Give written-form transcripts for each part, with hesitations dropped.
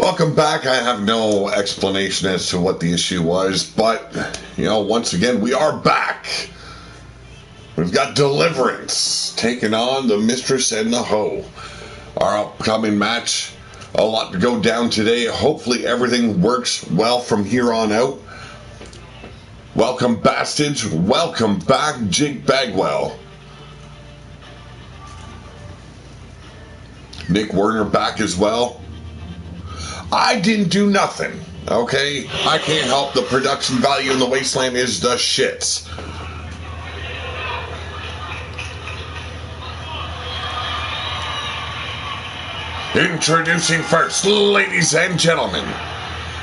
Welcome back. I have no explanation as to what the issue was, but, once again, we are back. We've got Deliverance taking on the Mistress and the Hoe. Our upcoming match, a lot to go down today. Hopefully everything works well from here on out. Welcome, Bastage. Welcome back, Jake Bagwell. Nick Werner back as well. I didn't do nothing, okay? I can't help the production value in the Wasteland is the shits. Introducing first, ladies and gentlemen,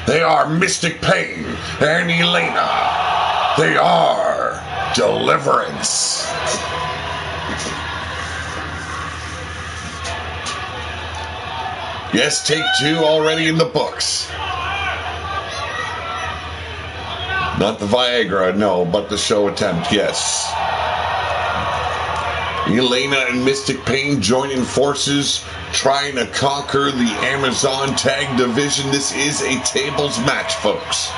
they are Mystic Pain and Elena. They are Deliverance. Yes, take two already in the books. Not the Viagra, no, but the show attempt, yes. Elena and Mystic Pain joining forces, trying to conquer the Amazon Tag Division. This is a tables match, folks.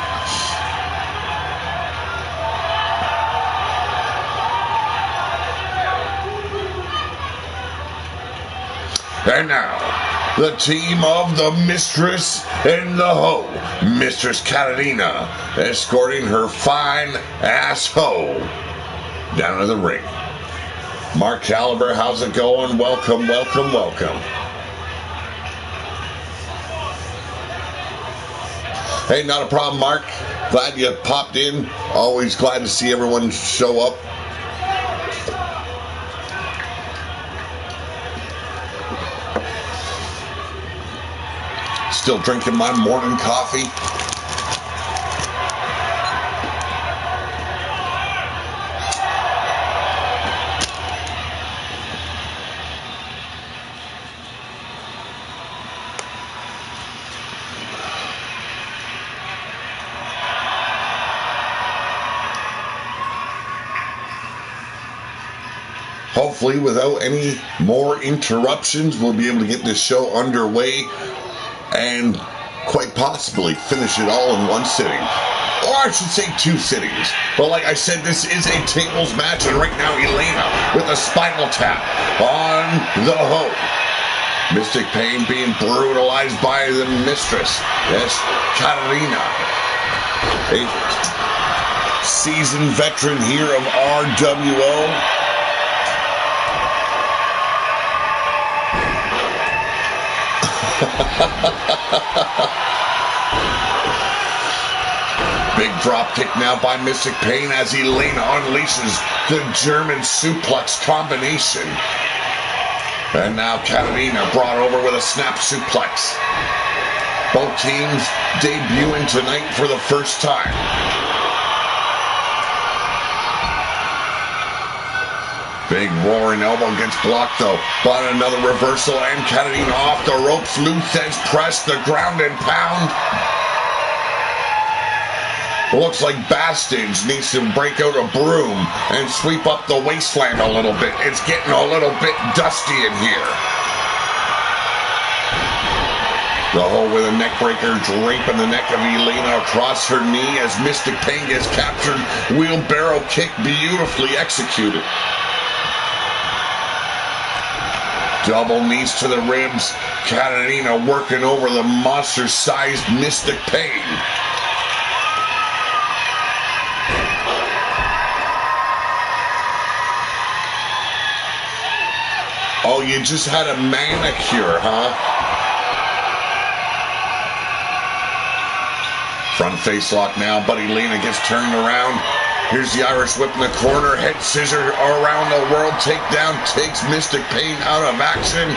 And now, the team of the Mistress and the Hoe. Mistress Catalina escorting her fine ass hoe down to the ring. Mark Caliber, how's it going? Welcome, welcome, welcome. Hey, not a problem, Mark. Glad you popped in. Always glad to see everyone show up. Still drinking my morning coffee. Hopefully, without any more interruptions, we'll be able to get this show underway and quite possibly finish it all in one sitting. Or I should say two sittings. But like I said, this is a tables match, and right now Elena with a spinal tap on the Hoe. Mystic Pain being brutalized by the Mistress. Yes, Catalina, a seasoned veteran here of RWO. Big drop kick now by Mystic Pain as Elena unleashes the German suplex combination. And now Catalina brought over with a snap suplex. Both teams debuting tonight for the first time. Big roaring elbow gets blocked though, but another reversal and Catalina off the ropes. Luthez press, the ground and pound. Looks like Bastage needs to break out a broom and sweep up the Wasteland a little bit. It's getting a little bit dusty in here. The Hoe with a neck breaker, draping the neck of Elena across her knee as Mystic Pain gets captured. Wheelbarrow kick beautifully executed. Double knees to the ribs. Catalina working over the monster-sized Mystic Pain. Oh, you just had a manicure, huh? Front face lock now, but Elena gets turned around. Here's the Irish whip in the corner. Head scissor around the world. Takedown takes Mystic Pain out of action.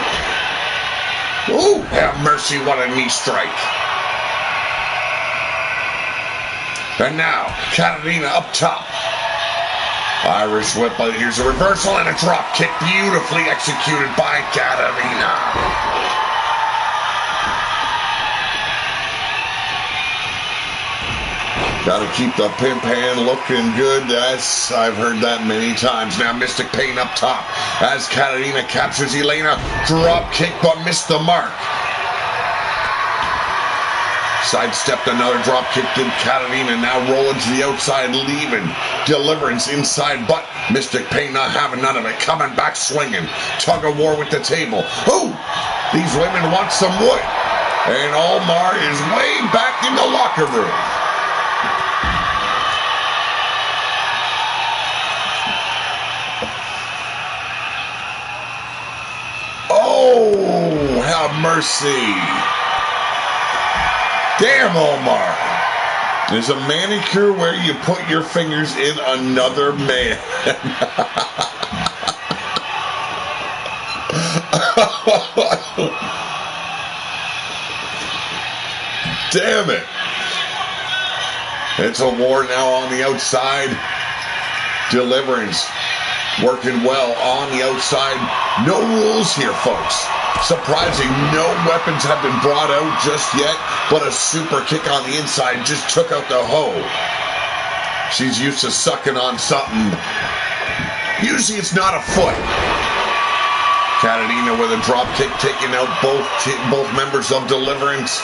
Ooh, have mercy, what a knee strike. And now, Catalina up top. Irish whip, but here's a reversal and a drop kick. Beautifully executed by Catalina. Gotta keep the pimp hand looking good. I've heard that many times. Now Mystic Pain up top as Catalina captures Elena. Drop kick but missed the mark. Sidestepped another drop kick to Catalina, now rolling to the outside, leaving Deliverance inside, but Mystic Pain not having none of it, coming back swinging. Tug of war with the table. Ooh, these women want some wood. And Omar is way back in the locker room. Oh, have mercy. Damn, Omar. There's a manicure where you put your fingers in another man. Damn it. It's a war now on the outside. Deliverance working well on the outside. No rules here, folks. Surprising, no weapons have been brought out just yet, but a super kick on the inside just took out the hoe. She's used to sucking on something. Usually it's not a foot. Catalina with a drop kick, taking out both members of Deliverance.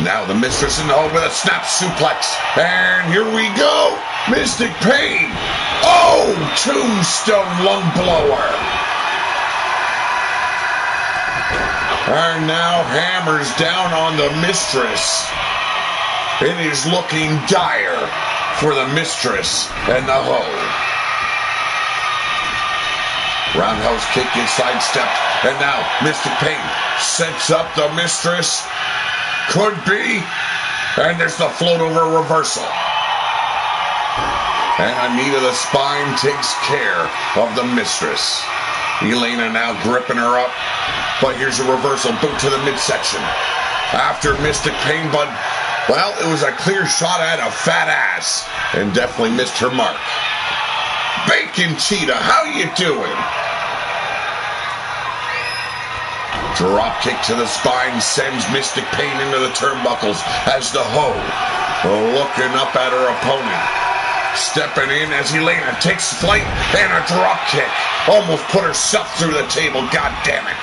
Now the Mistress in the hole with a snap suplex. And here we go. Mystic Pain. Oh, tombstone lung blower. And now hammers down on the Mistress. It is looking dire for the Mistress and the hoe. Roundhouse kick is sidestepped. And now Mystic Pain sets up the Mistress. Could be. And there's the float over reversal. And Anita the Spine takes care of the Mistress. Elena now gripping her up. But here's a reversal. Boot to the midsection. After Mystic Pain, but, well, it was a clear shot at a fat ass. And definitely missed her mark. Bacon Cheetah, how you doing? Drop kick to the spine sends Mystic Pain into the turnbuckles as the hoe looking up at her opponent. Stepping in as Elena takes flight and a drop kick. Almost put herself through the table, god damn it.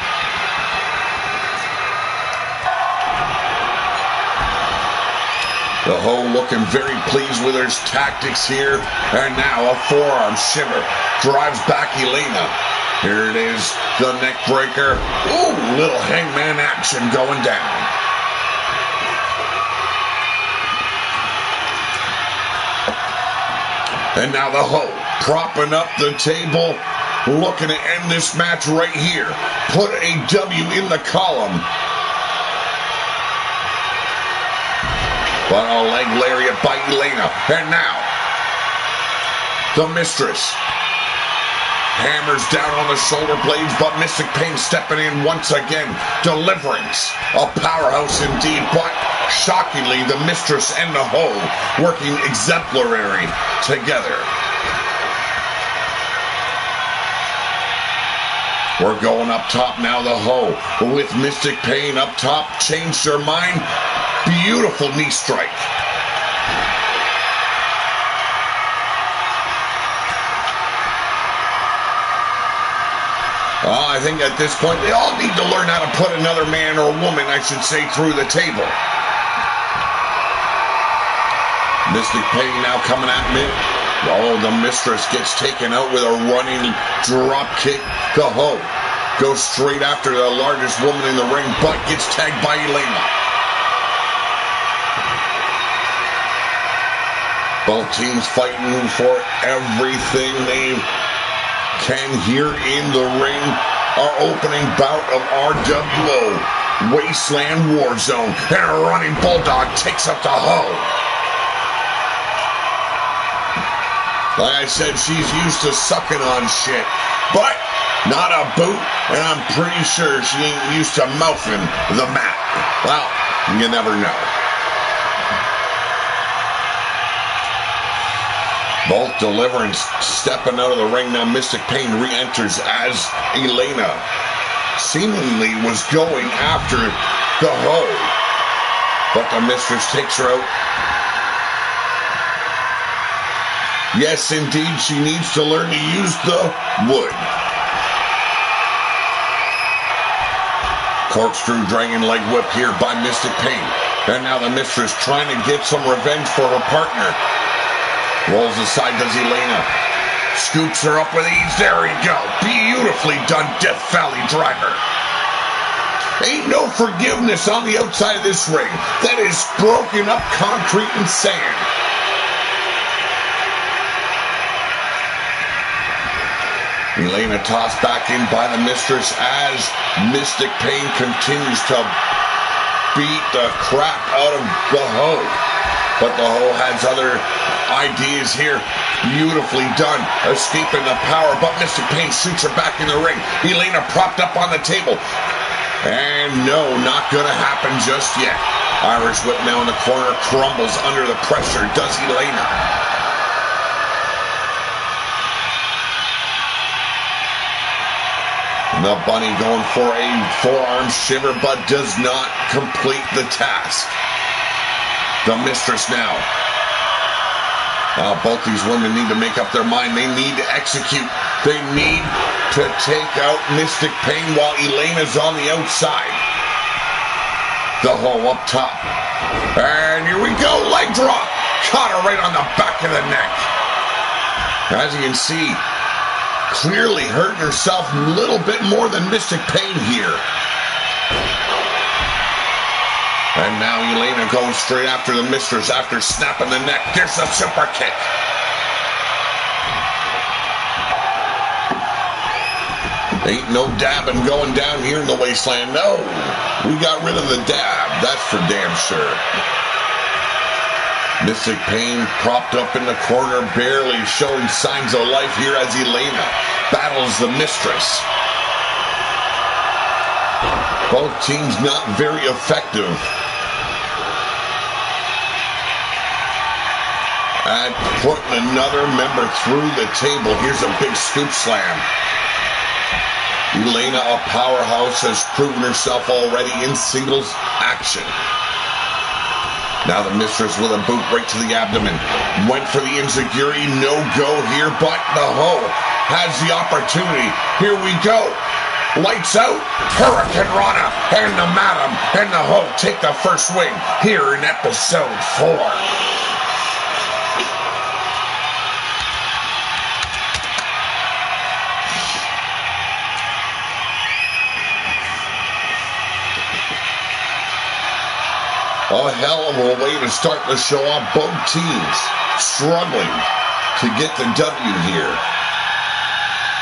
The hoe looking very pleased with her tactics here. And now a forearm shiver drives back Elena. Here it is, the neck breaker. Ooh, little hangman action going down. And now the hoe propping up the table, looking to end this match right here. Put a W in the column. But a leg lariat by Elena. And now, the Mistress hammers down on the shoulder blades, but Mystic Pain stepping in once again. Deliverance, a powerhouse indeed, but shockingly, the Mistress and the hoe working exemplary together. We're going up top now, the hoe with Mystic Pain up top, changed her mind. Beautiful knee strike. I think at this point, they all need to learn how to put another man or woman, I should say, through the table. Mystic Pain now coming at me. Oh, the Mistress gets taken out with a running drop kick. The hoe goes straight after the largest woman in the ring, but gets tagged by Elena. Both teams fighting for everything they can here in the ring. Our opening bout of RWO Wasteland Warzone, and a running bulldog takes up the hoe. Like I said, she's used to sucking on shit, but not a boot, and I'm pretty sure she ain't used to mouthing the mat. Well, you never know. Both Deliverance stepping out of the ring now. Mystic Pain re-enters as Elena seemingly was going after the hoe, but the Mistress takes her out. Yes, indeed, she needs to learn to use the wood. Corkscrew dragon leg whip here by Mystic Pain. And now the Mistress trying to get some revenge for her partner. Rolls aside does Elena. Scoops her up with ease. There we go. Beautifully done, Death Valley driver. Ain't no forgiveness on the outside of this ring. That is broken up concrete and sand. Elena tossed back in by the Mistress as Mystic Pain continues to beat the crap out of the Hoe. But the Hoe has other ideas here. Beautifully done. Escaping the power, but Mystic Pain shoots her back in the ring. Elena propped up on the table. And no, not gonna happen just yet. Irish whip now in the corner, crumbles under the pressure. Does Elena. The Bunny going for a forearm shiver, but does not complete the task. The Mistress now. Both these women need to make up their mind. They need to execute. They need to take out Mystic Pain while Elena's on the outside. The Hoe up top. And here we go. Leg drop. Caught her right on the back of the neck. As you can see, clearly hurting herself a little bit more than Mystic Pain here. And now Elena going straight after the Mistress after snapping the neck. There's a super kick. Ain't no dabbing going down here in the Wasteland. No, we got rid of the dab. That's for damn sure. Mystic Pain propped up in the corner, barely showing signs of life here as Elena battles the Mistress. Both teams not very effective at putting another member through the table. Here's a big scoop slam. Elena, a powerhouse, has proven herself already in singles action. Now the Mistress with a boot right to the abdomen. Went for the enziguri, no go here, but the Hoe has the opportunity. Here we go. Lights out. Hurricane Rana and the Madam and the Hoe take the first win here in episode 4. A hell of a way to start the show off. Both teams struggling to get the W here.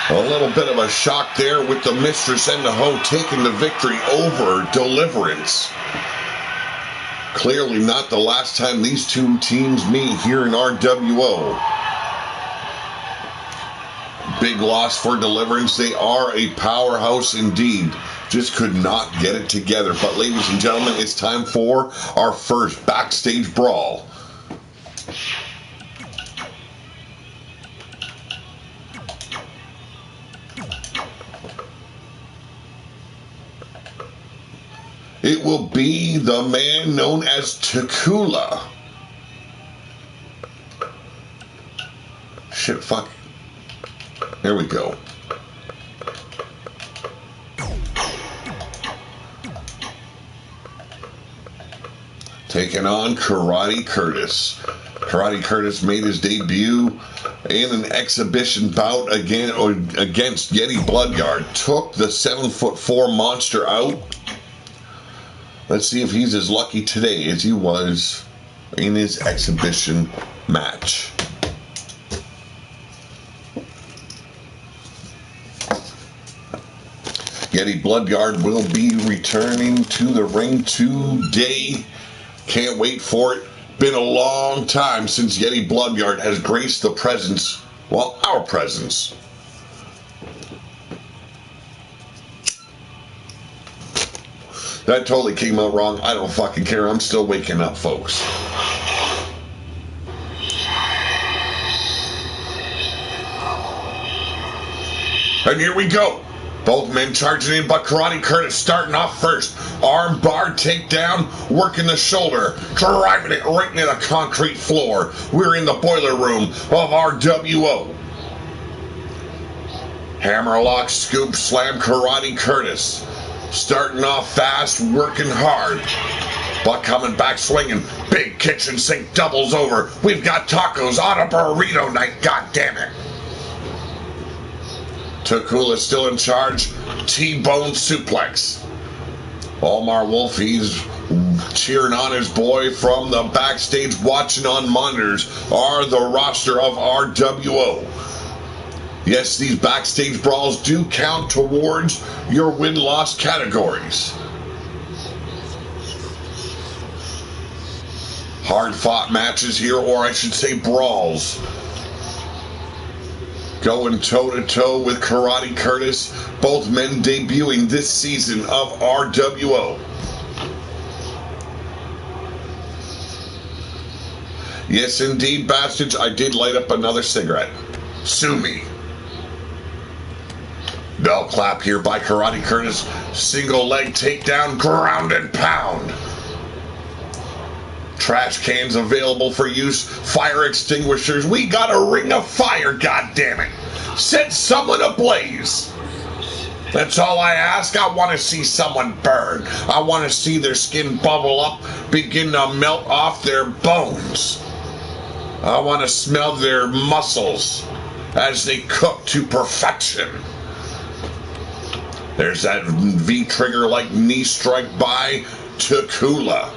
A little bit of a shock there with the Mistress and the Hoe taking the victory over Deliverance. Clearly not the last time these two teams meet here in RWO. Big loss for Deliverance. They are a powerhouse indeed. Just could not get it together. But ladies and gentlemen, it's time for our first backstage brawl. It will be the man known as Tequila. Shit, fuck. There we go. Taking on Karate Curtis. Karate Curtis made his debut in an exhibition bout against Yeti Bloodguard. Took the 7'4" monster out. Let's see if he's as lucky today as he was in his exhibition match. Yeti Bloodguard will be returning to the ring today. Can't wait for it. Been a long time since Yeti Bloodguard has graced the presence, well, our presence. That totally came out wrong. I don't fucking care. I'm still waking up, folks. And here we go. Both men charging in, but Karate Curtis starting off first. Arm bar takedown, working the shoulder, driving it right into the concrete floor. We're in the boiler room of RWO. Hammerlock, scoop, slam, Karate Curtis. Starting off fast, working hard. But coming back swinging. Big kitchen sink doubles over. We've got tacos on a burrito night, god damn it. Takula still in charge. T-bone suplex. Omar Wolf, he's cheering on his boy from the backstage. Watching on monitors are the roster of RWO. Yes, these backstage brawls do count towards your win-loss categories. Hard-fought matches here, or I should say brawls. Going toe-to-toe with Karate Curtis, both men debuting this season of RWO. Yes, indeed, bastards, I did light up another cigarette. Sue me. Bell clap here by Karate Curtis. Single leg takedown, ground and pound. Trash cans available for use. Fire extinguishers. We got a ring of fire, goddammit. Set someone ablaze. That's all I ask. I want to see someone burn. I want to see their skin bubble up, begin to melt off their bones. I want to smell their muscles as they cook to perfection. There's that V-trigger-like knee strike by Takula.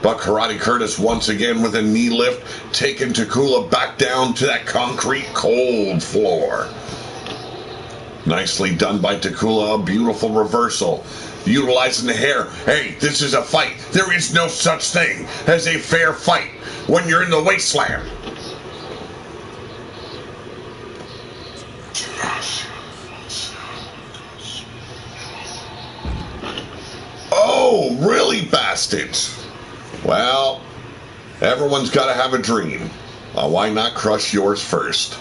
But Karate Curtis once again with a knee lift, taking Takula back down to that concrete cold floor. Nicely done by Takula, a beautiful reversal. Utilizing the hair. Hey, this is a fight. There is no such thing as a fair fight when you're in the Wasteland. Oh, really, bastards? Well, everyone's got to have a dream. Why not crush yours first?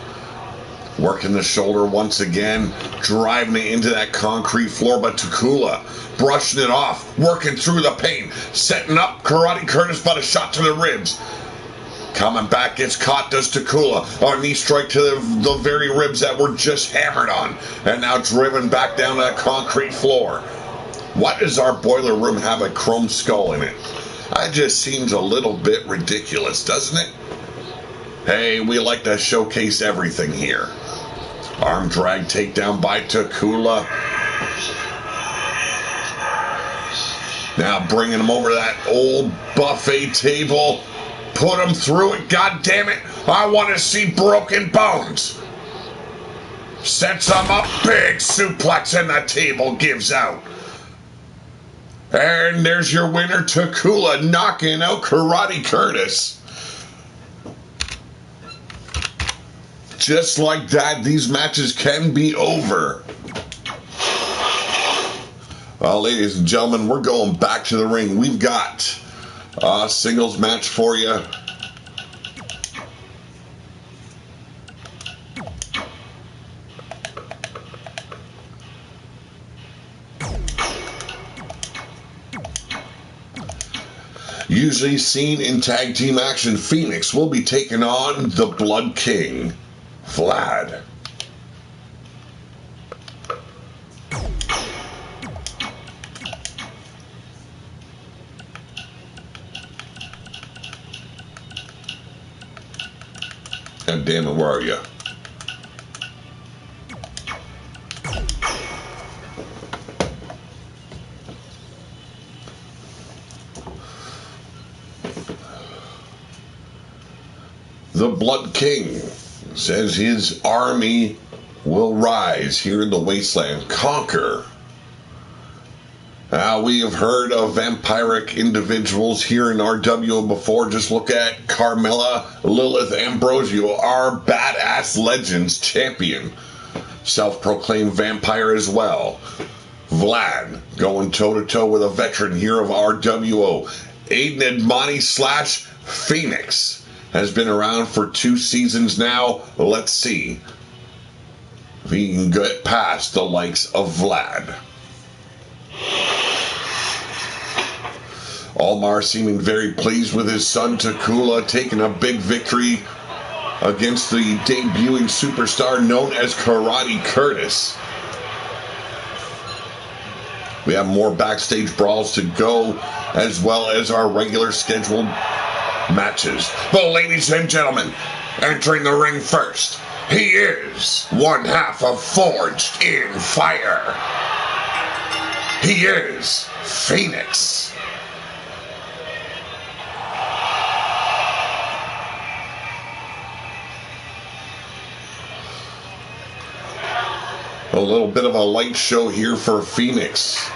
Working the shoulder once again, driving it into that concrete floor, but Takula brushing it off, working through the pain, setting up Karate Curtis, but a shot to the ribs. Coming back, gets caught, does Takula. A knee strike to the very ribs that were just hammered on, and now driven back down to that concrete floor. Why does our boiler room have a chrome skull in it? That just seems a little bit ridiculous, doesn't it? Hey, we like to showcase everything here. Arm drag takedown by Takula. Now bringing him over to that old buffet table. Put him through it, god damn it. I want to see broken bones. Sets him up, big suplex, and the table gives out. And there's your winner, Takula, knocking out Karate Curtis. Just like that, these matches can be over. Well, ladies and gentlemen, we're going back to the ring. We've got a singles match for you. Usually seen in tag team action, Phoenix will be taking on the Blood King, Vlad. God damn it, where are you? The Blood King says his army will rise here in the Wasteland, conquer. Now, we have heard of vampiric individuals here in RWO before. Just look at Carmella, Lilith Ambrosio, our badass legends champion. Self-proclaimed vampire as well. Vlad going toe-to-toe with a veteran here of RWO. Aiden Admani / Phoenix has been around for 2 seasons now. Let's see if he can get past the likes of Vlad. Almar seeming very pleased with his son Takula, taking a big victory against the debuting superstar known as Karate Curtis. We have more backstage brawls to go, as well as our regular scheduled matches. But ladies and gentlemen, entering the ring first, he is one half of Forged in Fire. He is Phoenix. A little bit of a light show here for Phoenix.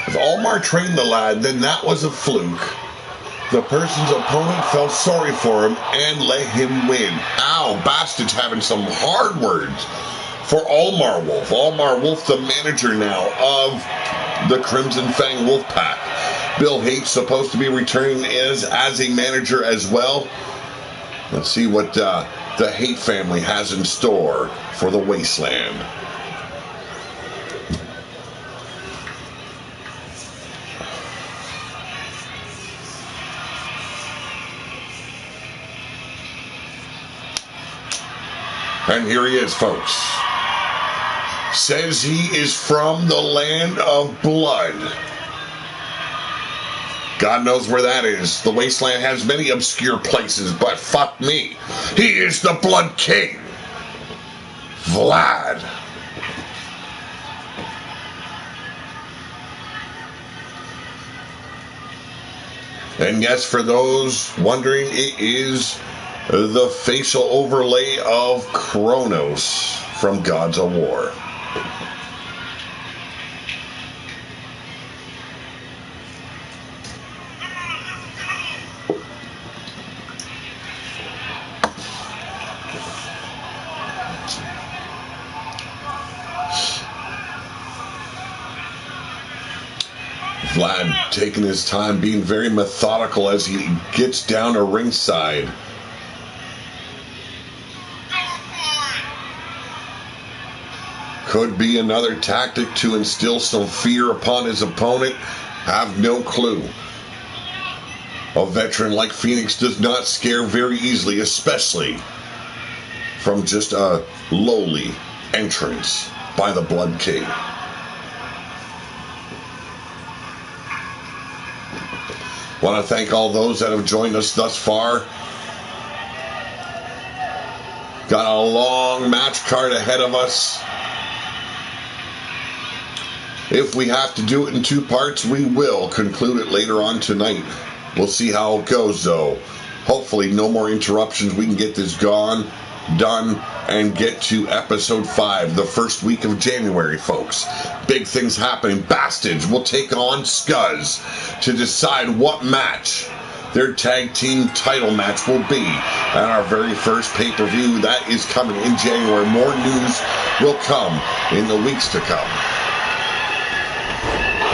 If Almar trained the lad, then that was a fluke. The person's opponent felt sorry for him and let him win. Ow, Bastard's having some hard words for Almar Wolf. Almar Wolf, the manager now of the Crimson Fang Wolfpack. Bill Hate's supposed to be returning as a manager as well. Let's see what the Hate family has in store for the Wasteland. And here he is, folks. Says he is from the land of blood. God knows where that is. The Wasteland has many obscure places, but fuck me. He is the Blood King, Vlad. And yes, for those wondering, it is the facial overlay of Kronos from Gods of War. Vlad taking his time, being very methodical as he gets down to ringside. Could be another tactic to instill some fear upon his opponent. Have no clue. A veteran like Phoenix does not scare very easily, especially from just a lowly entrance by the Blood King. Want to thank all those that have joined us thus far. Got a long match card ahead of us. If we have to do it in 2 parts, we will conclude it later on tonight. We'll see how it goes, though. Hopefully, no more interruptions. We can get this done, and get to episode 5, the first week of January, folks. Big things happening. Bastards will take on Scuzz to decide what match their tag team title match will be at our very first pay-per-view. That is coming in January. More news will come in the weeks to come.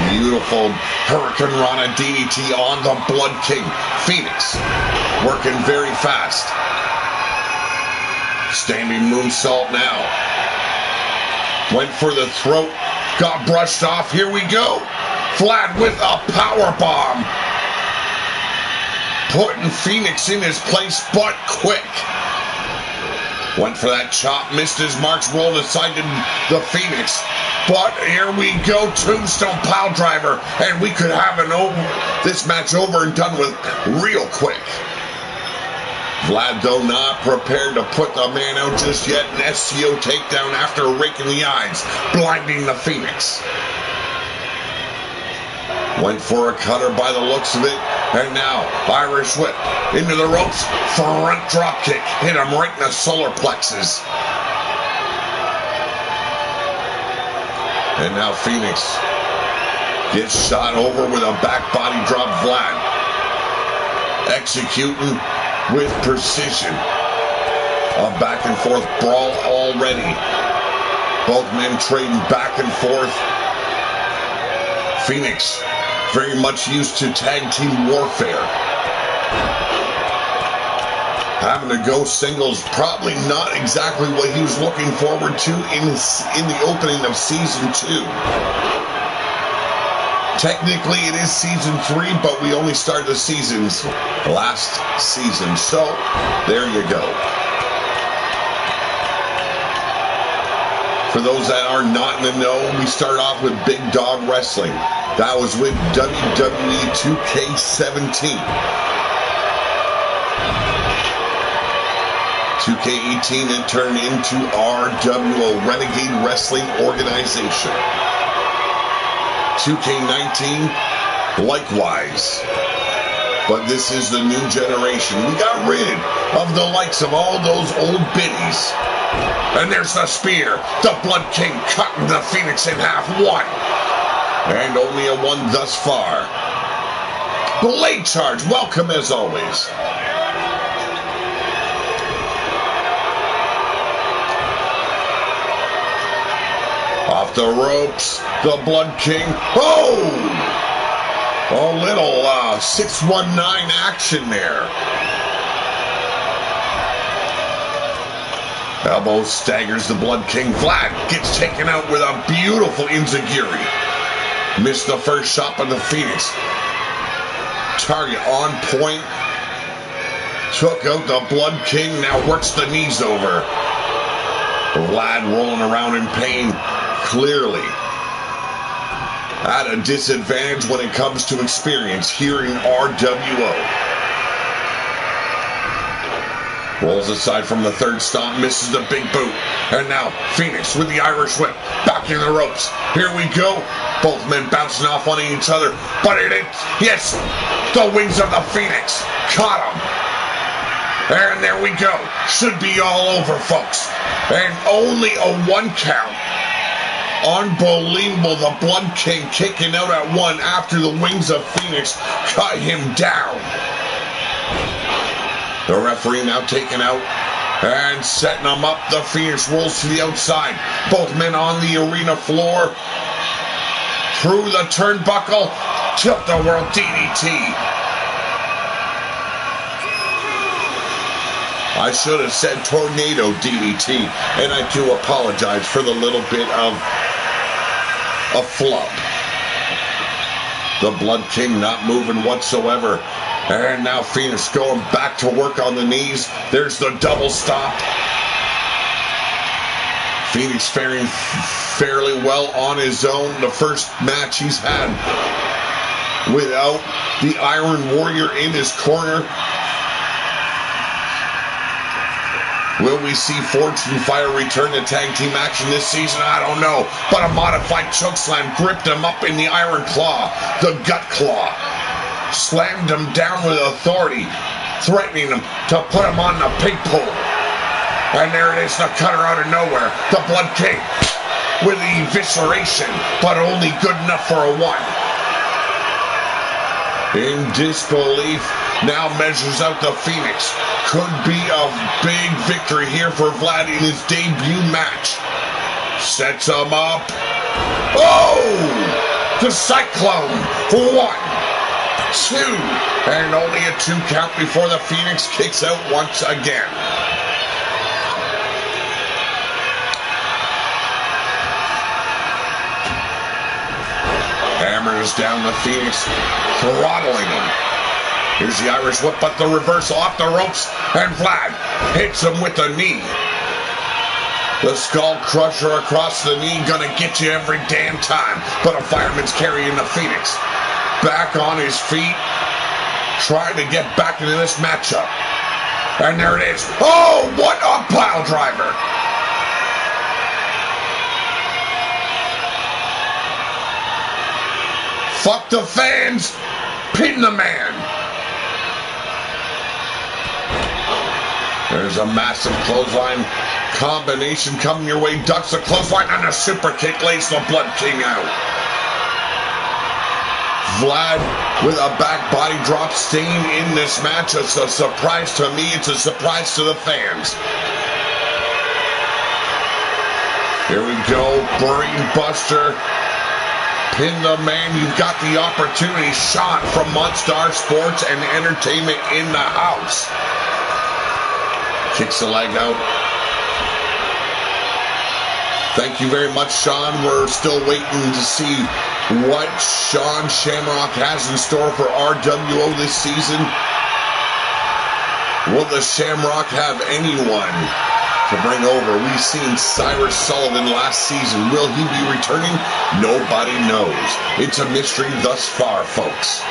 Beautiful Hurricane Rana DDT on the Blood King. Phoenix working very fast. Standing moonsault now. Went for the throat. Got brushed off. Here we go. Vlad with a power bomb. Putting Phoenix in his place, but quick. Went for that chop. Missed his marks. Rolled aside to the Phoenix. But here we go, Tombstone Pile Driver, and we could have this match over and done with real quick. Vlad, though, not prepared to put the man out just yet. An SCO takedown after raking the eyes, blinding the Phoenix. Went for a cutter by the looks of it, and now Irish whip into the ropes, front drop kick, hit him right in the solar plexus. And now Phoenix gets shot over with a back body drop. Vlad executing with precision. A back and forth brawl already. Both men trading back and forth. Phoenix very much used to tag team warfare. Having to go singles, probably not exactly what he was looking forward to in the opening of Season 2. Technically, it is Season 3, but we only started the seasons last season. So, there you go. For those that are not in the know, we start off with Big Dog Wrestling. That was with WWE 2K17. 2K18 then turned into RWO, Renegade Wrestling Organization. 2K19, likewise. But this is the new generation. We got rid of the likes of all those old biddies. And there's the spear. The Blood King cutting the Phoenix in half. One. And only a one thus far. Blade charge. Welcome as always. Off the ropes. The Blood King. Oh! A little 619 action there. Elbow staggers the Blood King. Vlad gets taken out with a beautiful enziguri. Missed the first shot by the Phoenix. Target on point. Took out the Blood King. Now works the knees over. Vlad rolling around in pain. Clearly at a disadvantage when it comes to experience here in RWO. Rolls aside from the third stomp, misses the big boot. And now Phoenix with the Irish whip. Back in the ropes. Here we go. Both men bouncing off on each other. But yes, the wings of the Phoenix. Caught him. And there we go. Should be all over, folks. And only a one count. Unbelievable. The Blood King kicking out at one after the wings of Phoenix cut him down. The referee now taken out and setting him up. The Phoenix rolls to the outside. Both men on the arena floor. Through the turnbuckle. Tilt the world DDT. I should have said tornado DDT, and I do apologize for the little bit of a flub. The Blood King not moving whatsoever. And now Phoenix going back to work on the knees. There's the double stomp. Phoenix faring fairly well on his own. The first match he's had without the Iron Warrior in his corner. Will we see Fortune Fire return to tag team action this season? I don't know. But a modified chokeslam gripped him up in the Iron Claw, the Gut Claw. Slammed him down with authority, threatening him to put him on the pig pole. And there it is, the cutter out of nowhere. The Blood King with the evisceration, but only good enough for a one. In disbelief, now measures out the Phoenix. Could be a big victory here for Vlad in his debut match. Sets him up. Oh! The Cyclone. 1, 2. And only a 2 count before the Phoenix kicks out once again. Hammers down the Phoenix, throttling him. Here's the Irish whip, but the reversal off the ropes, and Vlad hits him with the knee. The skull crusher across the knee, gonna get you every damn time. But a fireman's carrying the Phoenix. Back on his feet, trying to get back into this matchup. And there it is. Oh, what a pile driver. Fuck the fans. Pin the man. There's a massive clothesline combination coming your way. Ducks the clothesline and a super kick lays the Blood King out. Vlad with a back body drop staying in this match. It's a surprise to me. It's a surprise to the fans. Here we go. Brain Buster. Pin the man. You've got the opportunity. Shot from Monstar Sports and Entertainment in the house. Kicks the leg out. Thank you very much, Sean. We're still waiting to see what Sean Shamrock has in store for RWO this season. Will the Shamrock have anyone to bring over. We've seen Cyrus Sullivan last season. Will he be returning? Nobody knows. It's a mystery thus far, folks.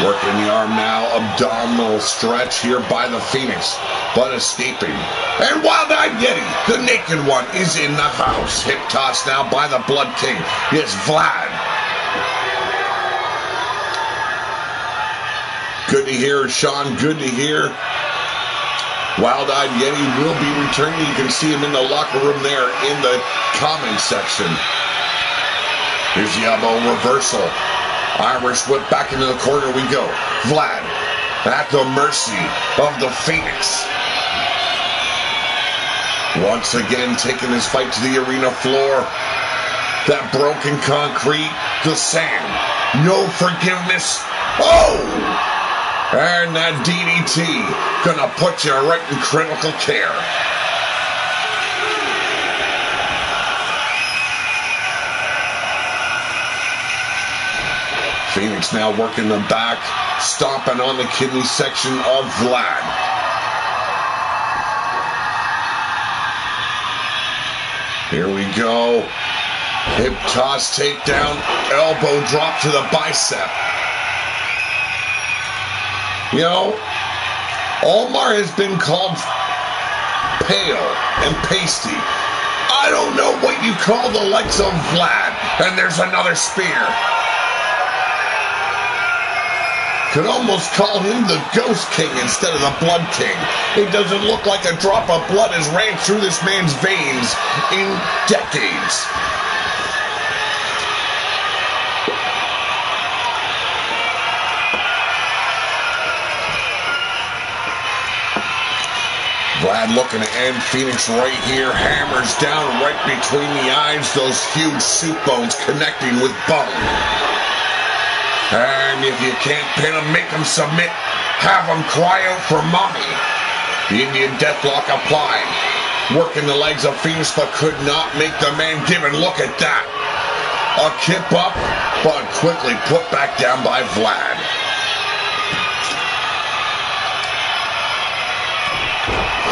Working the arm now, abdominal stretch here by the Phoenix, but escaping. And Wild-Eyed Yeti, the naked one, is in the house. Hip toss now by the Blood King. Yes, Vlad. Good to hear, Sean. Good to hear. Wild-Eyed Yeti will be returning. You can see him in the locker room there in the comment section. Here's the elbow reversal. Irish whip back into the corner we go. Vlad at the mercy of the Phoenix. Once again taking his fight to the arena floor. That broken concrete, the sand, no forgiveness. Oh! And that DDT gonna put you right in critical care. Phoenix now working the back, stomping on the kidney section of Vlad. Here we go. Hip toss, takedown, elbow drop to the bicep. You know, Omar has been called pale and pasty. I don't know what you call the likes of Vlad. And there's another spear. Could almost call him the Ghost King instead of the Blood King. It doesn't look like a drop of blood has ran through this man's veins in decades. Vlad looking to end Phoenix right here. Hammers down right between the eyes. Those huge soup bones connecting with bone. And if you can't pin him, make him submit. Have him cry out for mommy. The Indian deathlock applied. Working the legs of Phoenix, but could not make the man give. And look at that. A kip up, but quickly put back down by Vlad.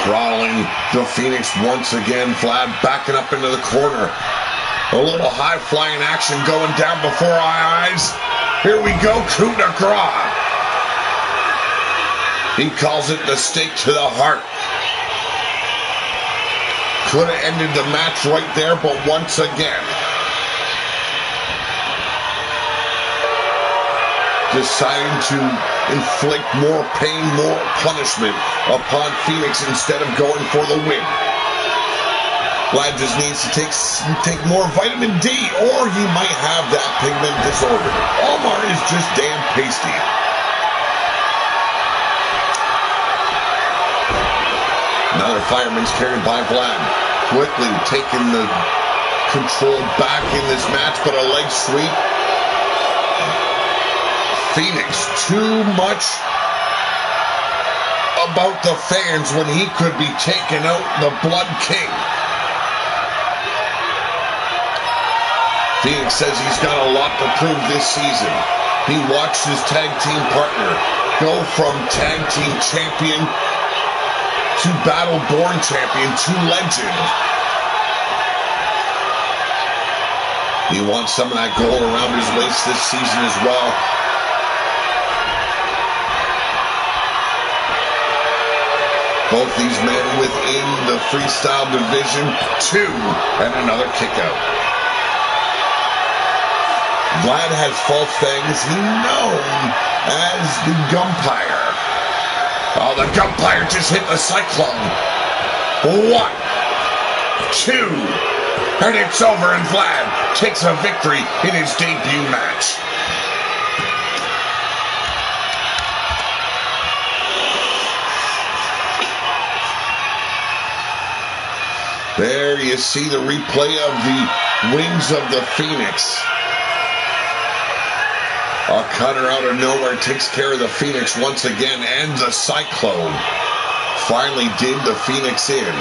Throttling the Phoenix once again. Vlad backing up into the corner. A little high-flying action going down before our eyes. Here we go, coup de grace. He calls it the stake to the heart. Could have ended the match right there, but once again, deciding to inflict more pain, more punishment upon Phoenix instead of going for the win. Vlad just needs to take more vitamin D, or he might have that pigment disorder. Omar is just damn pasty. Another fireman's carried by Vlad. Quickly taking the control back in this match, but a leg sweep. Phoenix, too much about the fans when he could be taking out the Blood King. Phoenix says he's got a lot to prove this season. He watched his tag team partner go from tag team champion to battle-born champion to legend. He wants some of that gold around his waist this season as well. Both these men within the freestyle division, 2 and another kick out. Vlad has false fangs. He's known as the Gumpire. Oh, the Gumpire just hit the Cyclone. 1, 2, and it's over, and Vlad takes a victory in his debut match. There you see the replay of the wings of the Phoenix. A cutter out of nowhere takes care of the Phoenix once again, and the Cyclone finally did the Phoenix in.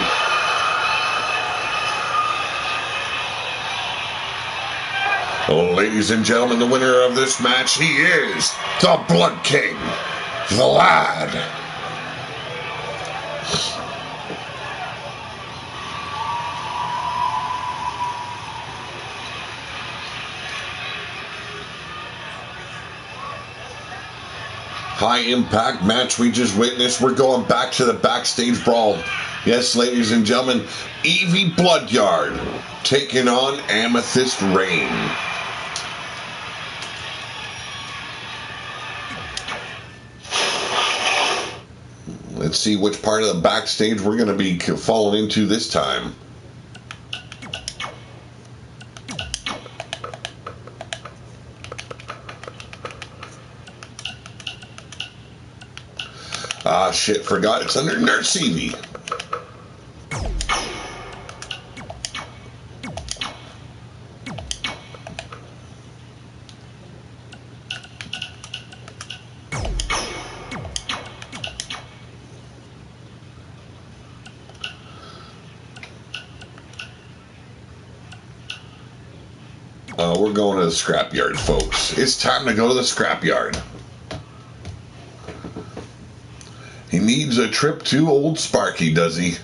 Oh, ladies and gentlemen, the winner of this match, he is the Blood King, Vlad. high impact match we just witnessed. We're going back to the backstage brawl. Yes, ladies and gentlemen, Evie Bloodyard taking on Amethyst Rain. Let's see which part of the backstage we're going to be falling into this time. Ah, shit, forgot it's under Nurse Evie. We're going to the scrapyard, folks. It's time to go to the scrapyard. He needs a trip to Old Sparky, does he?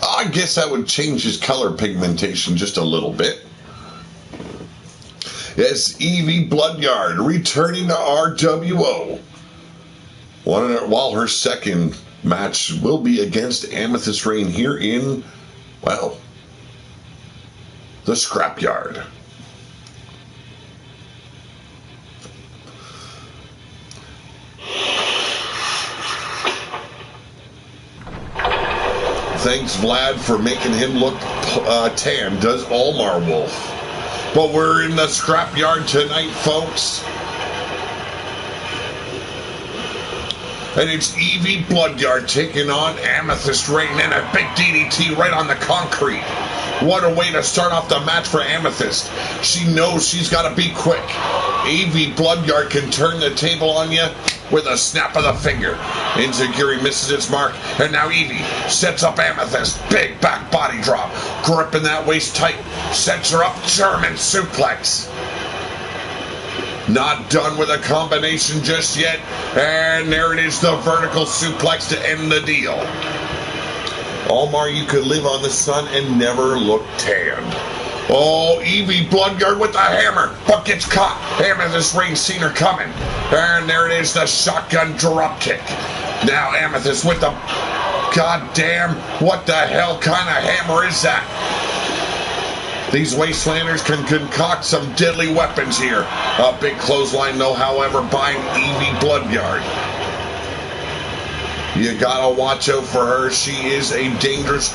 I guess that would change his color pigmentation just a little bit. Yes, Evie Bloodyard returning to RWO. While her second match will be against Amethyst Rain here in, well, the scrapyard. Thanks, Vlad, for making him look tan, does Olmar Wolf. But we're in the scrapyard tonight, folks. And it's Evie Bloodyard taking on Amethyst Rain and a big DDT right on the concrete. What a way to start off the match for Amethyst. She knows she's got to be quick. Evie Bloodyard can turn the table on you with a snap of the finger. Enziguri misses its mark, and now Evie sets up Amethyst. Big back body drop. Gripping that waist tight. Sets her up. German suplex. Not done with a combination just yet. And there it is, the vertical suplex to end the deal. Olmar, you could live on the sun and never look tanned. Oh, Evie Bloodyard with the hammer, but gets caught. Amethyst Rain seen her coming. And there it is, the shotgun drop kick. Now Amethyst with the... goddamn, what the hell kind of hammer is that? These Wastelanders can concoct some deadly weapons here. A big clothesline, though, however, by Evie Bloodyard. You gotta watch out for her. She is a dangerous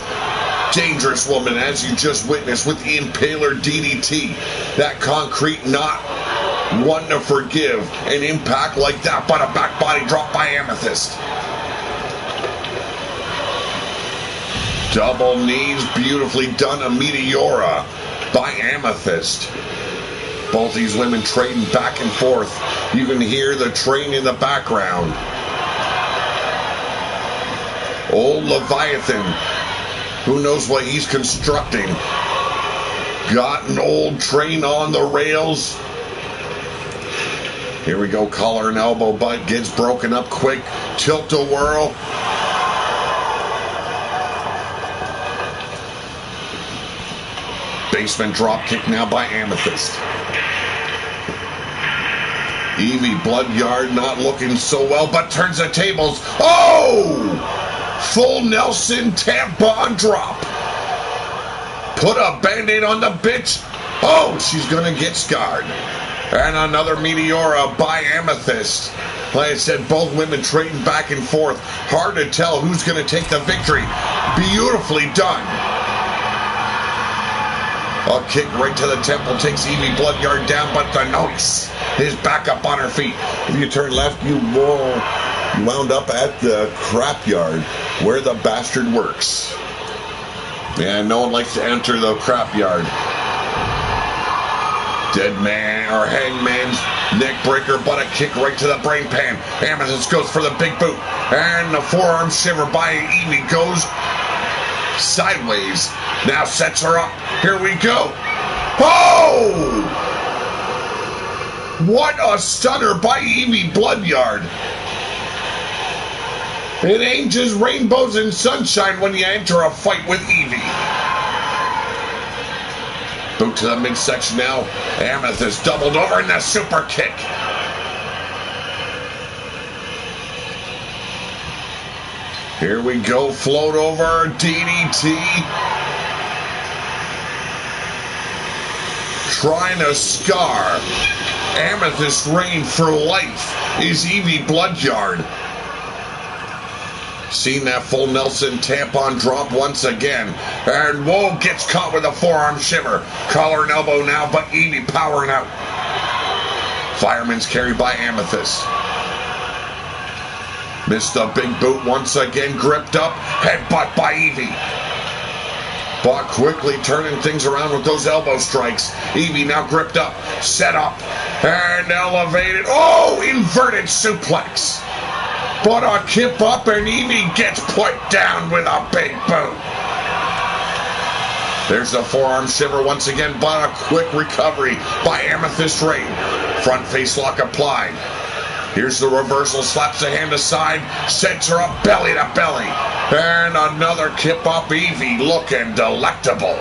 woman, as you just witnessed with the Impaler DDT. That concrete not one to forgive an impact like that, but a back body drop by Amethyst. Double knees, beautifully done. A Meteora by Amethyst. Both these women trading back and forth. You can hear the train in the background. Old Leviathan, who knows what he's constructing. Got an old train on the rails. Here we go, collar and elbow, but gets broken up quick. Tilt-a-whirl. Basement drop kick now by Amethyst. Evie Bloodyard not looking so well, but turns the tables. Oh! Full Nelson tampon drop. Put a band-aid on the bitch. Oh, she's gonna get scarred. And another Meteora by Amethyst. Like I said, both women trading back and forth. Hard to tell who's gonna take the victory. Beautifully done. A kick right to the temple takes Evie Bloodyard down, but the noise is back up on her feet. If you turn left, you wound up at the crap yard where the bastard works. Yeah, no one likes to enter the crap yard. Dead man or hangman's neck breaker, but a kick right to the brain pan. Amethyst goes for the big boot, and the forearm shiver by Evie goes sideways. Now sets her up. Here we go. Oh! What a stunner by Evie Bloodyard. It ain't just rainbows and sunshine when you enter a fight with Evie. Boot to the midsection now. Amethyst doubled over in the super kick. Here we go, float over, DDT. Trying to scar Amethyst Rain for life is Evie Bloodyard. Seen that full Nelson tampon drop once again. And whoa, gets caught with a forearm shiver. Collar and elbow now, but Evie powering out. Fireman's carried by Amethyst. Missed the big boot once again, gripped up. Headbutt by Evie. But quickly turning things around with those elbow strikes. Evie now gripped up, set up, and elevated. Oh, inverted suplex. But a kip up and Evie gets put down with a big boot. There's the forearm shiver once again, but a quick recovery by Amethyst Rain. Front face lock applied. Here's the reversal, slaps the hand aside, sets her up belly to belly. And another kip up, Evie looking delectable.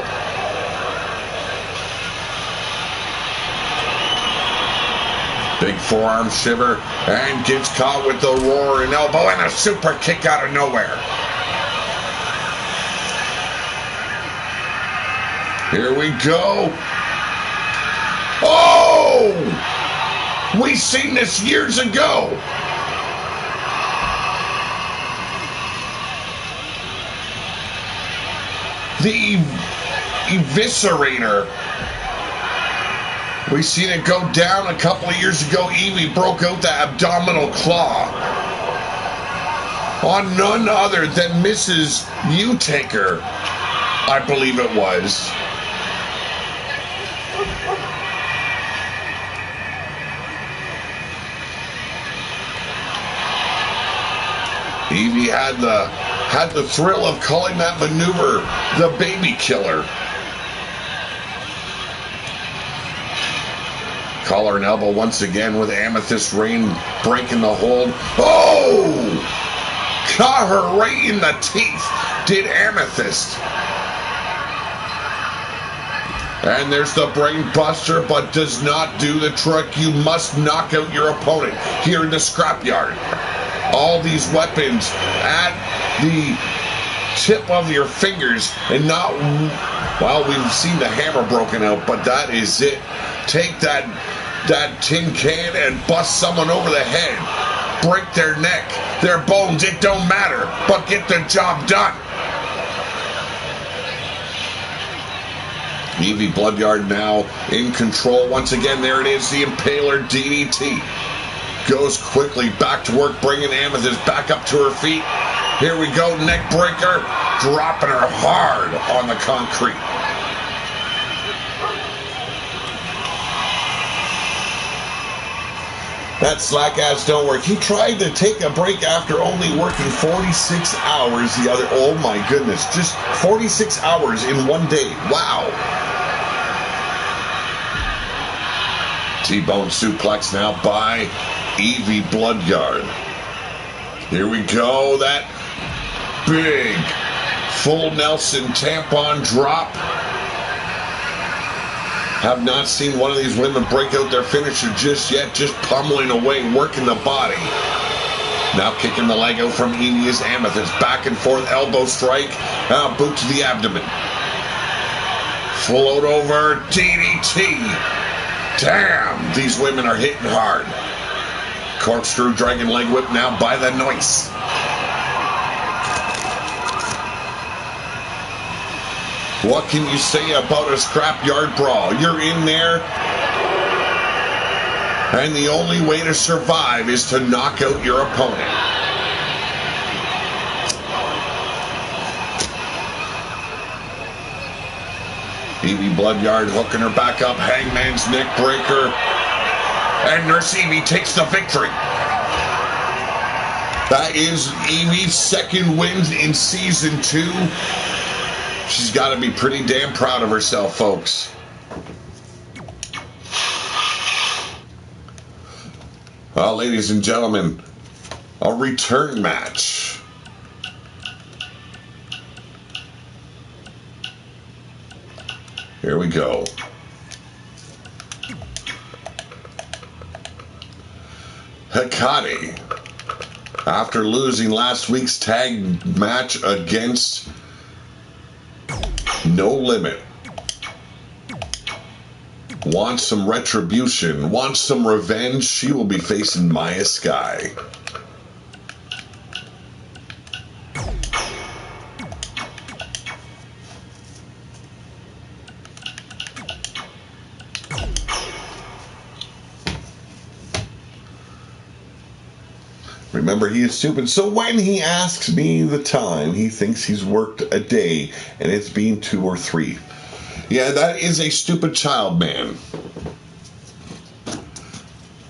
Big forearm shiver and gets caught with the roar and elbow and a super kick out of nowhere. Here we go. Oh! We seen this years ago. The Eviscerator. We seen it go down a couple of years ago. Evie broke out the abdominal claw on none other than Mrs. U-Taker, I believe it was. Evie had the thrill of calling that maneuver the baby killer. Collar and elbow once again with Amethyst Rain breaking the hold. Oh! Caught her right in the teeth, did Amethyst. And there's the brain buster, but does not do the trick. You must knock out your opponent here in the scrapyard. All these weapons at the tip of your fingers and not, well, we've seen the hammer broken out, but that is it. Take that tin can and bust someone over the head. Break their neck, their bones, it don't matter, but get the job done. Evie Bloodyard now in control. Once again, there it is, the Impaler DDT. Goes quickly back to work, bringing Amethyst back up to her feet. Here we go, neck breaker, dropping her hard on the concrete. That slack ass don't work. He tried to take a break after only working 46 hours the other. Oh my goodness, just 46 hours in one day. Wow. T-bone suplex now by Evie Bloodyard. Here we go, that big full Nelson tampon drop. Have not seen one of these women break out their finisher just yet, just pummeling away, working the body. Now kicking the leg out from Evie is Amethyst. Back and forth, elbow strike, boot to the abdomen. Float over, DDT. Damn, these women are hitting hard. Corkscrew dragon leg whip now by the noise. What can you say about a scrapyard brawl? You're in there, and the only way to survive is to knock out your opponent. Evie Bloodyard hooking her back up, Hangman's neck breaker, and Nurse Evie takes the victory. That is Evie's second win in Season 2. She's got to be pretty damn proud of herself, folks. Well, ladies and gentlemen, a return match. Here we go. Hikari after losing last week's tag match against No Limit. Wants some retribution, wants some revenge. She will be facing Maya Sky. Remember, he is stupid, so when he asks me the time, he thinks he's worked a day, and it's been 2 or 3. Yeah, that is a stupid child, man.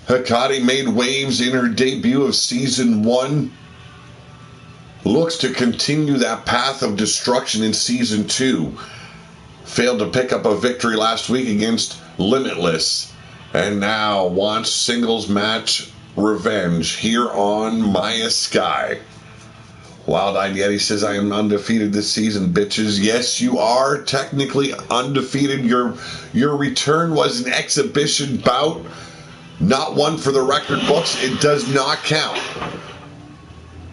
Hikari made waves in her debut of Season 1. Looks to continue that path of destruction in Season 2. Failed to pick up a victory last week against Limitless. And now wants singles match revenge here on Maya Sky. Wild-Eyed Yeti says, I am undefeated this season, bitches. Yes, you are technically undefeated. Your return was an exhibition bout, not one for the record books. It does not count.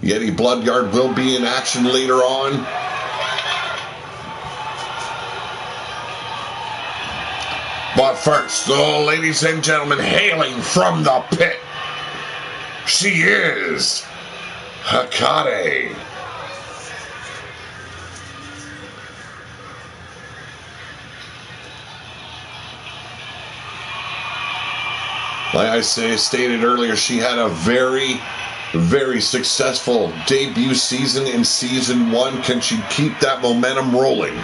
Yeti Bloodyard will be in action later on. But first, ladies and gentlemen, hailing from the pit, she is Hikari. Like I stated earlier, she had a very, very successful debut season in Season 1. Can she keep that momentum rolling?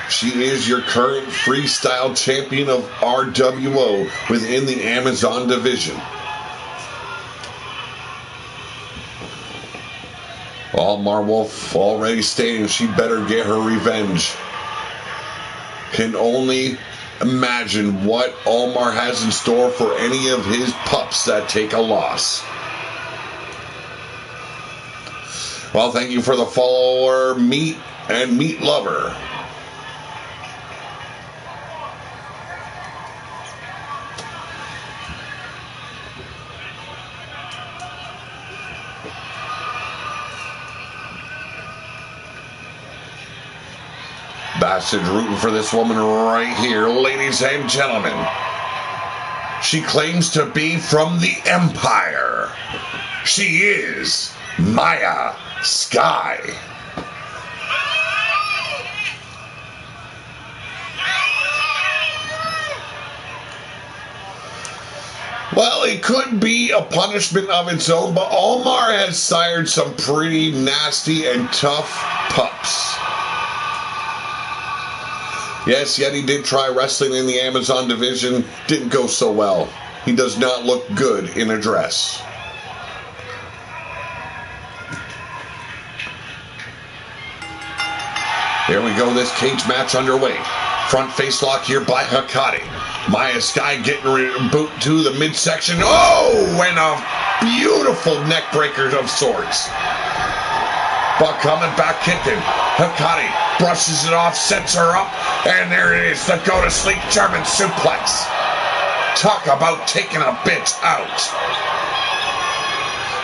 She is your current freestyle champion of RWO within the Amazon division. Almar Wolf already stating she better get her revenge. Can only imagine what Almar has in store for any of his pups that take a loss. Well, thank you for the follower, Meat and Meat Lover. Bastard rooting for this woman right here, ladies and gentlemen. She claims to be from the Empire. She is Maya Sky. Well, it could be a punishment of its own, but Almar has sired some pretty nasty and tough pups. Yes, Yeti did try wrestling in the Amazon division. Didn't go so well. He does not look good in a dress. Here we go, this cage match underway. Front face lock here by Hikari. Maya Sky getting boot to the midsection. Oh, and a beautiful neck breaker of sorts. But coming back kicking. Hikari brushes it off, sets her up, and there it is, the go-to-sleep German suplex. Talk about taking a bitch out.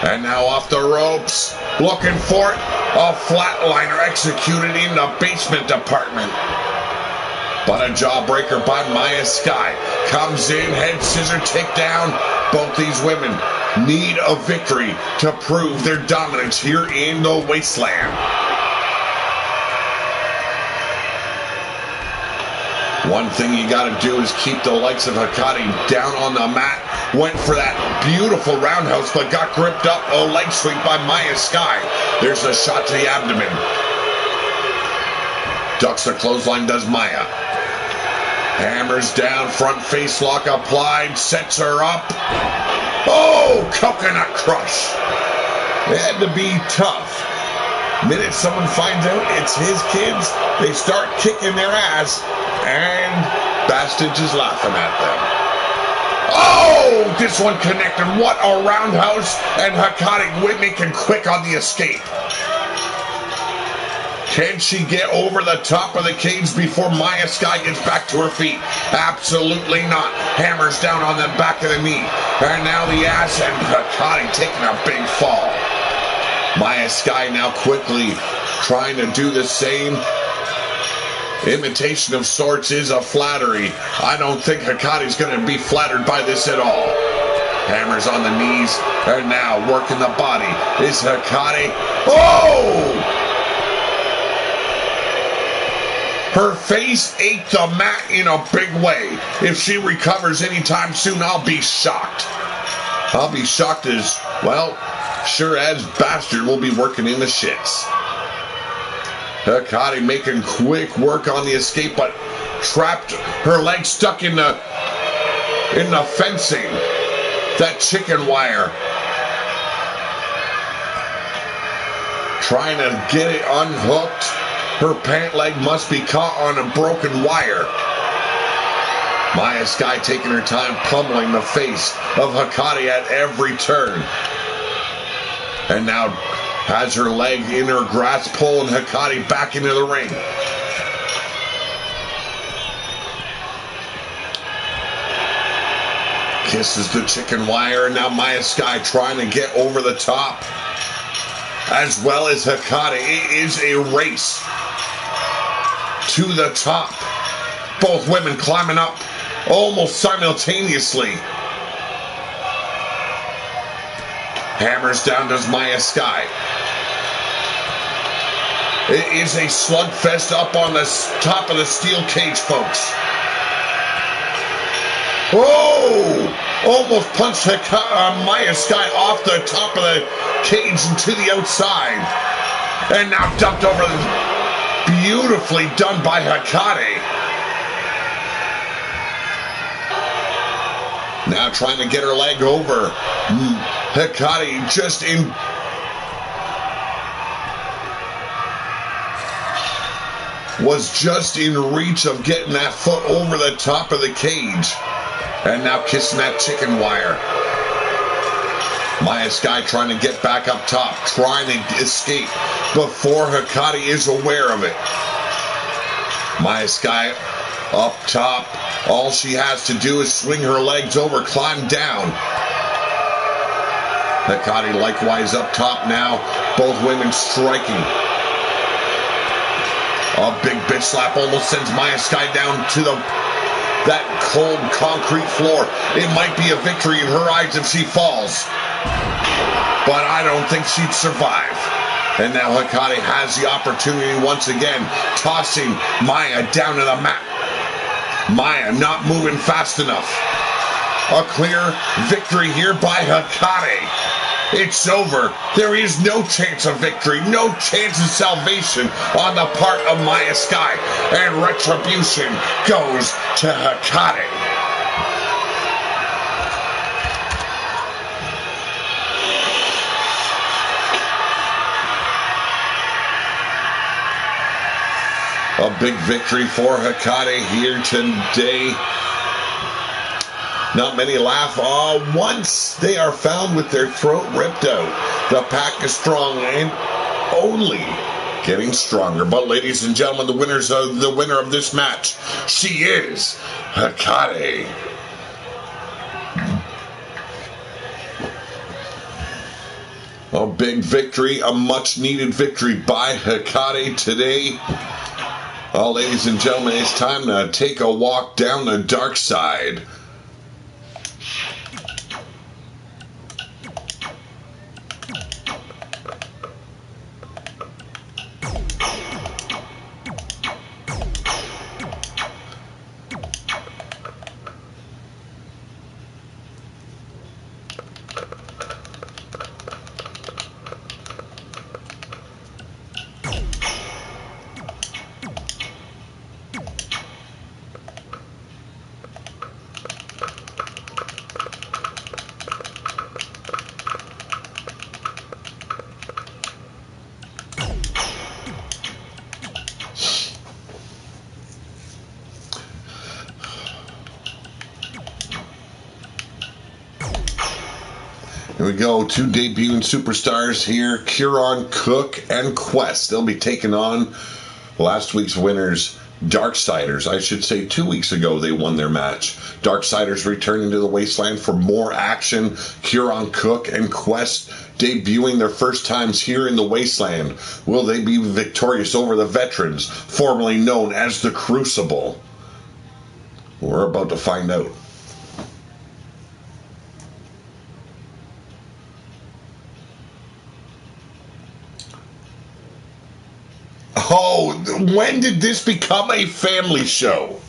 And now off the ropes, looking for it, a flatliner executed in the basement department. But a jawbreaker by Maya Sky comes in, head scissor takedown. Both these women need a victory to prove their dominance here in the Wasteland. One thing you got to do is keep the likes of Hikari down on the mat. Went for that beautiful roundhouse, but got gripped up. A leg sweep by Maya Sky. There's a shot to the abdomen. Ducks the clothesline, does Maya. Hammers down, front face lock applied, sets her up. Oh, coconut crush. It had to be tough. Minute someone finds out it's his kids, they start kicking their ass, and Bastage is laughing at them. Oh, this one connected. What a roundhouse, and Hikari making quick on the escape. Can she get over the top of the cage before Maya Sky gets back to her feet? Absolutely not. Hammers down on the back of the knee. And now the ass, and Hikari taking a big fall. Maya Sky now quickly trying to do the same. Imitation of sorts is a flattery. I don't think Hikari's going to be flattered by this at all. Hammers on the knees, and now working the body is Hikari. Oh! Her face ate the mat in a big way. If she recovers anytime soon, I'll be shocked. I'll be shocked as, well, sure as bastard will be working in the shits. Hikari making quick work on the escape, but trapped, her leg stuck in the fencing. That chicken wire. Trying to get it unhooked. Her pant leg must be caught on a broken wire. Maya Sky taking her time pummeling the face of Hikari at every turn. And now has her leg in her grasp, pulling Hikari back into the ring. Kisses the chicken wire, and now Maya Sky trying to get over the top. As well as Hikari. It is a race to the top. Both women climbing up almost simultaneously. Hammers down does Maya Sky. It is a slugfest up on the top of the steel cage, folks. Oh! Almost punched Maya Sky off the top of the cage and to the outside. And now dumped over. Beautifully done by Hikari. Now trying to get her leg over. Hikari just in. Was just in reach of getting that foot over the top of the cage. And now kissing that chicken wire. Maya Sky trying to get back up top, trying to escape before Hikari is aware of it. Maya Sky up top. All she has to do is swing her legs over, climb down. Hikari likewise up top now. Both women striking. A big bitch slap almost sends Maya Sky down to that cold concrete floor. It might be a victory in her eyes if she falls, but I don't think she'd survive. And now Hikari has the opportunity once again, tossing Maya down to the mat. Maya not moving fast enough. A clear victory here by Hikari. It's over. There is no chance of victory, no chance of salvation on the part of Maya Sky. And retribution goes to Hikari. A big victory for Hikari here today. Not many laugh once they are found with their throat ripped out. The pack is strong and only getting stronger. But ladies and gentlemen, the winner of this match, she is Hikari. A big victory, a much needed victory by Hikari today. Well, ladies and gentlemen, it's time to take a walk down the dark side. we go. Two debuting superstars here, Kieran Cook and Quest. They'll be taking on last week's winners, Darksiders. I should say 2 weeks ago they won their match. Darksiders returning to the Wasteland for more action. Kieran Cook and Quest debuting their first times here in the Wasteland. Will they be victorious over the veterans, formerly known as the Crucible? We're about to find out. Oh, when did this become a family show?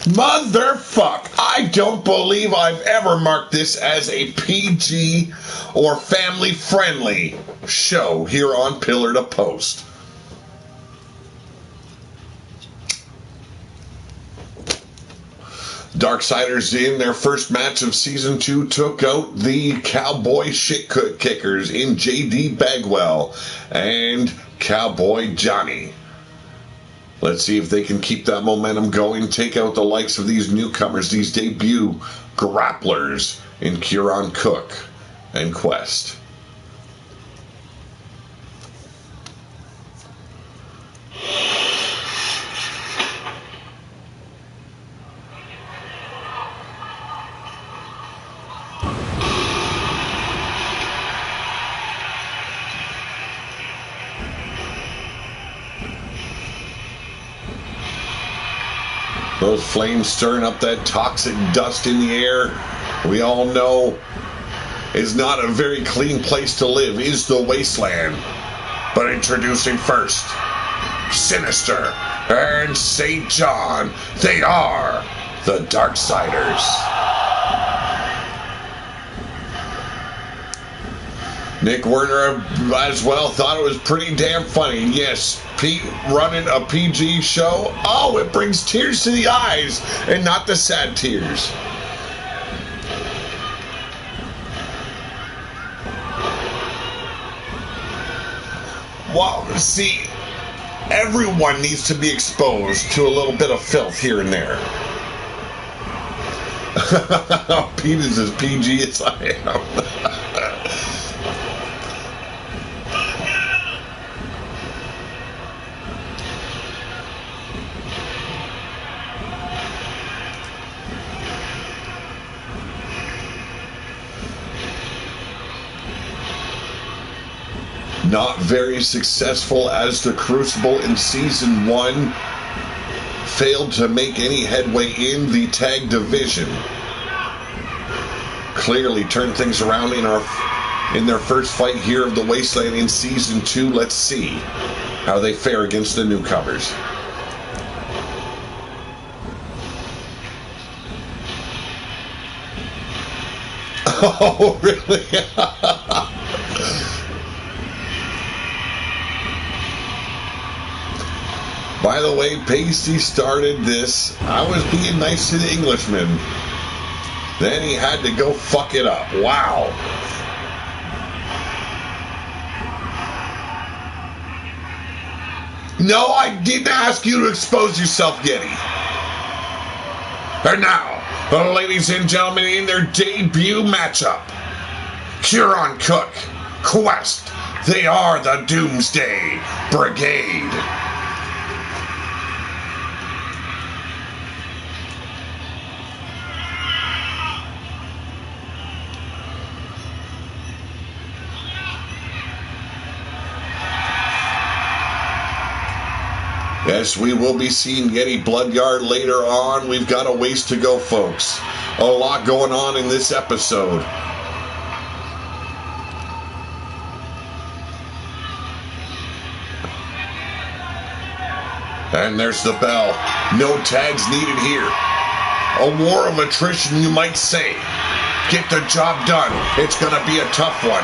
Motherfuck! I don't believe I've ever marked this as a PG or family-friendly show here on Pillar to Post. Darksiders in their first match of Season 2 took out the Cowboy Shit Kickers in JD Bagwell and Cowboy Johnny. Let's see if they can keep that momentum going, take out the likes of these newcomers, these debut grapplers in Kieran Cook and Quest. Those flames stirring up that toxic dust in the air, we all know is not a very clean place to live, is the Wasteland. But introducing first, Sinister and St. John. They are the Darksiders. Nick Werner as well thought it was pretty damn funny. Yes, Pete running a PG show. Oh, it brings tears to the eyes and not the sad tears. Well, see, everyone needs to be exposed to a little bit of filth here and there. Pete is as PG as I am. Not very successful as the Crucible in Season 1. Failed to make any headway in the tag division. Clearly turned things around in their first fight here of the Wasteland in Season 2. Let's see how they fare against the newcomers. Oh, really? By the way, Pasty started this. I was being nice to the Englishman. Then he had to go fuck it up. Wow. No, I didn't ask you to expose yourself, Getty. And now, ladies and gentlemen, in their debut matchup, Kieran Cook, Quest. They are the Doomsday Brigade. Yes, we will be seeing Getty Bloodguard later on. We've got a ways to go, folks. A lot going on in this episode. And there's the bell. No tags needed here. A war of attrition, you might say. Get the job done. It's going to be a tough one.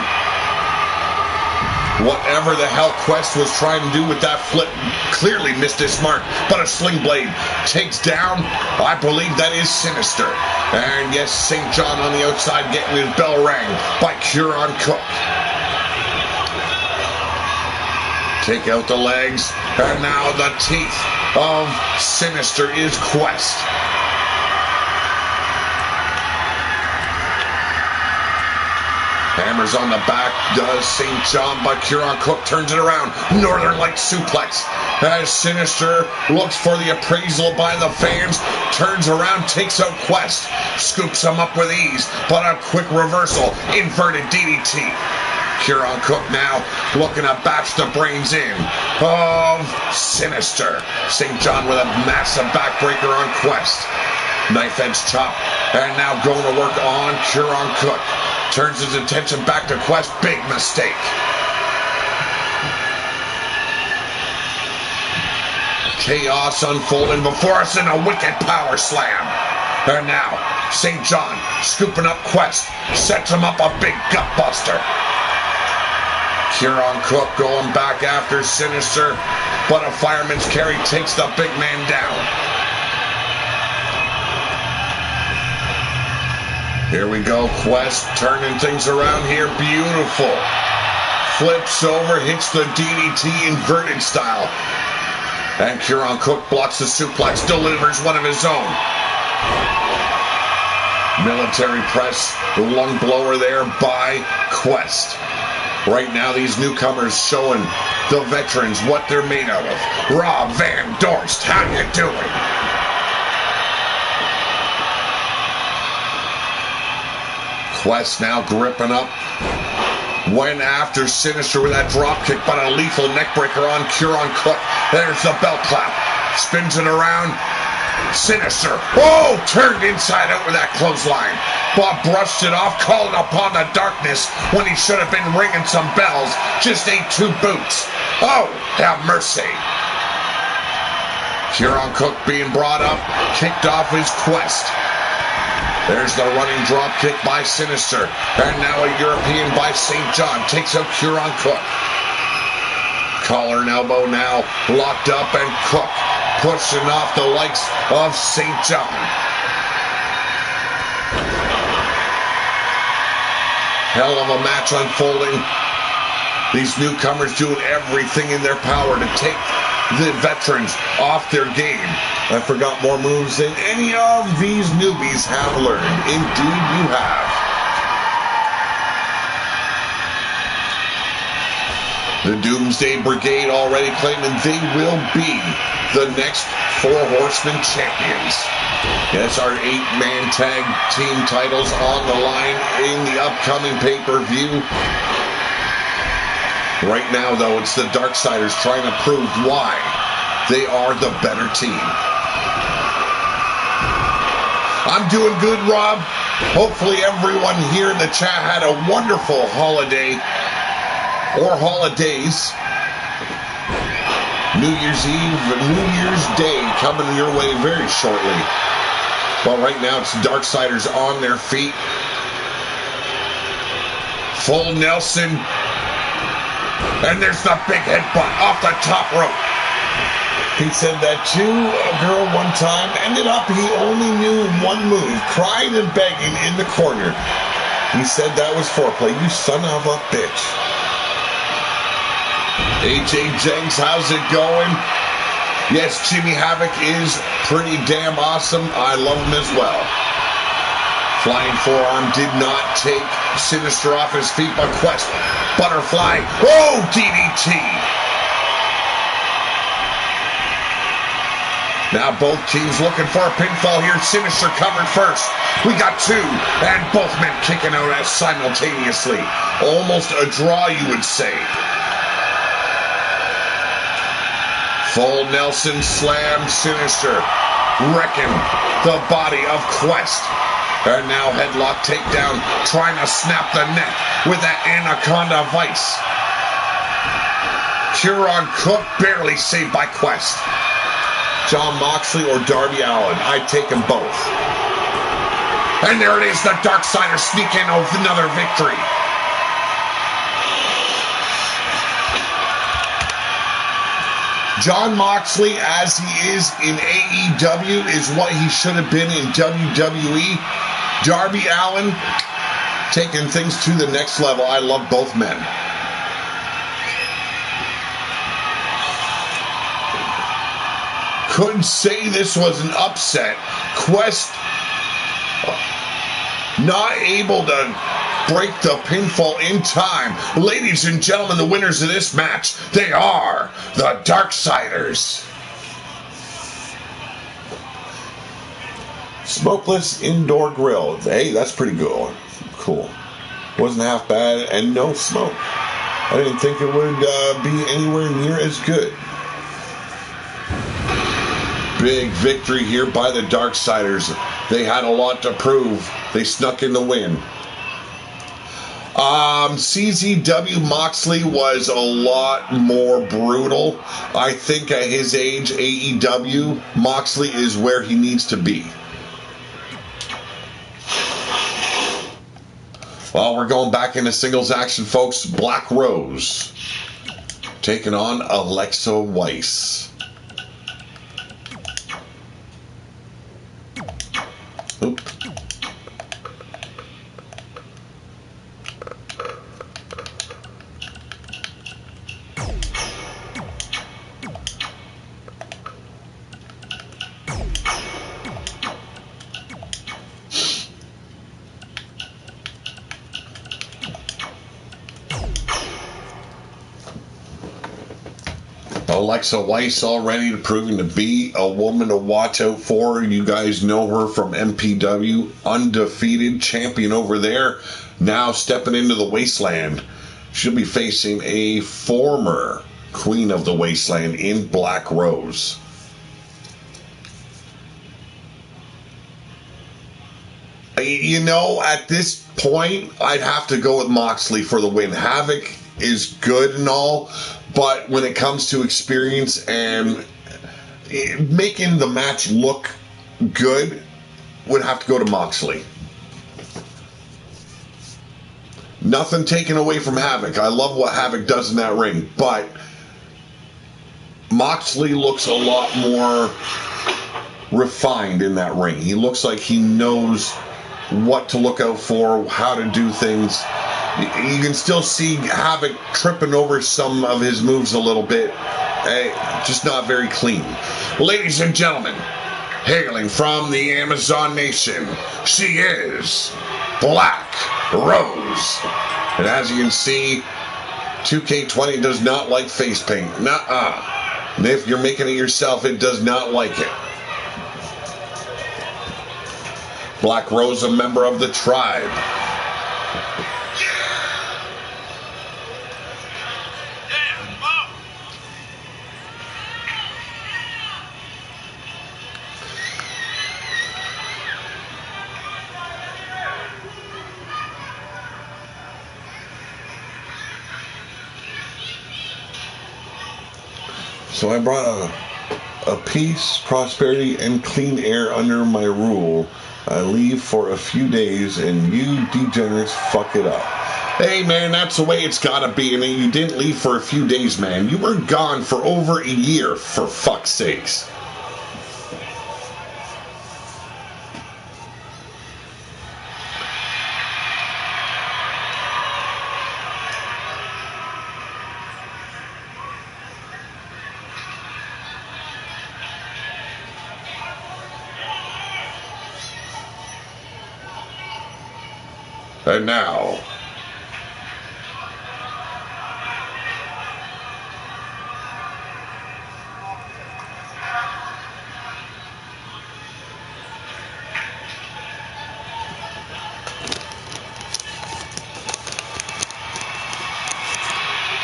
Whatever the hell Quest was trying to do with that flip clearly missed its mark, but a sling blade takes down, I believe that is Sinister. And yes, St. John on the outside getting his bell rang by Kieran Cook. Take out the legs, and now the teeth of Sinister is Quest. Hammers on the back, does St. John, but Kieran Cook turns it around. Northern Light suplex. As Sinister looks for the appraisal by the fans, turns around, takes out Quest, scoops him up with ease, but a quick reversal, inverted DDT. Kieran Cook now looking to bash the brains in of Sinister. St. John with a massive backbreaker on Quest. Knife edge chop, and now going to work on Kieran Cook. Turns his attention back to Quest. Big mistake. Chaos unfolding before us in a wicked power slam. And now, St. John scooping up Quest. Sets him up a big gut buster. Kieran Cook going back after Sinister, but a fireman's carry takes the big man down. Here we go, Quest turning things around here. Beautiful. Flips over, hits the DDT inverted style. And Kieran Cook blocks the suplex, delivers one of his own. Military press, lung blower there by Quest. Right now, these newcomers showing the veterans what they're made out of. Rob Van Dorst, how you doing? Quest now gripping up. Went after Sinister with that drop kick, but a lethal neckbreaker on Kieran Cook. There's the belt clap. Spins it around. Sinister. Oh, turned inside out with that clothesline. Bob brushed it off, called upon the darkness when he should have been ringing some bells. Just ate 2 boots. Oh, have mercy. Kieran Cook being brought up, kicked off his Quest. There's the running drop kick by Sinister. And now a European by St. John takes out Kieran Cook. Collar and elbow now locked up, and Cook pushing off the likes of St. John. Hell of a match unfolding. These newcomers doing everything in their power to take the veterans off their game. I forgot more moves than any of these newbies have learned. Indeed, you have. The Doomsday Brigade already claiming they will be the next 4 Horsemen champions. Yes, our 8-man tag team titles on the line in the upcoming pay-per-view. Right now, though, it's the Darksiders trying to prove why they are the better team. I'm doing good, Rob. Hopefully everyone here in the chat had a wonderful holiday or holidays. New Year's Eve, New Year's Day coming your way very shortly. But right now it's Darksiders on their feet. Full Nelson. And there's the big headbutt off the top rope. He said that to a girl one time. Ended up he only knew one move. Crying and begging in the corner. He said that was foreplay. You son of a bitch. AJ Jenks, how's it going? Yes, Jimmy Havoc is pretty damn awesome. I love him as well. Flying forearm did not take Sinister off his feet, but Quest. Butterfly. Oh, DDT. Now both teams looking for a pinfall here. Sinister covered first. We got 2, and both men kicking out as simultaneously. Almost a draw, you would say. Full Nelson slam. Sinister wrecking the body of Quest. And now headlock takedown, trying to snap the neck with that Anaconda Vice. Kieran Cook barely saved by Quest. John Moxley or Darby Allin, I'd take them both. And there it is, the Darksiders sneak in with another victory. John Moxley, as he is in AEW, is what he should have been in WWE. Darby Allin taking things to the next level. I love both men. Couldn't say this was an upset. Quest not able to break the pinfall in time. Ladies and gentlemen, the winners of this match, they are the Darksiders. Smokeless indoor grill. Hey, that's pretty good. Cool. Wasn't half bad, and no smoke. I didn't think it would be anywhere near as good. Big victory here by the Darksiders. They had a lot to prove. They snuck in the win. CZW Moxley was a lot more brutal. I think at his age, AEW, Moxley is where he needs to be. Well, we're going back into singles action, folks. Black Rose taking on Alexa Weiss. Oop. Alexa Weiss already proving to be a woman to watch out for. You guys know her from MPW, undefeated champion over there. Now stepping into the Wasteland. She'll be facing a former Queen of the Wasteland in Black Rose. You know, at this point, I'd have to go with Moxley for the win. Havoc is good and all, but when it comes to experience and making the match look good, would have to go to Moxley. Nothing taken away from Havoc. I love what Havoc does in that ring, but Moxley looks a lot more refined in that ring. He looks like he knows what to look out for, how to do things. You can still see Havoc tripping over some of his moves a little bit. Just not very clean. Ladies and gentlemen, hailing from the Amazon Nation, she is Black Rose. And as you can see, 2K20 does not like face paint. Nuh-uh. And if you're making it yourself, it does not like it. Black Rose, a member of the tribe. So I brought a peace, prosperity, and clean air under my rule. I leave for a few days, and you degenerates fuck it up. Hey, man, that's the way it's gotta be. And you didn't leave for a few days, man. You were gone for over a year, for fuck's sakes. And now,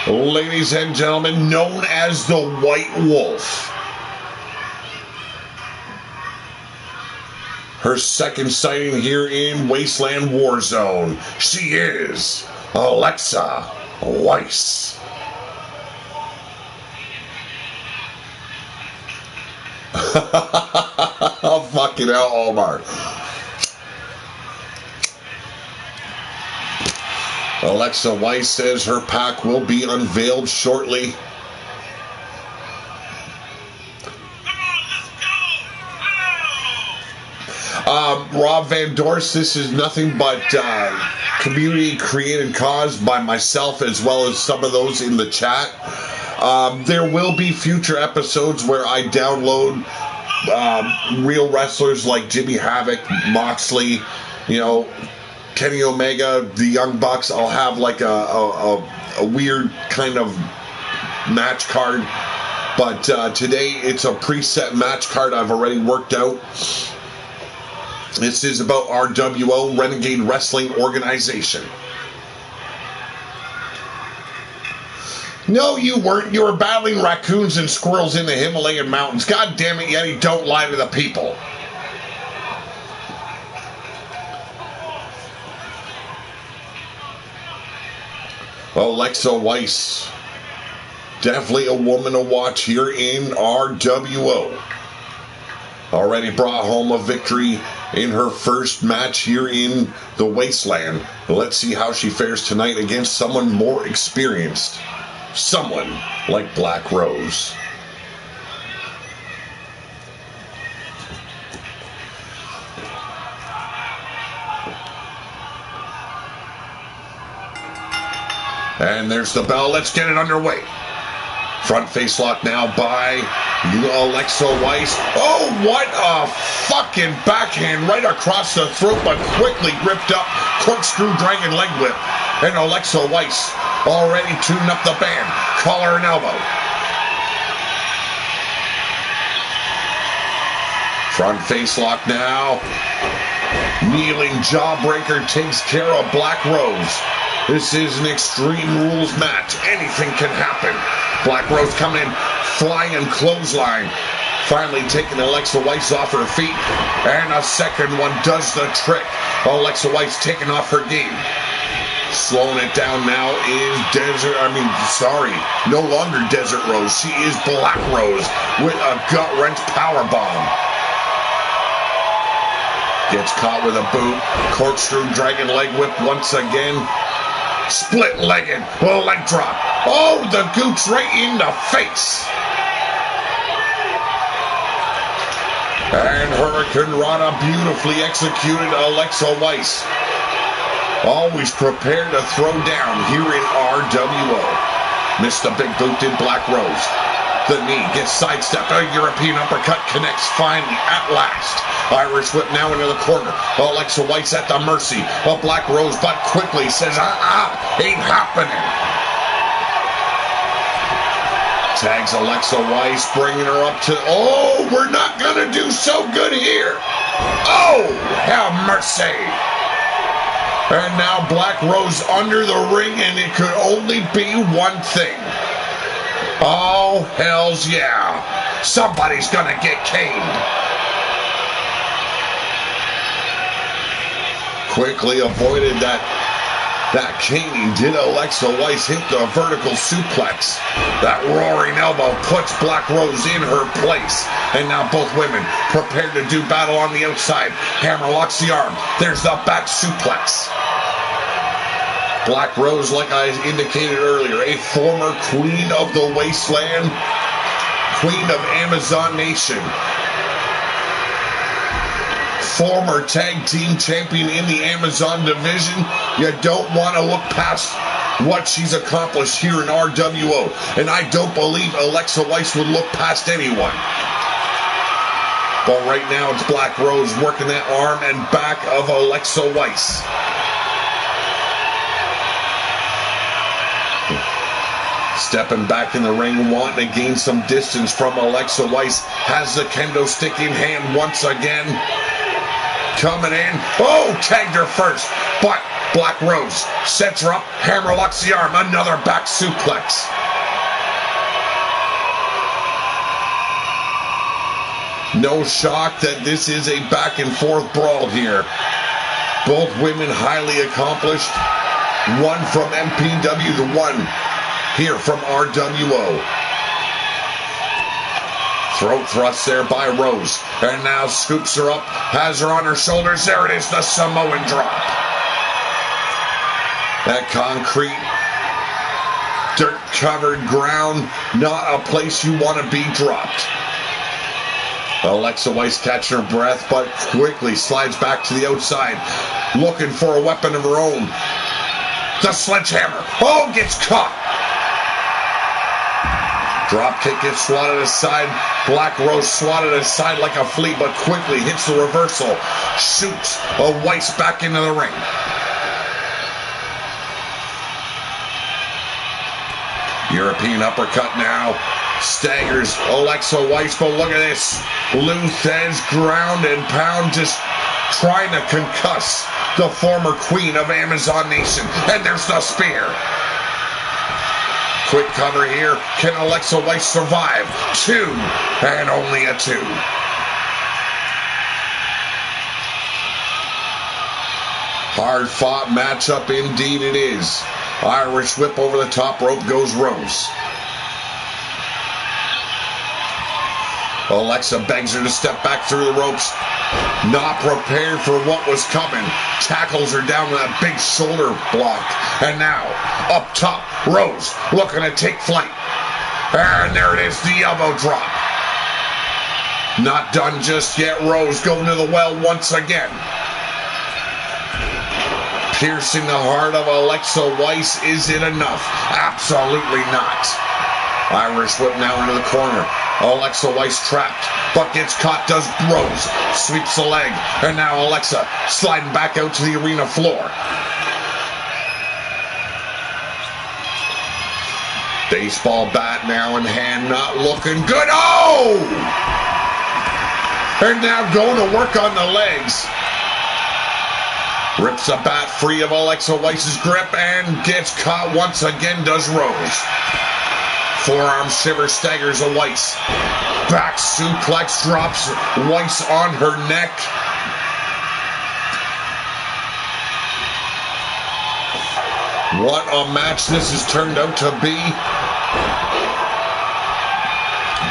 ladies and gentlemen, known as the White Wolf. Her second sighting here in Wasteland Warzone. She is Alexa Weiss. Oh, fucking hell, Omar. Alexa Weiss says her pack will be unveiled shortly. Rob Van Dorst, this is nothing but community created cause by myself as well as some of those in the chat. There will be future episodes where I download real wrestlers like Jimmy Havoc, Moxley, you know, Kenny Omega, the Young Bucks, I'll have like a weird kind of match card. But today it's a preset match card I've already worked out. This is about RWO, Renegade Wrestling Organization. No, you weren't. You were battling raccoons and squirrels in the Himalayan mountains. God damn it, Yeti, don't lie to the people. Alexa Weiss. Definitely a woman to watch here in RWO. Already brought home a victory in her first match here in the Wasteland. Let's see how she fares tonight against someone more experienced. Someone like Black Rose. And there's the bell. Let's get it underway. Front face lock now by Alexa Weiss. Oh, what a fucking backhand right across the throat, but quickly ripped up. Corkscrew dragon leg whip. And Alexa Weiss already tuned up the band. Collar and elbow. Front face lock now. Kneeling jawbreaker takes care of Black Rose. This is an Extreme Rules match. Anything can happen. Black Rose coming in, flying and clothesline. Finally taking Alexa Weiss off her feet. And a second one does the trick. Alexa Weiss taking off her game. Slowing it down now is no longer Desert Rose. She is Black Rose with a gut-wrench powerbomb. Gets caught with a boot. Corkscrew dragon leg whip once again. Split-legged leg drop. Oh, the gooch right in the face. And Hurricane Rana beautifully executed Alexa Weiss. Always prepared to throw down here in RWO. Missed the big boot, did Black Rose. The knee gets sidestepped. A European uppercut connects finally at last. Irish whip now into the corner. Alexa Weiss at the mercy of Black Rose, but quickly says, ain't happening. Tags Alexa Weiss, bringing her up to, we're not going to do so good here. Oh, have mercy. And now Black Rose under the ring, and it could only be one thing. Oh, hells yeah. Somebody's gonna get caned. Quickly avoided that caning. Did Alexa Weiss hit the vertical suplex? That roaring elbow puts Black Rose in her place. And now both women prepared to do battle on the outside. Hammer locks the arm. There's the back suplex. Black Rose, like I indicated earlier, a former queen of the Wasteland, queen of Amazon Nation, former tag team champion in the Amazon division. You don't want to look past what she's accomplished here in RWO, and I don't believe Alexa Weiss would look past anyone. But right now it's Black Rose working that arm and back of Alexa Weiss. Stepping back in the ring, wanting to gain some distance from Alexa Weiss. Has the kendo stick in hand once again. Coming in. Oh, tagged her first. But Black Rose sets her up. Hammer locks the arm. Another back suplex. No shock that this is a back and forth brawl here. Both women highly accomplished. One from MPW, the one here from RWO. Throat thrust there by Rose. And now scoops her up. Has her on her shoulders. There it is, the Samoan drop. That concrete, dirt-covered ground, not a place you want to be dropped. Alexa Weiss catching her breath, but quickly slides back to the outside, looking for a weapon of her own. The sledgehammer. Oh, gets caught. Drop kick gets swatted aside. Black Rose swatted aside like a flea, but quickly hits the reversal. Shoots a Weiss back into the ring. European uppercut now. Staggers Alexa Weiss, but look at this. Lou Thez ground and pound, just trying to concuss the former queen of Amazon Nation. And there's the spear. Quick cover here. Can Alexa Weiss survive? 2, and only a 2. Hard fought matchup indeed it is. Irish whip over the top rope goes Rose. Alexa begs her to step back through the ropes. Not prepared for what was coming. Tackles her down with a big shoulder block. And now, up top, Rose looking to take flight. And there it is, the elbow drop. Not done just yet. Rose going to the well once again. Piercing the heart of Alexa Weiss. Is it enough? Absolutely not. Irish whip now into the corner. Alexa Weiss trapped, but gets caught, does Rose. Sweeps the leg, and now Alexa sliding back out to the arena floor. Baseball bat now in hand, not looking good. Oh! And now going to work on the legs. Rips the bat free of Alexa Weiss's grip and gets caught once again, does Rose. Forearm shiver staggers a Weiss. Back suplex drops Weiss on her neck. What a match this has turned out to be.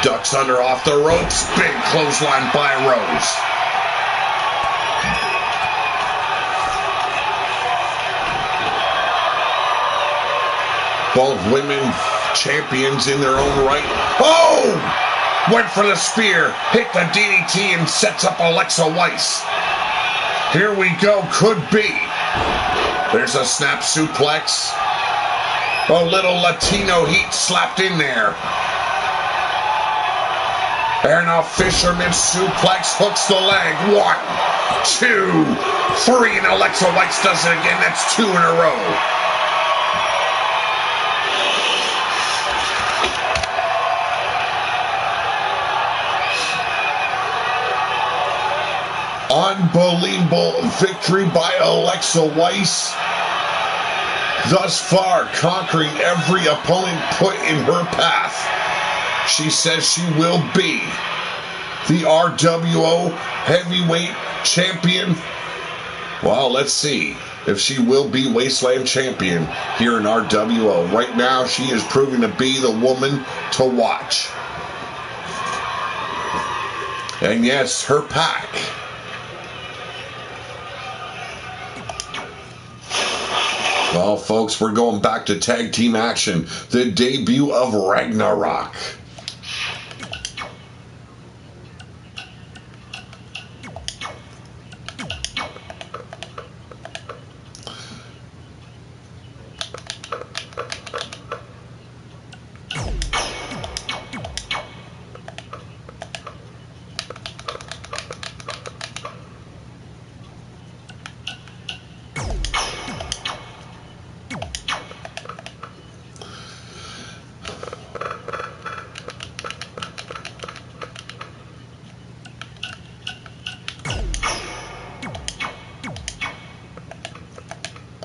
Ducks under off the ropes. Big clothesline by Rose. Both women champions in their own right. Oh! Went for the spear, hit the DDT and sets up Alexa Weiss. Here we go, could be. There's a snap suplex. A little Latino heat slapped in there. And a fisherman suplex hooks the leg. 1, 2, 3, and Alexa Weiss does it again. That's 2 in a row. Unbelievable victory by Alexa Weiss. Thus far, conquering every opponent put in her path. She says she will be the RWO Heavyweight Champion. Well, let's see if she will be Wasteland Champion here in RWO. Right now, she is proving to be the woman to watch. And yes, her pack. Well, folks, we're going back to tag team action. The debut of Ragnarok.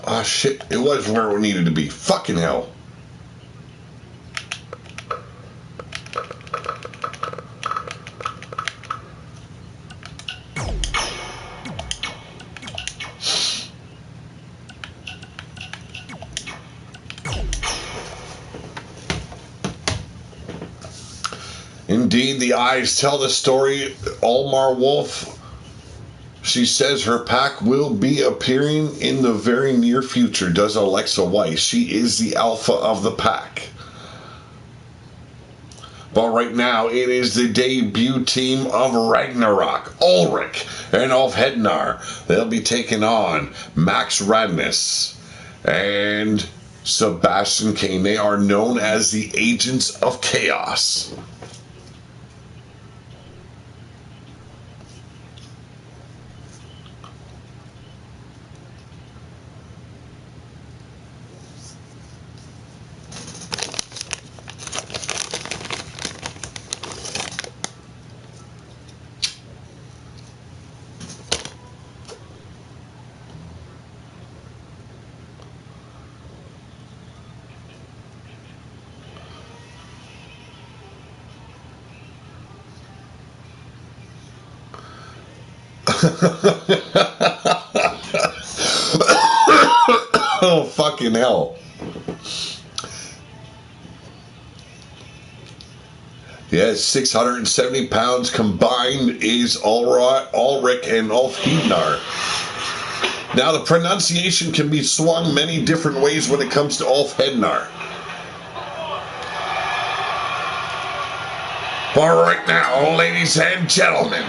Ah, shit, it was where it needed to be. Fucking hell. Indeed, the eyes tell the story. Almar Wolf, she says her pack will be appearing in the very near future, does Alexa Weiss. She is the alpha of the pack. But right now, it is the debut team of Ragnarok, Ulrich, and Ulf Hednar. They'll be taking on Max Radness and Sebastian Kane. They are known as the Agents of Chaos. Oh, fucking hell. Yeah, 670 pounds combined is Ulrich and Ulf Hednar. Now, the pronunciation can be swung many different ways when it comes to Ulf Hednar. All right now, ladies and gentlemen,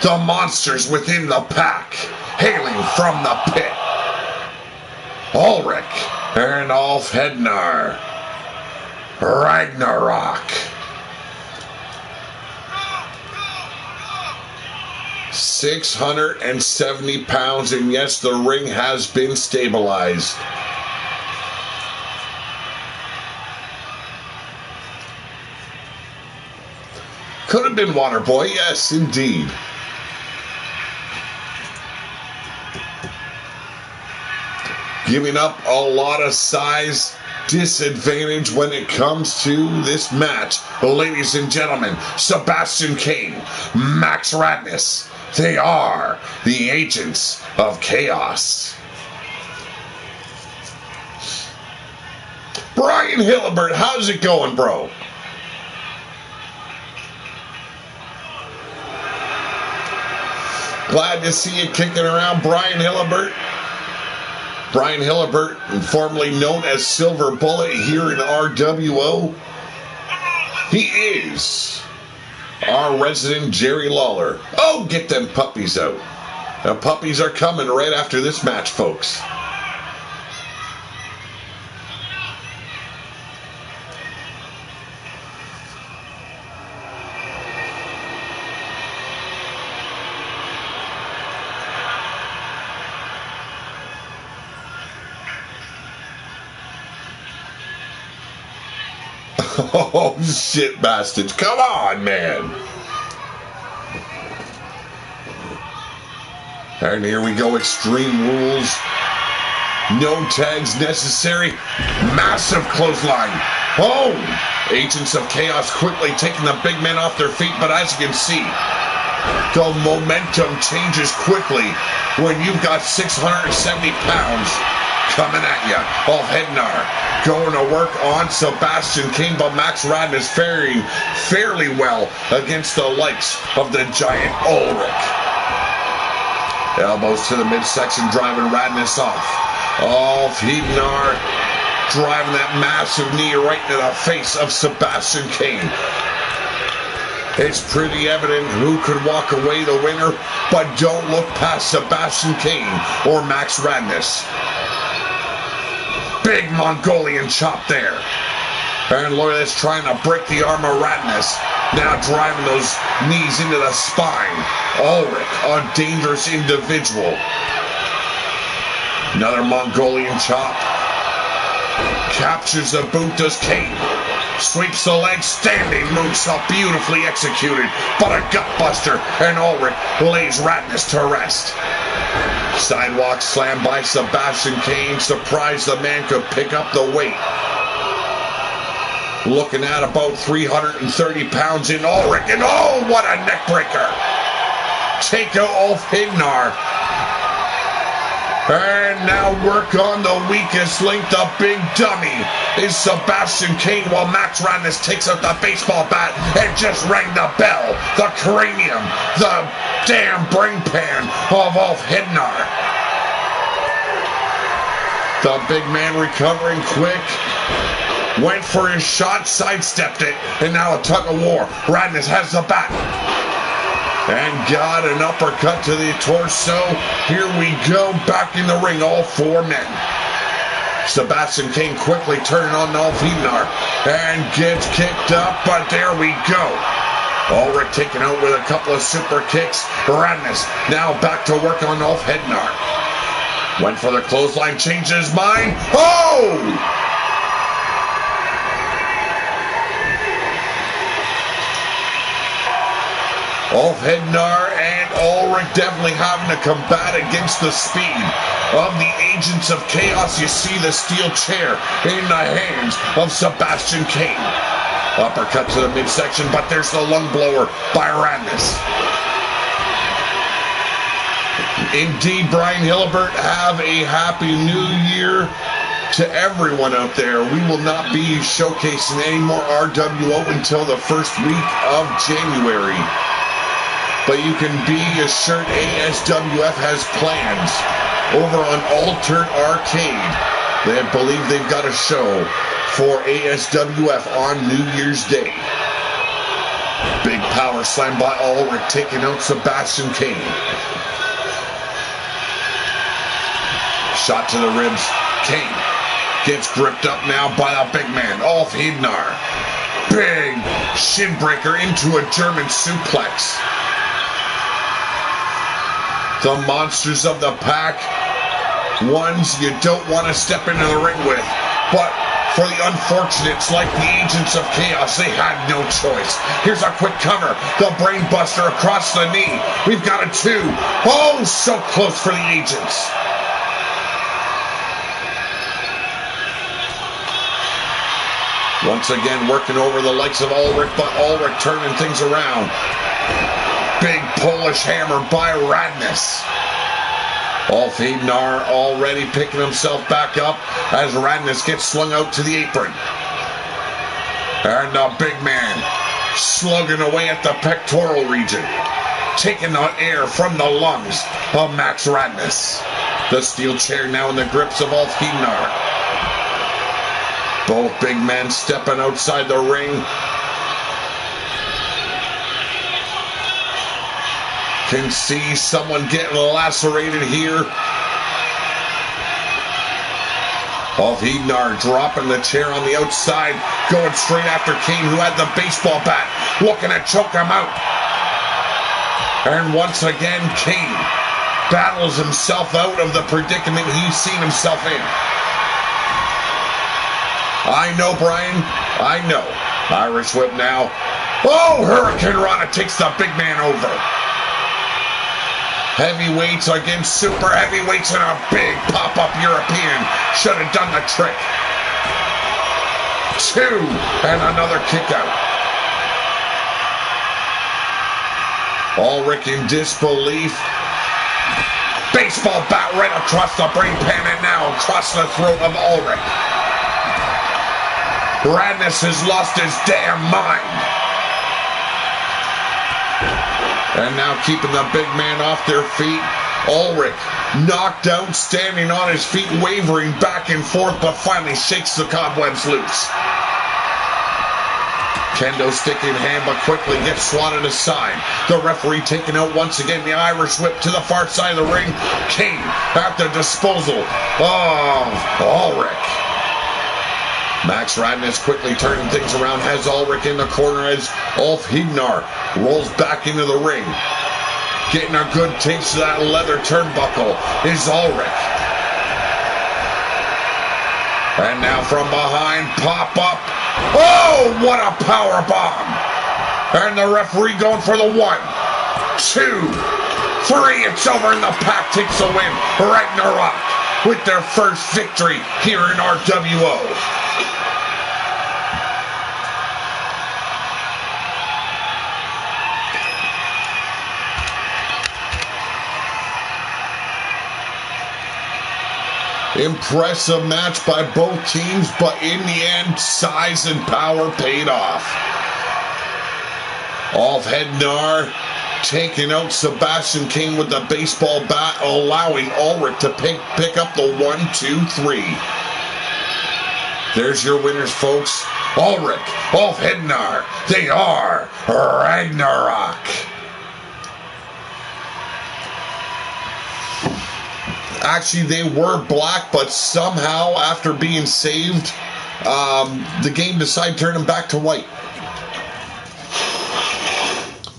the monsters within the pack, hailing from the pit, Ulrich and Ulf Hednar, Ragnarok. 670 pounds, and yes, the ring has been stabilized. Could have been Waterboy, yes, indeed. Giving up a lot of size disadvantage when it comes to this match. Ladies and gentlemen, Sebastian Kane, Max Radness, they are the agents of chaos. Brian Hillibert, how's it going, bro? Glad to see you kicking around, Brian Hillibert. Brian Hillibert, formerly known as Silver Bullet here in RWO. He is our resident Jerry Lawler. Oh, get them puppies out. The puppies are coming right after this match, folks. Oh, shit, bastards. Come on, man. And here we go. Extreme Rules. No tags necessary. Massive clothesline. Oh! Agents of Chaos quickly taking the big men off their feet, but as you can see, the momentum changes quickly when you've got 670 pounds coming at you. Ulf Hednar going to work on Sebastian Kane, but Max Radness faring fairly well against the likes of the giant Ulrich. Elbows to the midsection, driving Radness off. Ulf Hednar driving that massive knee right into the face of Sebastian Kane. It's pretty evident who could walk away the winner, but don't look past Sebastian Kane or Max Radness. Big Mongolian chop there. And look at this, trying to break the arm of Radness. Now driving those knees into the spine. Ulrich, a dangerous individual. Another Mongolian chop. Captures the boot, does Kane. Sweeps the leg, standing moonsault, beautifully executed. But a gutbuster, and Ulrich lays Radness to rest. Sidewalk slam by Sebastian Kane. Surprised the man could pick up the weight. Looking at about 330 pounds in Ulrich. And oh, what a neck breaker. Take out Ulf Hednar. And now work on the weakest link, the big dummy, is Sebastian Kane, while Max Radness takes out the baseball bat and just rang the bell. The cranium, the damn brain pan of Ulf Hednar. The big man recovering quick. Went for his shot, sidestepped it, and now a tug of war. Radness has the bat. And got an uppercut to the torso. Here we go, back in the ring, all four men. Sebastian Kane quickly turning on Ulf Hednar and gets kicked up, but there we go. Ulrich taken out with a couple of super kicks. Radness now back to work on Ulf Hednar. Went for the clothesline, changed his mind. Oh! Ulf Hednar and Ulrich definitely having to combat against the speed of the Agents of Chaos. You see the steel chair in the hands of Sebastian Kane. Uppercut to the midsection, but there's the lung blower by Radness. Indeed, Brian Hillibert, have a happy new year to everyone out there. We will not be showcasing any more RWO until the first week of January. But you can be assured ASWF has plans over on Altered Arcade. They believe they've got a show for ASWF on New Year's Day. Big power slam by Ulrich, taking out Sebastian Kane. Shot to the ribs. Kane gets gripped up now by the big man, Ulf Hidnar. Big shin breaker into a German suplex. The monsters of the pack, ones you don't want to step into the ring with, but for the unfortunates like the Agents of Chaos, they had no choice. Here's a quick cover. The brain buster across the knee. We've got a 2. Oh, so close for the Agents. Once again, working over the likes of Ulrich, but Ulrich turning things around. Big Polish hammer by Radness. Ulf Hidnar already picking himself back up as Radness gets slung out to the apron. And the big man slugging away at the pectoral region, taking the air from the lungs of Max Radness. The steel chair now in the grips of Ulf Hidnar. Both big men stepping outside the ring. Can see someone getting lacerated here. Ulf Hidnar dropping the chair on the outside, going straight after Kane, who had the baseball bat, looking to choke him out. And once again, Kane battles himself out of the predicament he's seen himself in. I know, Brian. I know. Irish whip now. Oh, Hurricane Rana takes the big man over. Heavyweights against super heavyweights and a big pop-up European. Should have done the trick. 2 and another kick out. Ulrich in disbelief. Baseball bat right across the brain pan and now across the throat of Ulrich. Radness has lost his damn mind. And now keeping the big man off their feet. Ulrich knocked out, standing on his feet, wavering back and forth, but finally shakes the cobwebs loose. Kendo stick in hand, but quickly gets swatted aside. The referee taking out once again the Irish whip to the far side of the ring. Kane at the disposal of Ulrich. Max Radness quickly turning things around, has Ulrich in the corner as Ulf Hidnar rolls back into the ring. Getting a good taste of that leather turnbuckle is Ulrich. And now from behind, pop up. Oh, what a power bomb! And the referee going for the 1, 2, 3. It's over and the pack takes the win. Ragnarok with their first victory here in RWO. Impressive match by both teams, but in the end, size and power paid off. Ulf Hidnar taking out Sebastian Kane with the baseball bat, allowing Ulrich to pick up the 1, 2, 3. There's your winners, folks. Ulrich, Ulf Hidnar, they are Ragnarok. Actually, they were black, but somehow, after being saved, the game decided to turn them back to white.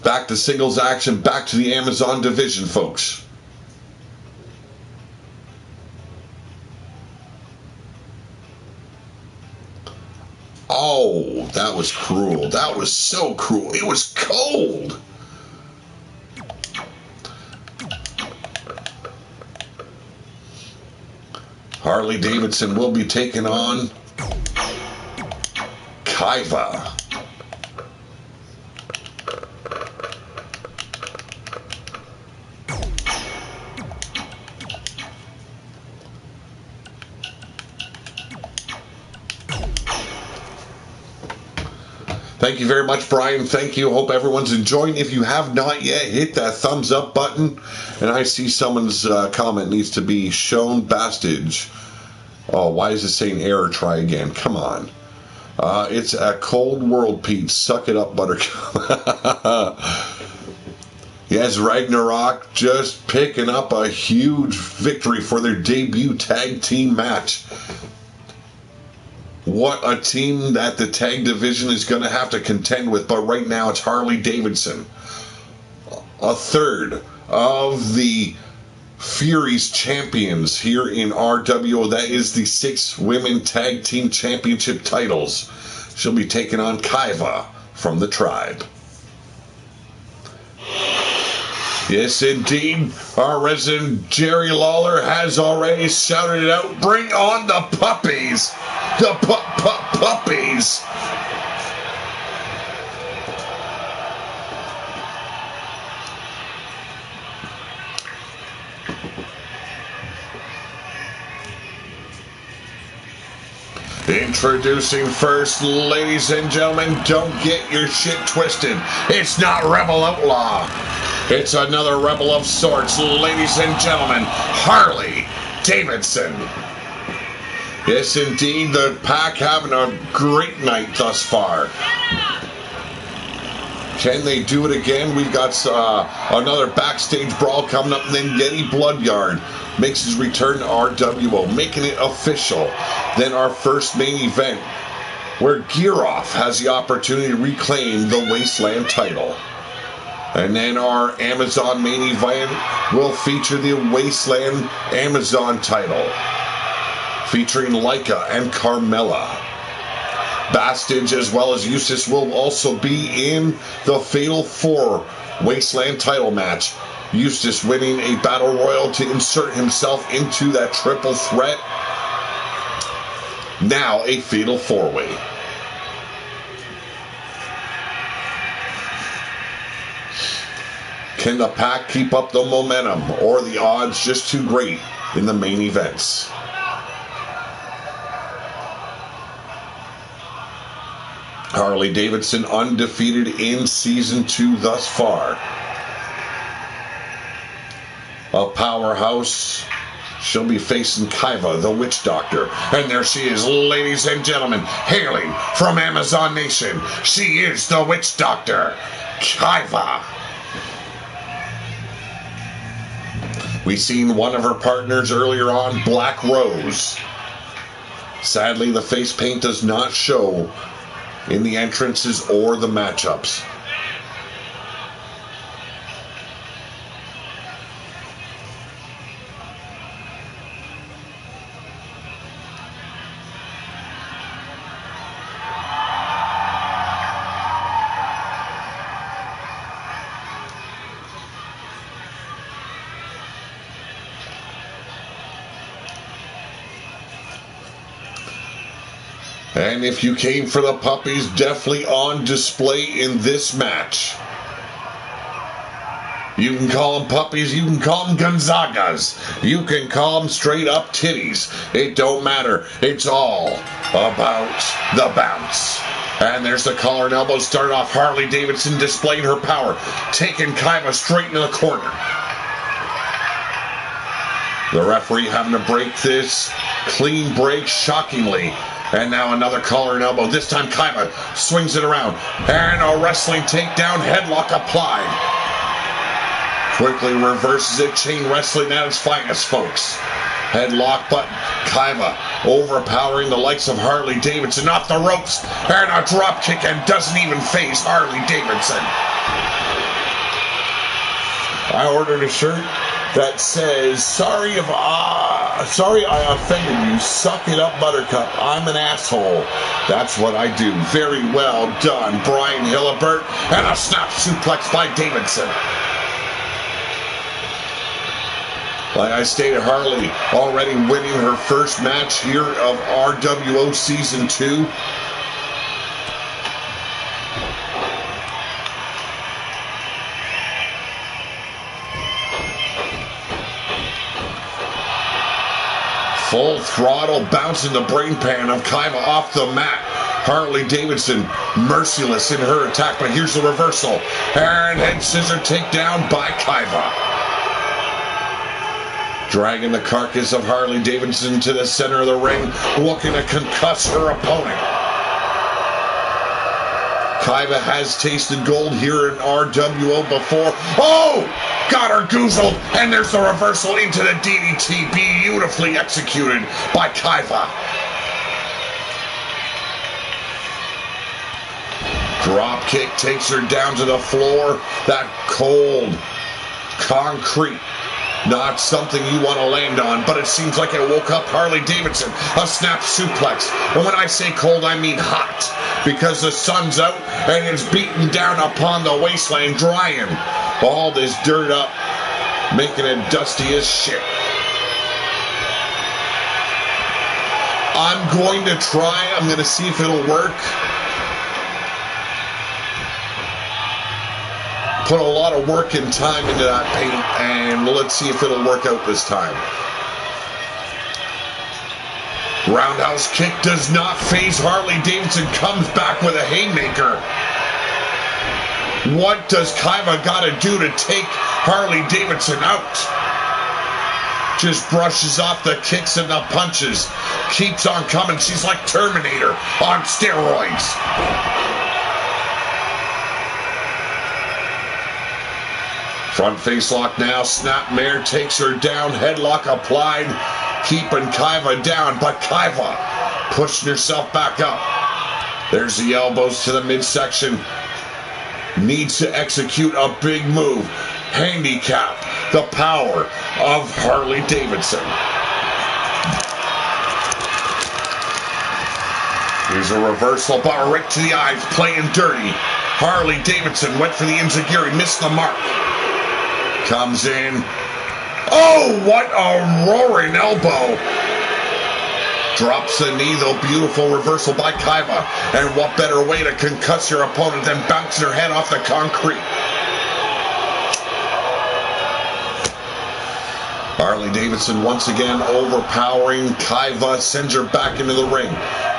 Back to singles action, back to the Amazon division, folks. Oh, that was cruel. That was so cruel. It was cold. Harley Davidson will be taking on Kaiva. Thank you very much, Brian. Thank you. Hope everyone's enjoying. If you have not yet, hit that thumbs up button. And I see someone's comment needs to be shown Bastage. Oh, why is it saying error? Try again. Come on. It's a cold world, Pete. Suck it up, Buttercup. Yes, Ragnarok just picking up a huge victory for their debut tag team match. What a team that the tag division is going to have to contend with. But right now it's Harley Davidson, a third of the Fury's champions here in RWO. That is the 6 women tag team championship titles. She'll be taking on Kaiva from the Tribe. Yes, indeed. Our resident Jerry Lawler has already shouted it out. Bring on the puppies. The puppies. Introducing first, ladies and gentlemen, don't get your shit twisted. It's not Rebel Outlaw. It's another rebel of sorts, ladies and gentlemen, Harley Davidson. Yes, indeed, the Pack having a great night thus far. Can they do it again? We've got another backstage brawl coming up, and then Yeti Bloodyard makes his return to RWO, making it official. Then our first main event, where Gearoff has the opportunity to reclaim the Wasteland title. And then our Amazon main event will feature the Wasteland Amazon title, featuring Laika and Carmella. Bastage as well as Eustace will also be in the Fatal 4 Wasteland title match. Eustace winning a battle royal to insert himself into that triple threat. Now a Fatal 4-way. Can the Pack keep up the momentum, or the odds just too great in the main events? Harley Davidson undefeated in Season 2 thus far. A powerhouse. She'll be facing Kaiva, the Witch Doctor. And there she is, ladies and gentlemen, hailing from Amazon Nation. She is the Witch Doctor, Kaiva. We seen one of her partners earlier on, Black Rose. Sadly, the face paint does not show in the entrances or the matchups. And if you came for the puppies, definitely on display in this match. You can call them puppies, you can call them Gonzagas, you can call them straight up titties. It don't matter. It's all about the bounce. And there's the collar and elbow. Started off Harley Davidson displaying her power, taking Kaiva straight into the corner. The referee having to break this clean break shockingly. And now another collar and elbow. This time Kaiva swings it around. And a wrestling takedown, headlock applied. Quickly reverses it. Chain wrestling at its finest, folks. Headlock, but Kaiva overpowering the likes of Harley Davidson off the ropes. And a drop kick, and doesn't even face Harley Davidson. I ordered a shirt that says, sorry I offended you. Suck it up, Buttercup. I'm an asshole. That's what I do. Very well done, Brian Hillibert. And a snap suplex by Davidson. Like I stated, Harley already winning her first match here of RWO Season 2. Full throttle bouncing the brain pan of Kaiva off the mat. Harley Davidson merciless in her attack, but here's the reversal. And head scissor takedown by Kaiva. Dragging the carcass of Harley Davidson to the center of the ring, looking to concuss her opponent. Kaiva has tasted gold here in RWO before. Oh! Got her goozled, and there's the reversal into the DDT, beautifully executed by Kaiva. Drop kick takes her down to the floor. That cold concrete. Not something you want to land on, but it seems like it woke up Harley Davidson. A snap suplex. And when I say cold, I mean hot. Because the sun's out and it's beating down upon the wasteland, drying all this dirt up, making it dusty as shit. I'm going to try. I'm going to see if it'll work. Put a lot of work and time into that paint, and let's see if it'll work out this time. Roundhouse kick does not phase Harley Davidson, comes back with a haymaker. What does Kaiva got to do to take Harley Davidson out? Just brushes off the kicks and the punches. Keeps on coming. She's like Terminator on steroids. Front face lock now. Snapmare takes her down. Headlock applied. Keeping Kaiva down. But Kaiva pushing herself back up. There's the elbows to the midsection. Needs to execute a big move. Handicap the power of Harley Davidson. Here's a reversal, but right to the eyes, playing dirty. Harley Davidson went for the enziguri, missed the mark. Comes in. Oh, what a roaring elbow. Drops the knee, though. Beautiful reversal by Kaiva. And what better way to concuss your opponent than bouncing her head off the concrete? Harley Davidson once again overpowering Kaiva, sends her back into the ring.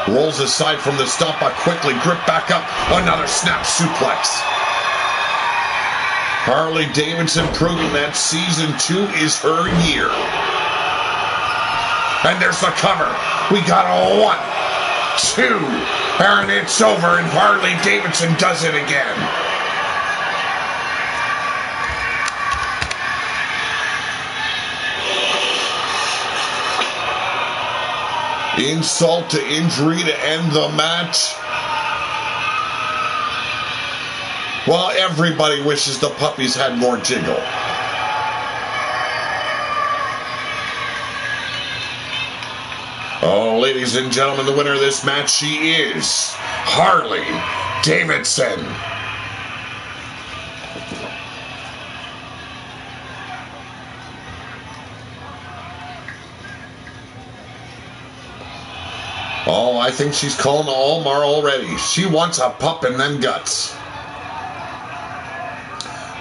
Rolls aside from the stomp, but quickly grip back up. Another snap suplex. Harley Davidson proving that Season 2 is her year. And there's the cover. We got a 1, 2, and it's over, and Harley Davidson does it again. Insult to injury to end the match. Well, everybody wishes the puppies had more jiggle. Oh, ladies and gentlemen, the winner of this match, she is Harley Davidson. Oh, I think she's calling Almar already. She wants a pup in them guts.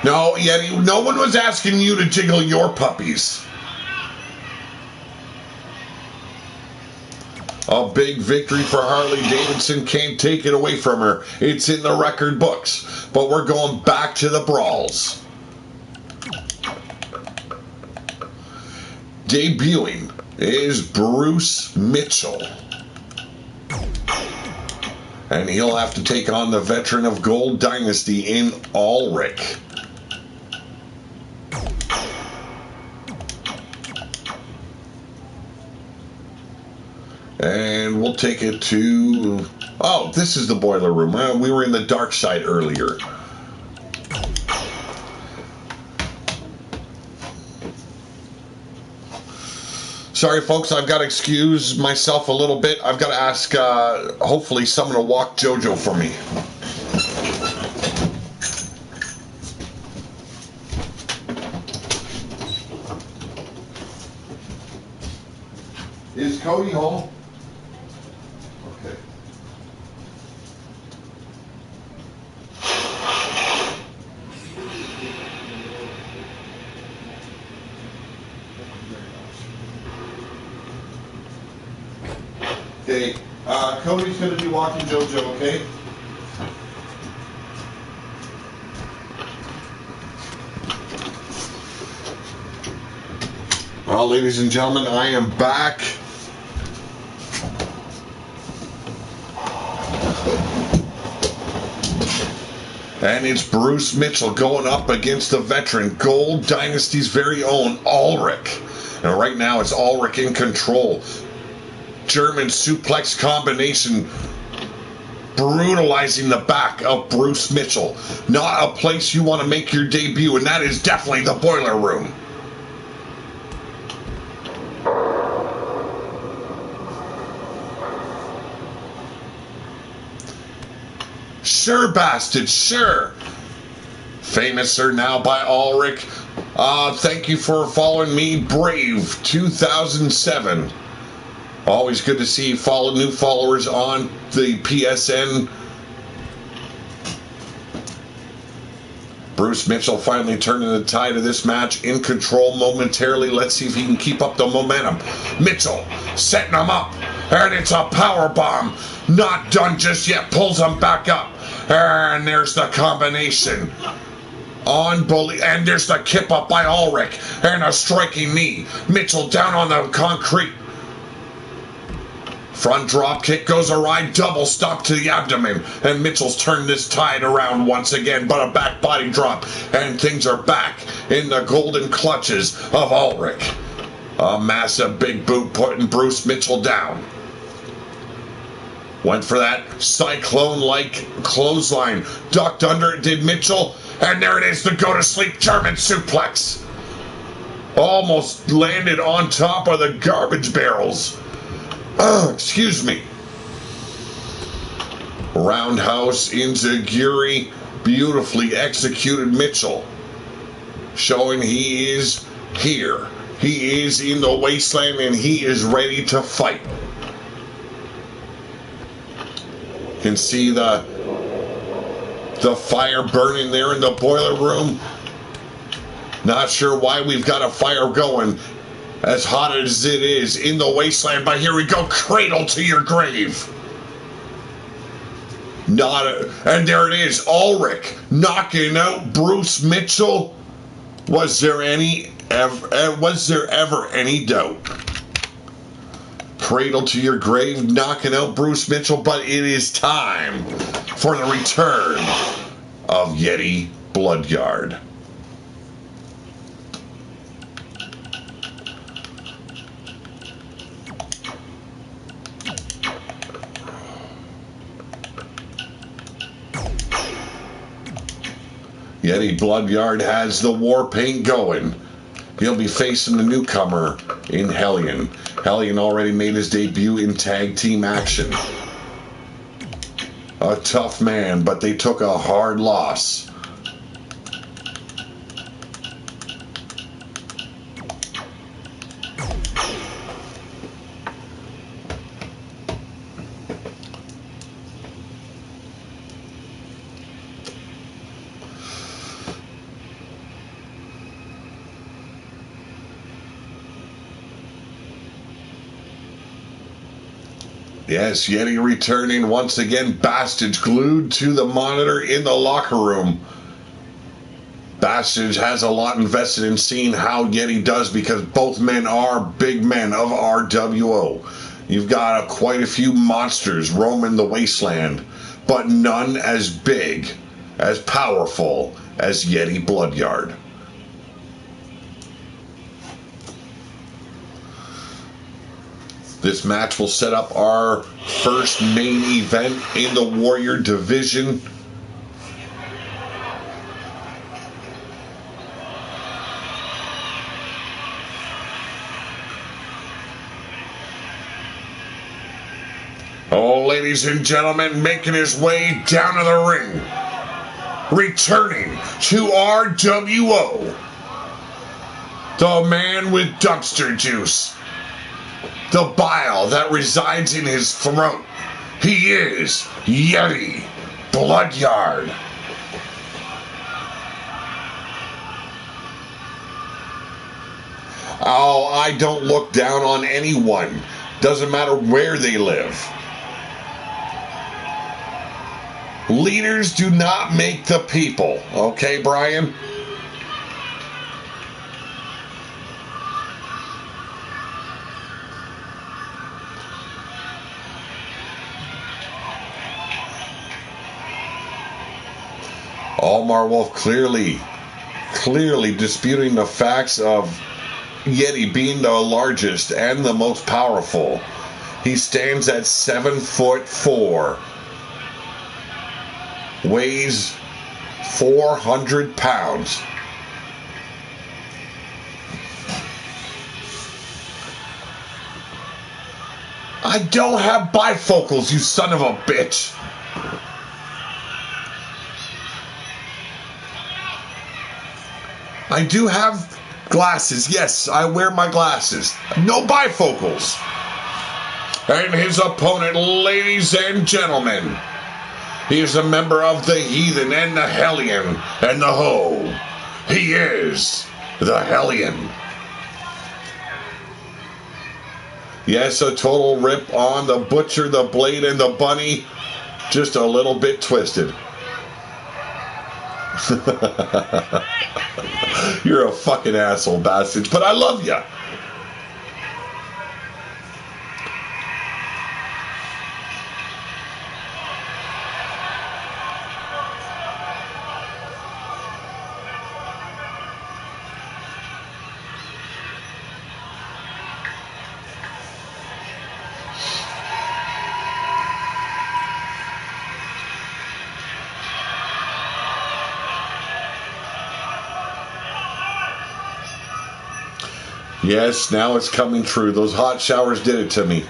No, Yeti, no one was asking you to jiggle your puppies. A big victory for Harley Davidson. Can't take it away from her. It's in the record books. But we're going back to the brawls. Debuting is Bruce Mitchell. And he'll have to take on the veteran of Gold Dynasty in Ulrich. And we'll take it to... Oh, this is the boiler room. We were in the dark side earlier. Sorry, folks, I've got to excuse myself a little bit. I've got to ask, hopefully, someone to walk JoJo for me. Is Cody home? Okay. Okay, Cody's going to be watching JoJo, okay? Well, ladies and gentlemen, I am back. And it's Bruce Mitchell going up against the veteran Gold Dynasty's very own Ulrich. And right now it's Ulrich in control. German suplex combination brutalizing the back of Bruce Mitchell. Not a place you want to make your debut, and that is definitely the boiler room. Sure, bastard, sure. Famous sir now by Ulrich. Thank you for following me, Brave 2007. Always good to see new followers on the PSN. Bruce Mitchell finally turning the tide of this match, in control momentarily. Let's see if he can keep up the momentum. Mitchell setting him up, and it's a power bomb. Not done just yet. Pulls him back up, and there's the combination. On bully, and there's the kip up by Ulrich, and a striking knee. Mitchell down on the concrete. Front drop kick goes awry, double stop to the abdomen, and Mitchell's turned this tide around once again, but a back body drop, and things are back in the golden clutches of Ulrich. A massive big boot putting Bruce Mitchell down. Went for that cyclone-like clothesline, ducked under it, did Mitchell, and there it is, the go-to-sleep German suplex. Almost landed on top of the garbage barrels. Excuse me. Roundhouse enziguri, beautifully executed Mitchell. Showing he is here. He is in the wasteland and he is ready to fight. You can see the fire burning there in the boiler room. Not sure why we've got a fire going. As hot as it is in the wasteland, but here we go, cradle to your grave. And there it is, Ulrich knocking out Bruce Mitchell. Was there ever any doubt? Cradle to your grave, knocking out Bruce Mitchell, but it is time for the return of Yeti Bloodyard. Yeti Bloodyard has the war paint going. He'll be facing the newcomer in Hellion. Hellion already made his debut in tag team action. A tough man, but they took a hard loss. Yes, Yeti returning once again. Bastage glued to the monitor in the locker room. Bastage has a lot invested in seeing how Yeti does because both men are big men of RWO. You've got quite a few monsters roaming the wasteland, but none as big, as powerful as Yeti Bloodyard. This match will set up our first main event in the Warrior division. Oh, ladies and gentlemen, making his way down to the ring, returning to RWO, the man with dumpster juice. The bile that resides in his throat. He is Yeti Bloodyard. Oh, I don't look down on anyone. Doesn't matter where they live. Leaders do not make the people. Okay, Brian? Omar Wolf clearly disputing the facts of Yeti being the largest and the most powerful. He stands at 7'4", weighs 400 pounds. I don't have bifocals, you son of a bitch. I do have glasses. Yes, I wear my glasses. No bifocals. And his opponent, ladies and gentlemen, he is a member of the Heathen and the Hellion and the Ho. He is the Hellion. Yes, a total rip on the Butcher, the Blade, and the Bunny. Just a little bit twisted. You're a fucking asshole, bastards, but I love ya. Yes, now it's coming true. Those hot showers did it to me.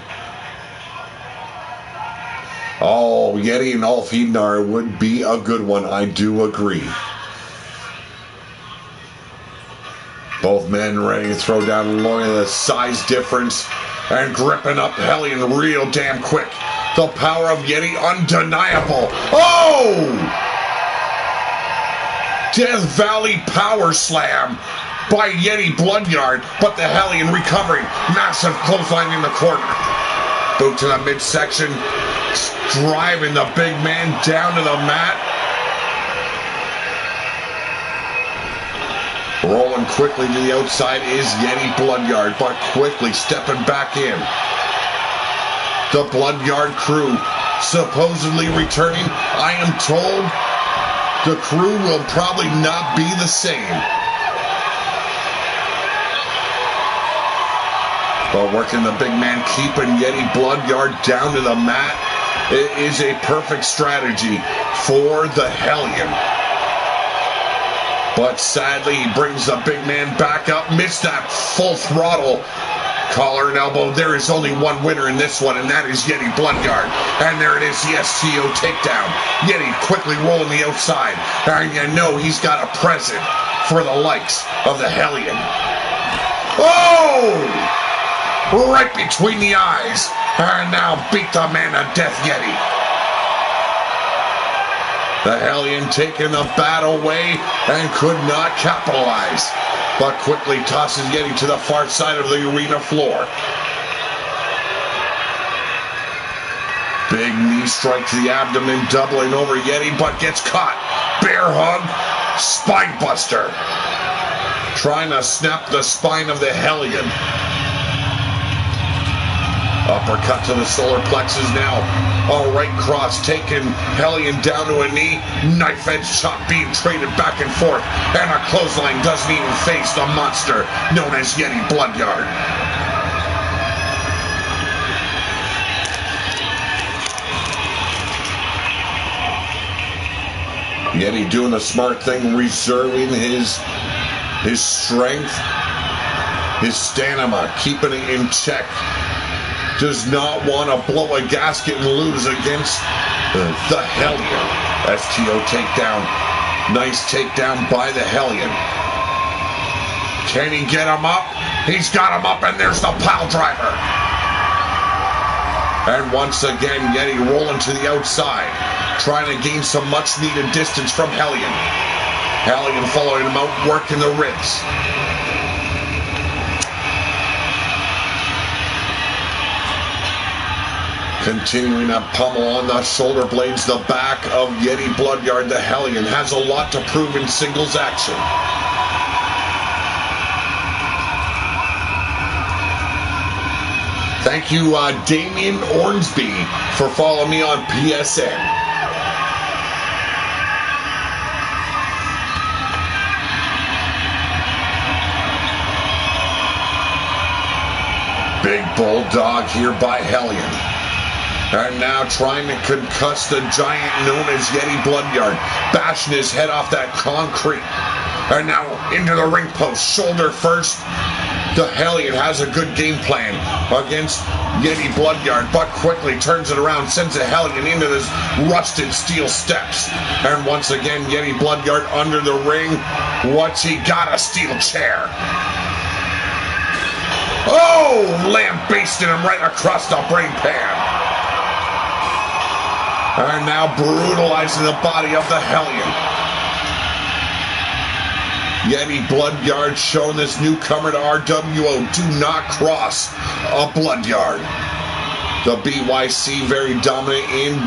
Oh, Yeti and Ulf Hednar would be a good one. I do agree. Both men ready to throw down low. The size difference and gripping up Hellion real damn quick. The power of Yeti undeniable. Oh! Death Valley power slam by Yeti Bloodyard, but the Hellion recovering. Massive clothesline in the corner. Boot to the midsection, driving the big man down to the mat. Rolling quickly to the outside is Yeti Bloodyard, but quickly stepping back in. The Bloodyard crew supposedly returning. I am told the crew will probably not be the same. But working the big man, keeping Yeti Bloodyard down to the mat. It is a perfect strategy for the Hellion. But sadly, he brings the big man back up. Missed that full throttle. Collar and elbow. There is only one winner in this one, and that is Yeti Bloodyard. And there it is, the STO takedown. Yeti quickly rolling the outside. And you know he's got a present for the likes of the Hellion. Oh! Right between the eyes. And now beat the man to death, Yeti. The Hellion taking the bat away and could not capitalize. But quickly tosses Yeti to the far side of the arena floor. Big knee strike to the abdomen, doubling over Yeti, but gets caught. Bear hug, spine buster. Trying to snap the spine of the Hellion. Uppercut to the solar plexus now. All right cross taking Hellion down to a knee. Knife edge chop being traded back and forth. And a clothesline doesn't even face the monster known as Yeti Bloodyard. Yeti doing the smart thing, reserving his strength, his stamina, keeping it in check. Does not want to blow a gasket and lose against the Hellion. STO takedown. Nice takedown by the Hellion. Can he get him up? He's got him up, and there's the pile driver. And once again, Yeti rolling to the outside, trying to gain some much-needed distance from Hellion. Hellion following him out, working the ribs. Continuing a pummel on the shoulder blades, the back of Yeti Bloodyard. The Hellion has a lot to prove in singles action. Thank you, Damien Ornsby, for following me on PSN. Big Bulldog here by Hellion. And now trying to concuss the giant known as Yeti Bloodyard, bashing his head off that concrete. And now into the ring post, shoulder first. The Hellion has a good game plan against Yeti Bloodyard, but quickly turns it around, sends the Hellion into this rusted steel steps. And once again, Yeti Bloodyard under the ring. What's he got? A steel chair. Oh, lambasted him right across the brain pan. And now brutalizing the body of the Hellion. Yeti Bloodyard showing this newcomer to RWO, do not cross a Bloodyard. The BYC very dominant in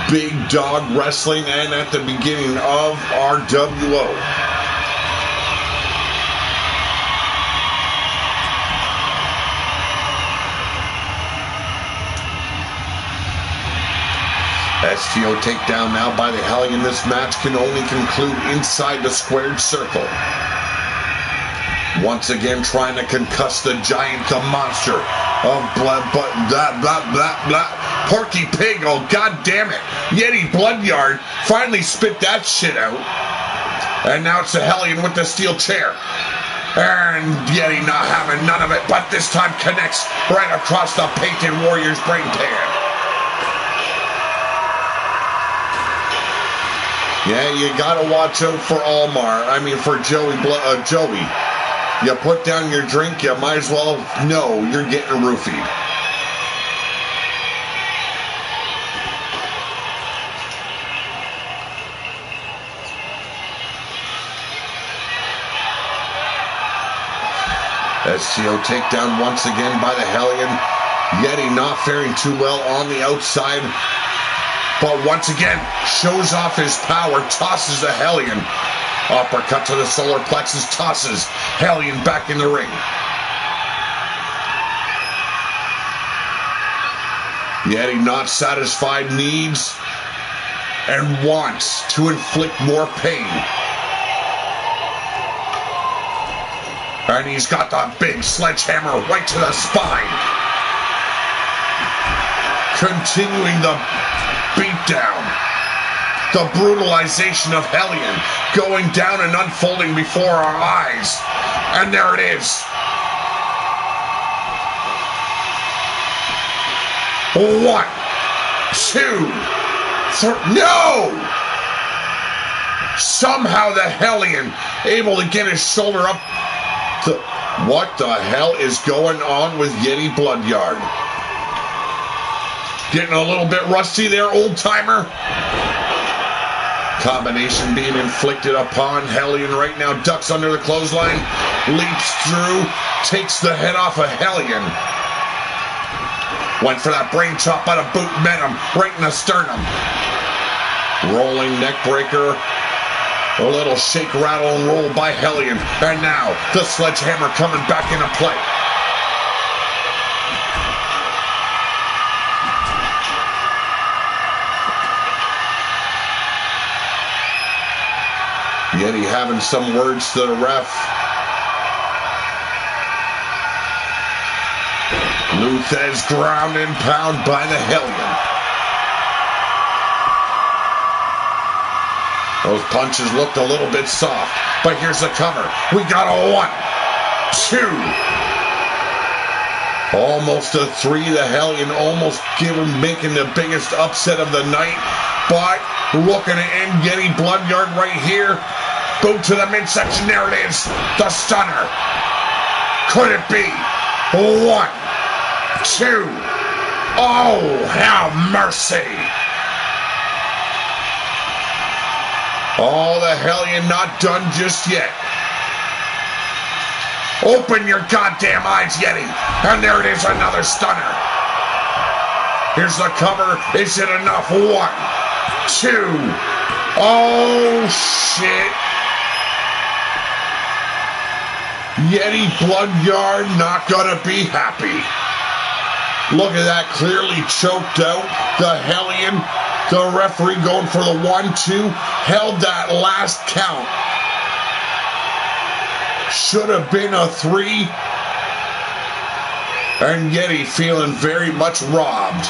Big Dog Wrestling and at the beginning of RWO. STO takedown now by the Hellion. This match can only conclude inside the squared circle. Once again trying to concuss the giant, the monster of blah, blah, blah, blah, blah. Porky Pig, oh god damn it. Yeti Bloodyard finally spit that shit out. And now it's the Hellion with the steel chair. And Yeti not having none of it, but this time connects right across the Painted Warrior's brain pan. Yeah, you gotta watch out for for Joey. You put down your drink, you might as well know you're getting roofied. STO takedown once again by the Hellion. Yeti not faring too well on the outside. But once again, shows off his power, tosses the Hellion. Uppercut to the solar plexus, tosses Hellion back in the ring. Yeti not satisfied, needs and wants to inflict more pain. And he's got the big sledgehammer right to the spine. Continuing the beatdown, the brutalization of Hellion going down and unfolding before our eyes. And there it is. One, two, three. No! Somehow the Hellion able to get his shoulder up. What the hell is going on with Yeti Bloodyard? Getting a little bit rusty there, old-timer. Combination being inflicted upon Hellion right now. Ducks under the clothesline. Leaps through. Takes the head off of Hellion. Went for that brain chop out of boot. Met him right in the sternum. Rolling neck breaker. A little shake, rattle, and roll by Hellion. And now the sledgehammer coming back into play. Yeti having some words to the ref. Luthez ground and pound by the Hellion. Those punches looked a little bit soft, but here's the cover. We got a 1, 2. Almost a 3. The Hellion almost making the biggest upset of the night, but looking to end Yeti Bloodyard right here. Boot to the midsection. There it is. The stunner. Could it be? 1, 2. Oh, have mercy. Oh, the Hellion not done just yet. Open your goddamn eyes, Yeti. And there it is, another stunner. Here's the cover. Is it enough? 1, 2. Oh, shit. Yeti Bloodyard not gonna be happy. Look at that, clearly choked out. The Hellion, the referee going for the 1-2, held that last count. Should have been a 3. And Yeti feeling very much robbed.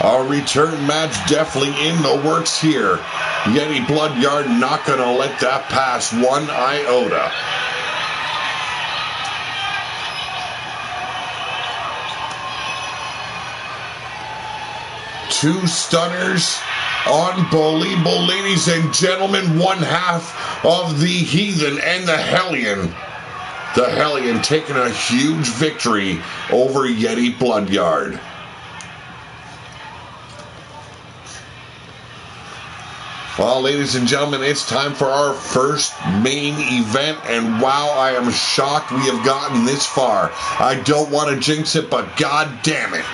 Our return match definitely in the works here. Yeti Bloodyard not going to let that pass 1 iota. Two stunners. Unbelievable, ladies and gentlemen. One half of the Heathen and the Hellion. The Hellion taking a huge victory over Yeti Bloodyard. Well, ladies and gentlemen, it's time for our first main event, and wow, I am shocked we have gotten this far. I don't want to jinx it, but god damn it.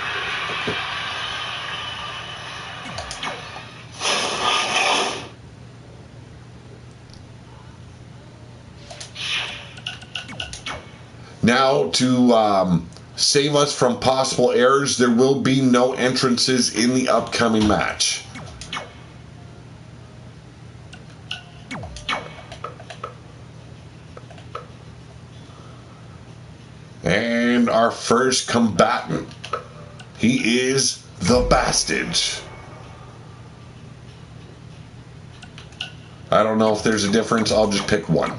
Now, to save us from possible errors, there will be no entrances in the upcoming match. And our first combatant, he is the Bastard. I don't know if there's a difference, I'll just pick one.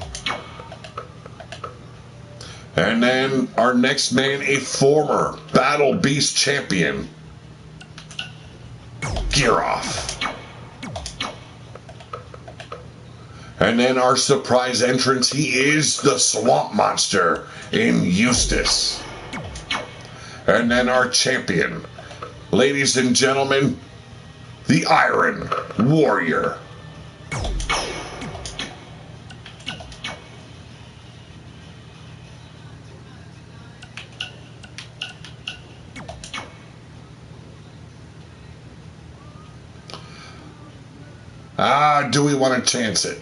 And then our next man, a former Battle Beast champion, Giroff. And then our surprise entrance, he is the Swamp Monster in Eustace. And then our champion, ladies and gentlemen, the Iron Warrior. Do we want to chance it?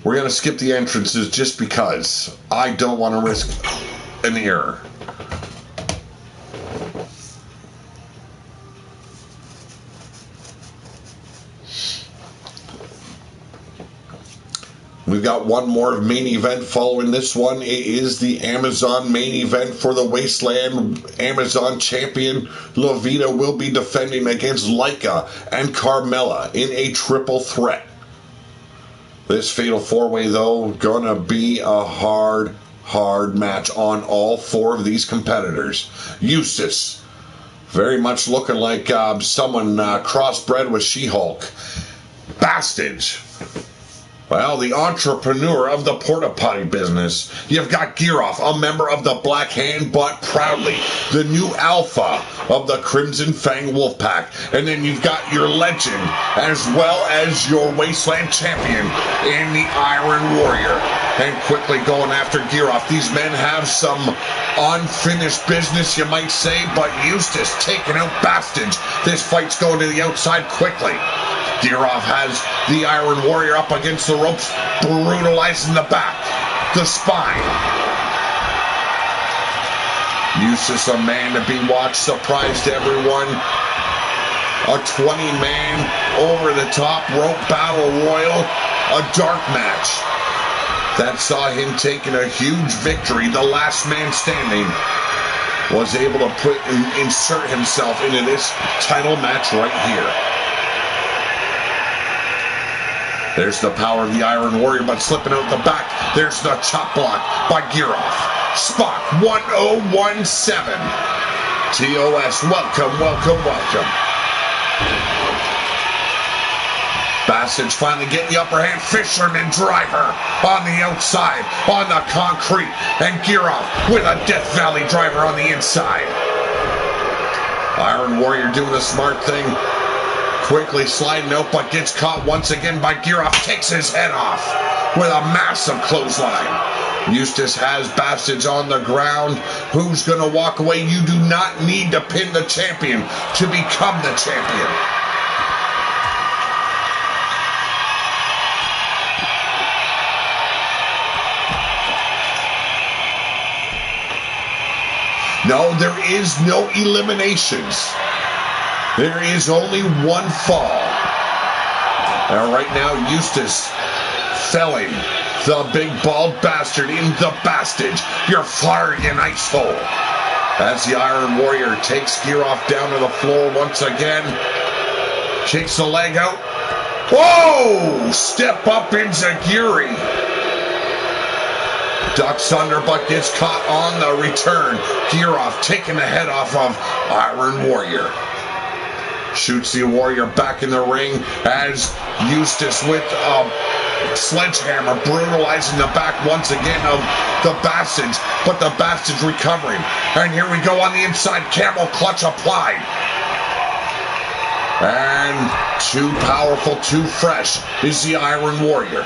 We're going to skip the entrances just because I don't want to risk an error. We've got one more main event following this one. It is the Amazon main event for the Wasteland Amazon champion. Levita will be defending against Laika and Carmella in a triple threat. This fatal four-way, though, gonna be a hard match on all four of these competitors. Eustace, very much looking like someone crossbred with She-Hulk. Bastage, well, the entrepreneur of the porta potty business. You've got Giroff, a member of the Black Hand, but proudly the new alpha of the Crimson Fang Wolfpack. And then you've got your legend, as well as your Wasteland champion in the Iron Warrior. And quickly going after Giroff. These men have some unfinished business, you might say, but Eustace taking out Bastage. This fight's going to the outside quickly. Giroff has the Iron Warrior up against the ropes, brutalizing the back, the spine. Eustace, a man to be watched, surprised everyone. A 20-man over-the-top rope battle royal, a dark match that saw him taking a huge victory. The last man standing was able to insert himself into this title match right here. There's the power of the Iron Warrior, but slipping out the back. There's the chop block by Giroff. Spot 1017. TOS, welcome. Bastage finally getting the upper hand. Fisherman driver on the outside, on the concrete. And Giroff with a Death Valley driver on the inside. Iron Warrior doing a smart thing. Quickly sliding out, but gets caught once again by Giroff. Takes his head off with a massive clothesline. Eustace has Bastage on the ground. Who's going to walk away? You do not need to pin the champion to become the champion. No, there is no eliminations. There is only one fall. And right now, Eustace felling the big bald bastard in the Bastage. You're firing an ice hole. As the Iron Warrior takes Giroff down to the floor once again. Kicks the leg out. Whoa! Step up Enziguri. Ducks under, but gets caught on the return. Giroff taking the head off of Iron Warrior. Shoots the Warrior back in the ring as Eustace with a sledgehammer brutalizing the back once again of the Bastage, but the Bastage recovering. And here we go on the inside, camel clutch applied. And too powerful, too fresh is the Iron Warrior.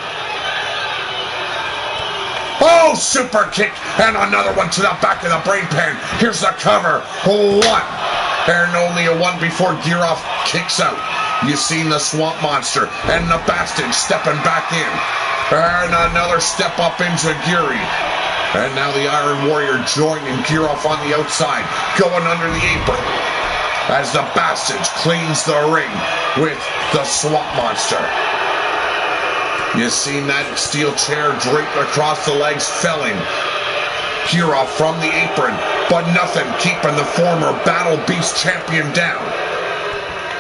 Oh, super kick, and another one to the back of the brain pan. Here's the cover, one. And only a one before Giroff kicks out. You've seen the Swamp Monster and the Bastage stepping back in. And another step up into Enziguri. And now the Iron Warrior joining Giroff on the outside, going under the apron. As the Bastage cleans the ring with the Swamp Monster. You've seen that steel chair draped across the legs, felling Giroff from the apron, but nothing keeping the former Battle Beast champion down.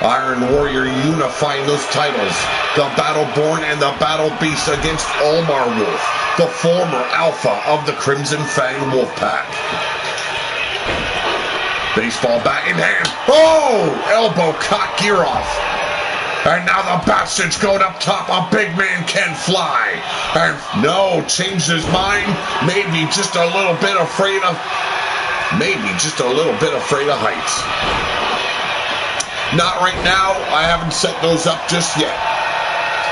Iron Warrior unifying those titles, the Battleborn and the Battle Beast against Ulmar Wolf, the former alpha of the Crimson Fang Wolfpack. Baseball bat in hand. Oh! Elbow caught Giroff. And now the Bastage going up top. A big man can fly. And no, changed his mind. Maybe just a little bit afraid of heights. Not right now. I haven't set those up just yet.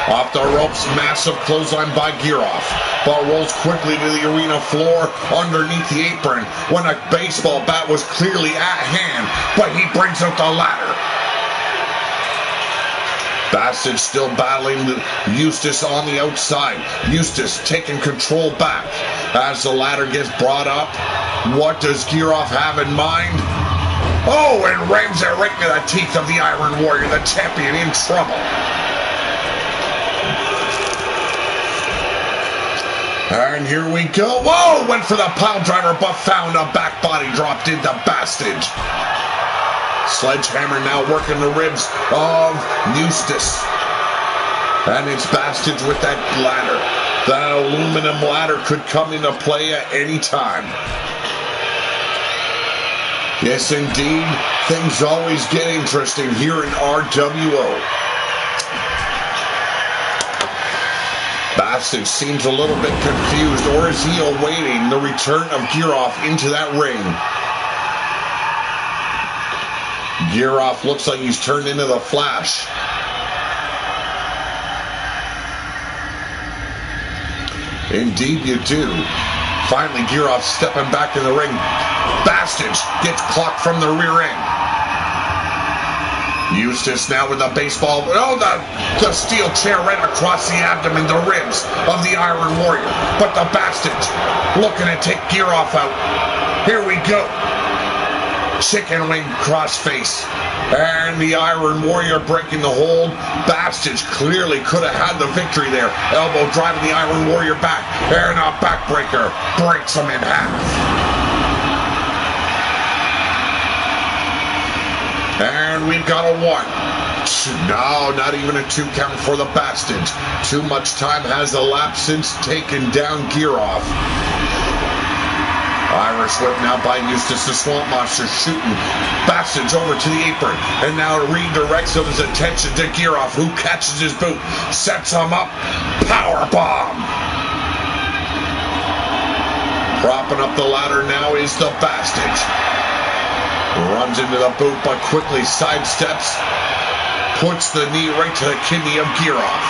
Off the ropes, massive clothesline by Giroff, but rolls quickly to the arena floor underneath the apron when a baseball bat was clearly at hand, but he brings out the ladder. Bastage still battling Eustace on the outside. Eustace taking control back as the ladder gets brought up. What does Giroff have in mind? Oh, and rams it right into the teeth of the Iron Warrior, the champion in trouble. And here we go. Whoa, went for the pile driver, but found a back body drop, did the Bastage. Sledgehammer now working the ribs of Eustace. And it's Bastage with that ladder. That aluminum ladder could come into play at any time. Yes, indeed. Things always get interesting here in RWO. Bastage seems a little bit confused, or is he awaiting the return of Giroff into that ring? Giroff looks like he's turned into the Flash. Indeed you do. Finally, Giroff stepping back in the ring. Bastage gets clocked from the rear end. Eustace now with the baseball. Oh, the steel chair right across the abdomen, the ribs of the Iron Warrior. But the Bastage looking to take Giroff out. Here we go. Chicken wing crossface. And the Iron Warrior breaking the hold. Bastage clearly could have had the victory there. Elbow driving the Iron Warrior back. And a backbreaker breaks him in half. And we've got a 1. No, not even a 2 count for the Bastage. Too much time has elapsed since taking down Giroff. Irish whip now by Eustace, the Swamp Monster shooting Bastage over to the apron. And now redirects his attention to Giroff, who catches his boot, sets him up, power bomb. Propping up the ladder now is the Bastage. Runs into the boot, but quickly sidesteps. puts the knee right to the kidney of Giroff.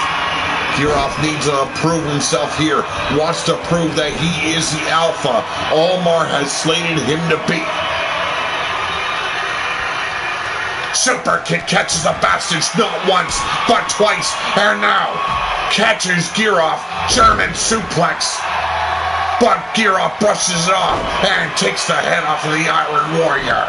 Giroff needs to prove himself here, wants to prove that he is the alpha Omar has slated him to be. Super kick catches the Bastards not once, but twice, and now catches Giroff, German suplex. But Giroff brushes it off and takes the head off of the Iron Warrior.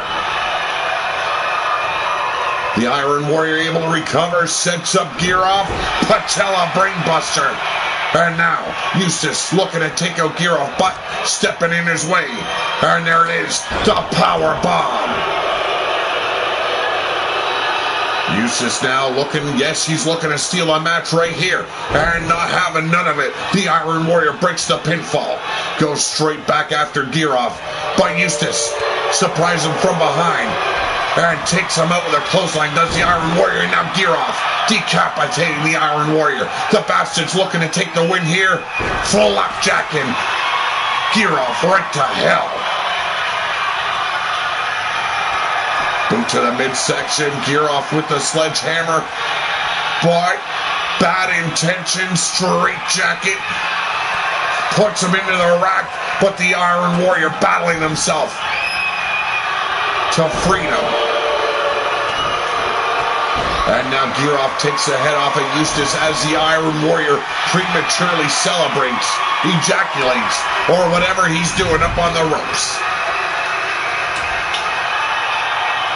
The Iron Warrior able to recover, sets up Giroff, patella brainbuster. And now, Eustace looking to take out Giroff, but stepping in his way. And there it is, the power bomb. Eustace now looking, yes, he's looking to steal a match right here, and not having none of it. The Iron Warrior breaks the pinfall, goes straight back after Giroff, but Eustace surprises him from behind, and takes him out with a clothesline, does the Iron Warrior, now Giroff decapitating the Iron Warrior. The Bastards looking to take the win here, flapjacking Giroff right to hell. Boot to the midsection, Giroff with the sledgehammer, but bad intention, straight jacket, puts him into the rack, but the Iron Warrior battling himself to freedom. And now Giroff takes the head off of Eustace as the Iron Warrior prematurely celebrates, ejaculates, or whatever he's doing up on the ropes.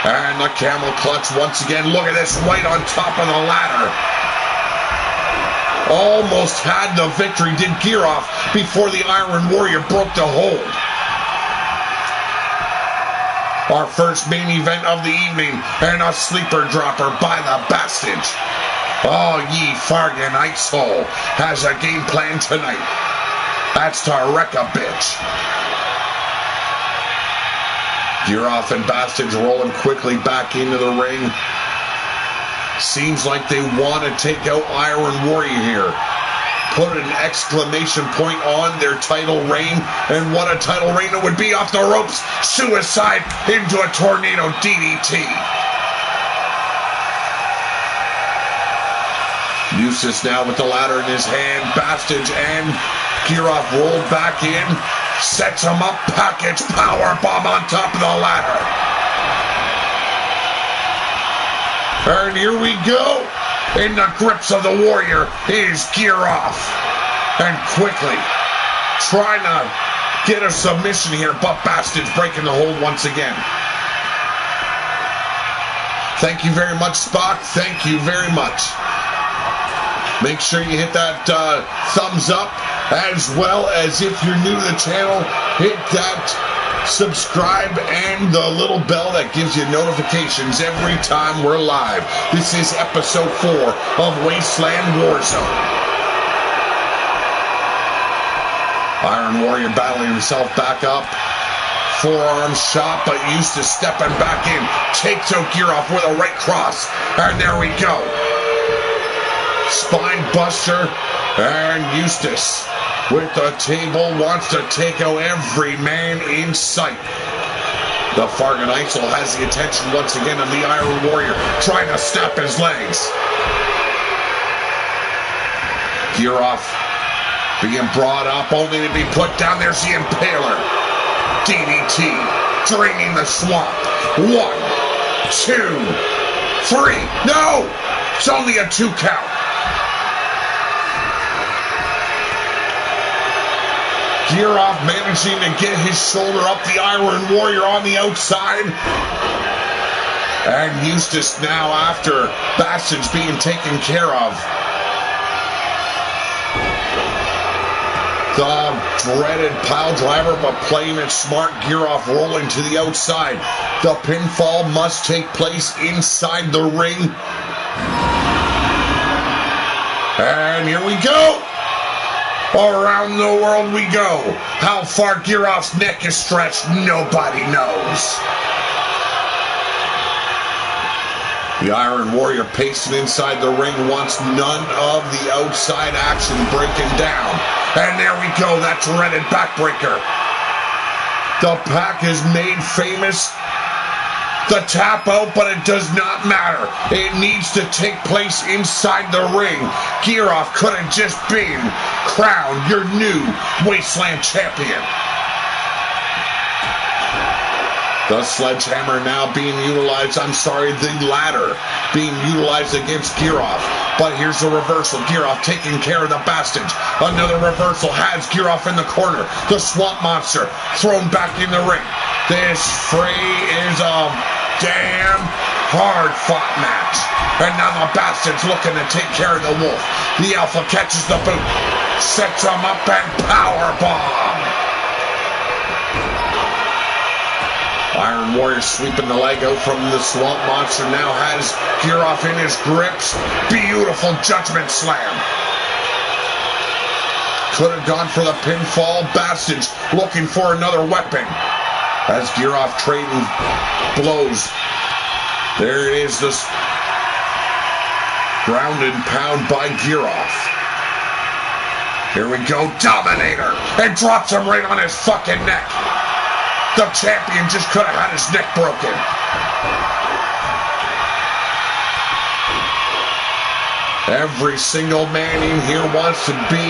And the camel clutch once again. Look at this, right on top of the ladder. Almost had the victory, did Giroff, before the Iron Warrior broke the hold. Our first main event of the evening, and a sleeper dropper by the Bastards. Oh, ye fargan icehole has a game plan tonight. That's to wreck a bitch. Giroff and Bastards rolling quickly back into the ring. Seems like they want to take out Iron Warrior here. Put an exclamation point on their title reign, and what a title reign it would be off the ropes. Suicide into a tornado DDT. Eustace now with the ladder in his hand. Bastards and Giroff rolled back in. Sets him up, package, power bomb on top of the ladder. And here we go. In the grips of the Warrior is Giroff. And quickly trying to get a submission here, but Bastards breaking the hold once again. Thank you very much, Spock. Thank you very much. Make sure you hit that thumbs up, as well as if you're new to the channel, hit that subscribe and the little bell that gives you notifications every time we're live. This is episode 4 of Wasteland Warzone. Iron Warrior battling himself back up. Forearm shot, but Eustace stepping back in. Takes out Giroff with a right cross. And there we go. Spine buster, and Eustace with the table wants to take out every man in sight. The Fargan Isel has the attention once again of the Iron Warrior, trying to snap his legs. Giroff being brought up only to be put down. There's the Impaler. DDT, draining the swamp. 1, 2, 3. No! It's only a 2 count. Giroff managing to get his shoulder up, the Iron Warrior on the outside. And Eustace now after Bastards being taken care of. The dreaded pile driver, but playing it smart. Giroff rolling to the outside. The pinfall must take place inside the ring. And here we go. Around the world we go. How far Giroff's neck is stretched, nobody knows. The Iron Warrior pacing inside the ring wants none of the outside action breaking down. And there we go, that dreaded backbreaker. The Pack is made famous the tap out, but it does not matter. It needs to take place inside the ring. Giroff could have just been crowned your new Wasteland champion. The sledgehammer now being utilized, the ladder being utilized against Giroff. But here's the reversal. Giroff taking care of the bastards. Another reversal has Giroff in the corner. The Swamp Monster thrown back in the ring. This is a damn hard-fought match. And now the bastards looking to take care of the wolf. The Alpha catches the boot, sets him up, and powerbomb. Iron Warrior sweeping the leg out from the Swamp Monster. Now has Giroff in his grips. Beautiful Judgment Slam. Could have gone for the pinfall. Bastards looking for another weapon. As Giroff trading blows. There it is. This ground and pound by Giroff. Here we go. Dominator. And drops him right on his fucking neck. The champion just could have had his neck broken. Every single man in here wants to be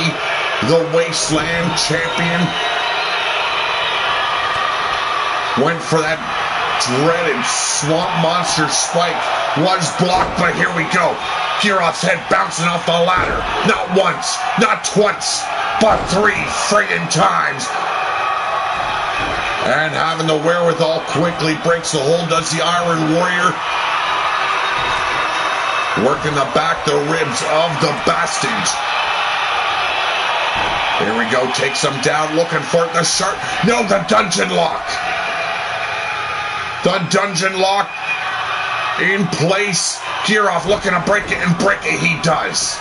the Wasteland champion. Went for that dreaded Swamp Monster spike. Was blocked, but here we go. Giroff's head bouncing off the ladder. Not once, not twice, but 3 friggin' times. And having the wherewithal quickly breaks the hold, does the Iron Warrior. Working the back, the ribs of the bastards. Here we go, takes them down, looking for it, the shark. No, the dungeon lock. The dungeon lock in place. Giroff looking to break it, and break it he does.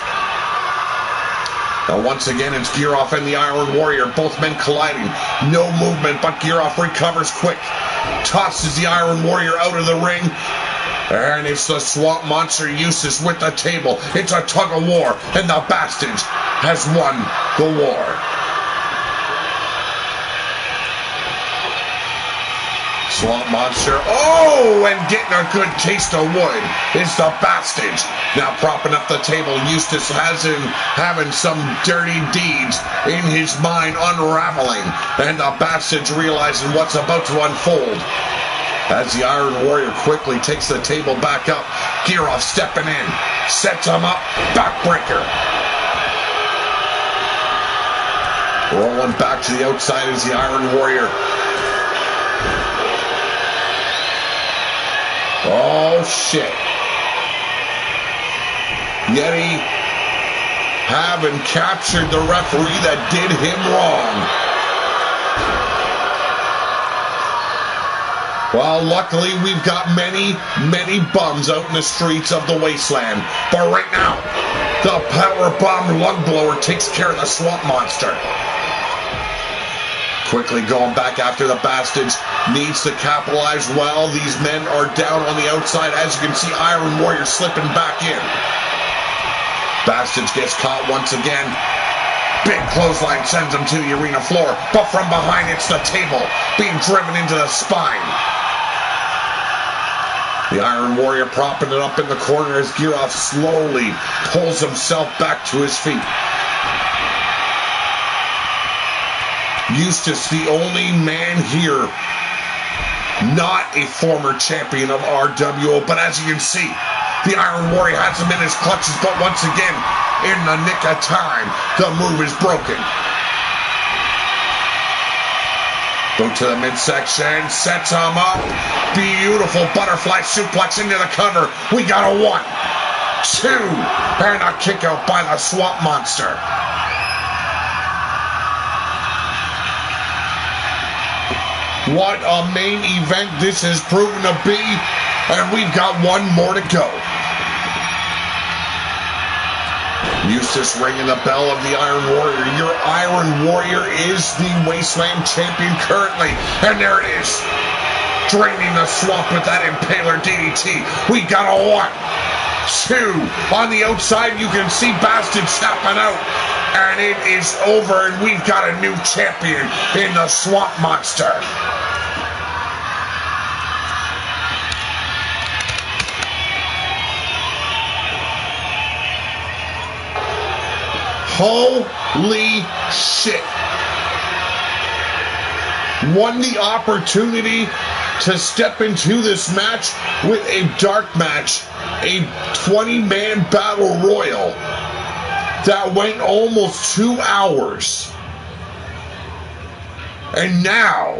Now once again, it's Giroff and the Iron Warrior, both men colliding. No movement, but Giroff recovers quick. Tosses the Iron Warrior out of the ring. And it's the Swamp Monster Eustace with the table. It's a tug of war, and the Bastards has won the war. Swamp Monster, and getting a good taste of wood is the Bastards. Now propping up the table, Eustace has him having some dirty deeds in his mind unraveling, and the Bastards realizing what's about to unfold. As the Iron Warrior quickly takes the table back up, Giroff stepping in, sets him up, backbreaker. Rolling back to the outside is the Iron Warrior. Oh, shit. Yeti having captured the referee that did him wrong. Well, luckily, we've got many, many bums out in the streets of the Wasteland. But right now, the powerbomb lung blower takes care of the Swamp Monster. Quickly going back after the Bastards. Needs to capitalize well. These men are down on the outside. As you can see, Iron Warrior slipping back in. Bastards gets caught once again. Big clothesline sends him to the arena floor. But from behind, it's the table being driven into the spine. The Iron Warrior propping it up in the corner as Giroff slowly pulls himself back to his feet. Eustace, the only man here not a former champion of RWO, but as you can see, the Iron Warrior has him in his clutches, but once again, in the nick of time, the move is broken. Go to the midsection, sets him up. Beautiful butterfly suplex into the cover. We got a 1, 2, and a kick out by the Swamp Monster. What a main event this has proven to be, and we've got 1 more to go. Eustace ringing the bell of the Iron Warrior. Your Iron Warrior is the Wasteland champion currently, and there it is. Draining the swamp with that Impaler DDT. We got a 1, 2. On the outside, you can see Bastards snapping out. And it is over, and we've got a new champion in the Swamp Monster. Holy shit. Won the opportunity to step into this match with a dark match, a 20-man battle royal that went almost 2 hours. And now,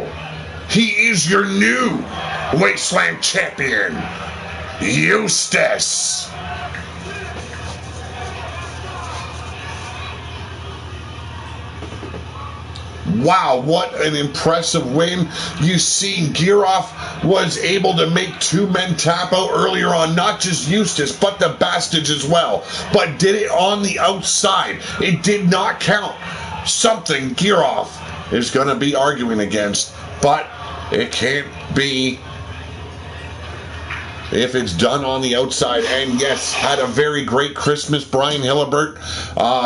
he is your new Wasteland champion, Eustace. Wow, what an impressive win. You see, Giroff was able to make 2 men tap out earlier on, not just Eustace, but the Bastards as well, but did it on the outside. It did not count. Something Giroff is going to be arguing against, but it can't be if it's done on the outside. And yes, had a very great Christmas. Brian Hillibert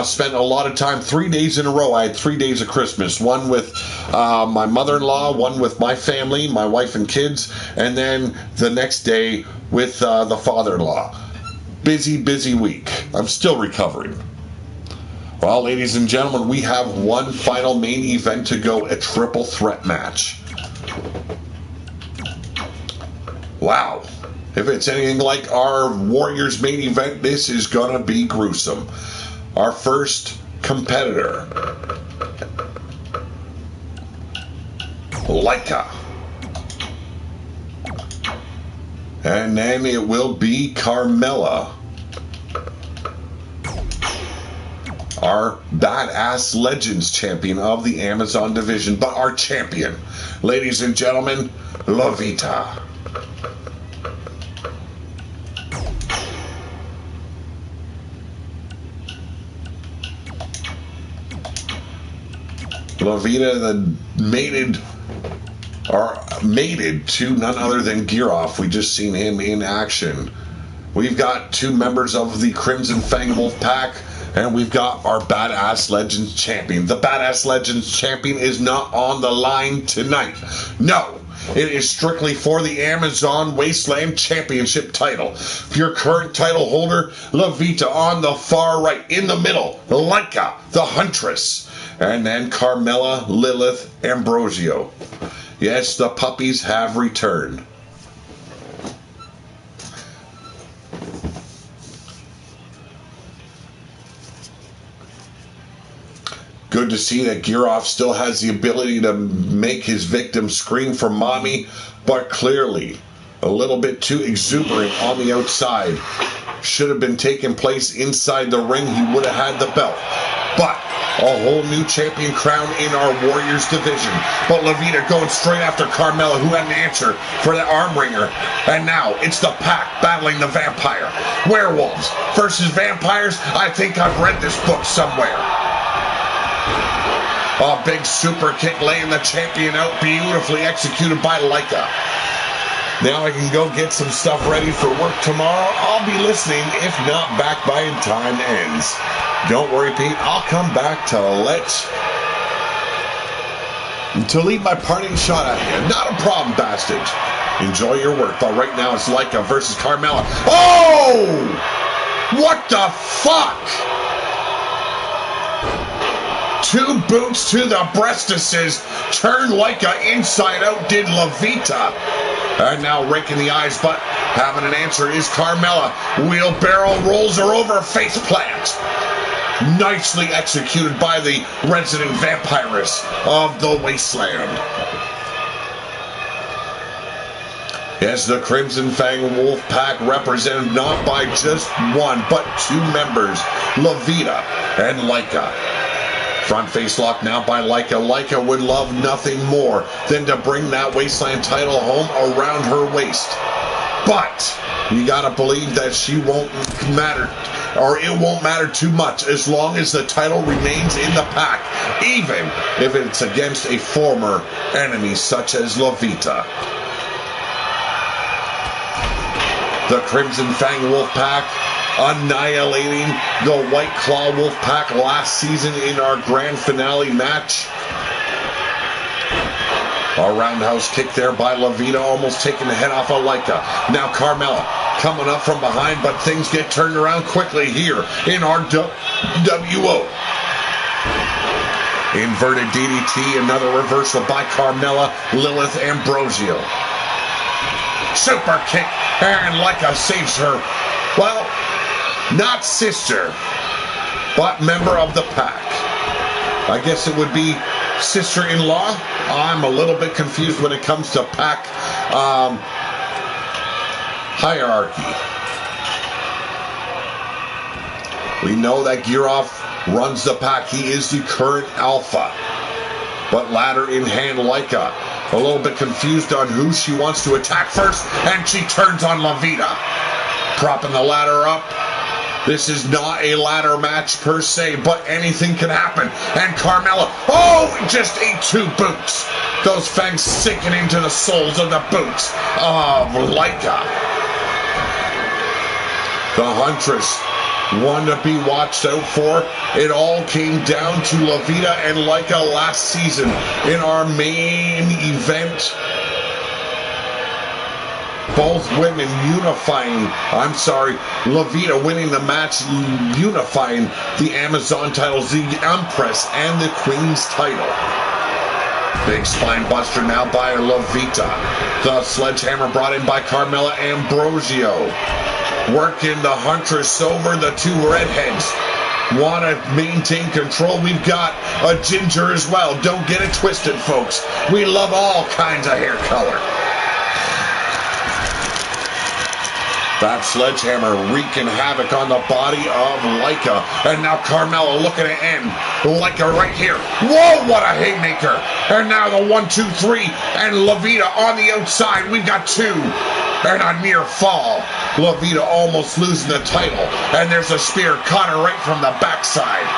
spent a lot of time, 3 days in a row. I had 3 days of Christmas, one with my mother-in-law, one with my family, my wife and kids, and then the next day with the father-in-law. Busy week. I'm still recovering. Well, ladies and gentlemen, we have one final main event to go, a triple threat match. Wow. If it's anything like our Warriors main event, this is going to be gruesome. Our first competitor, Laika. And then it will be Carmella, our Badass Legends champion of the Amazon division, but our champion, ladies and gentlemen, Levita. Levita, the mated to none other than Giroff. We just seen him in action. We've got 2 members of the Crimson Fang Wolf Pack, and we've got our Badass Legends champion. The Badass Legends champion is not on the line tonight. No. It is strictly for the Amazon Wasteland Championship title. Your current title holder, Levita, on the far right. In the middle, Laika, the Huntress. And then Carmella, Lilith, Ambrosio. Yes, the puppies have returned. Good to see that Giroff still has the ability to make his victim scream for mommy, but clearly a little bit too exuberant on the outside. Should have been taking place inside the ring. He would have had the belt. But a whole new champion crown in our Warriors division. But Levita going straight after Carmella, who had an answer for the arm wringer. And now it's the Pack battling the Vampire. Werewolves versus vampires. I think I've read this book somewhere. A big super kick laying the champion out, beautifully executed by Laika. Now I can go get some stuff ready for work tomorrow. I'll be listening, if not back by the time ends. Don't worry, Pete. I'll come back to leave my parting shot at you. Not a problem, bastards. Enjoy your work. But right now it's Laika versus Carmella. Oh! What the fuck? 2 boots to the breastises. Turn Laika inside out did Levita. And now raking the eyes, but having an answer is Carmella. Wheelbarrow rolls her over, face plant. Nicely executed by the resident vampiress of the Wasteland. Yes, the Crimson Fang Wolf Pack represented not by just 1, but 2 members, Levita and Laika. Front face lock now by Laika. Laika would love nothing more than to bring that Wasteland title home around her waist. But you gotta believe that she won't matter, or it won't matter too much as long as the title remains in the Pack, even if it's against a former enemy such as Levita. The Crimson Fang Wolf Pack annihilating the White Claw Wolf Pack last season in our grand finale match. A roundhouse kick there by Levita, almost taking the head off of Laika. Now Carmella coming up from behind, but things get turned around quickly here in our WO Inverted DDT, another reversal by Carmella, Lilith Ambrosio. Super kick, and Leica saves her. Well, not sister, but member of the pack. I guess it would be sister-in-law. I'm a little bit confused when it comes to pack hierarchy. We know that Giroff runs the pack. He is the current alpha. But ladder in hand, Leica a little bit confused on who she wants to attack first, and she turns on La Vida. Propping the ladder up. This is not a ladder match per se, but anything can happen. And Carmella, just ate 2 boots. Those fangs sinking into the soles of the boots of Leica. The Huntress, one to be watched out for. It all came down to La Vida and Leica last season in our main event. Both women La Vida winning the match, unifying the Amazon titles, the Empress and the Queen's title. Big spine buster now by La Vida. The sledgehammer brought in by Carmella Ambrosio. Working the Huntress over, the 2 redheads want to maintain control. We've got a ginger as well. Don't get it twisted, folks. We love all kinds of hair color. That sledgehammer wreaking havoc on the body of Leica. And now Carmella looking to end. Leica right here. Whoa, what a haymaker. And now the 1, 2, 3. And La Vida on the outside. We've got 2. And a near fall. La Vida almost losing the title. And there's a spear. Caught her right from the backside.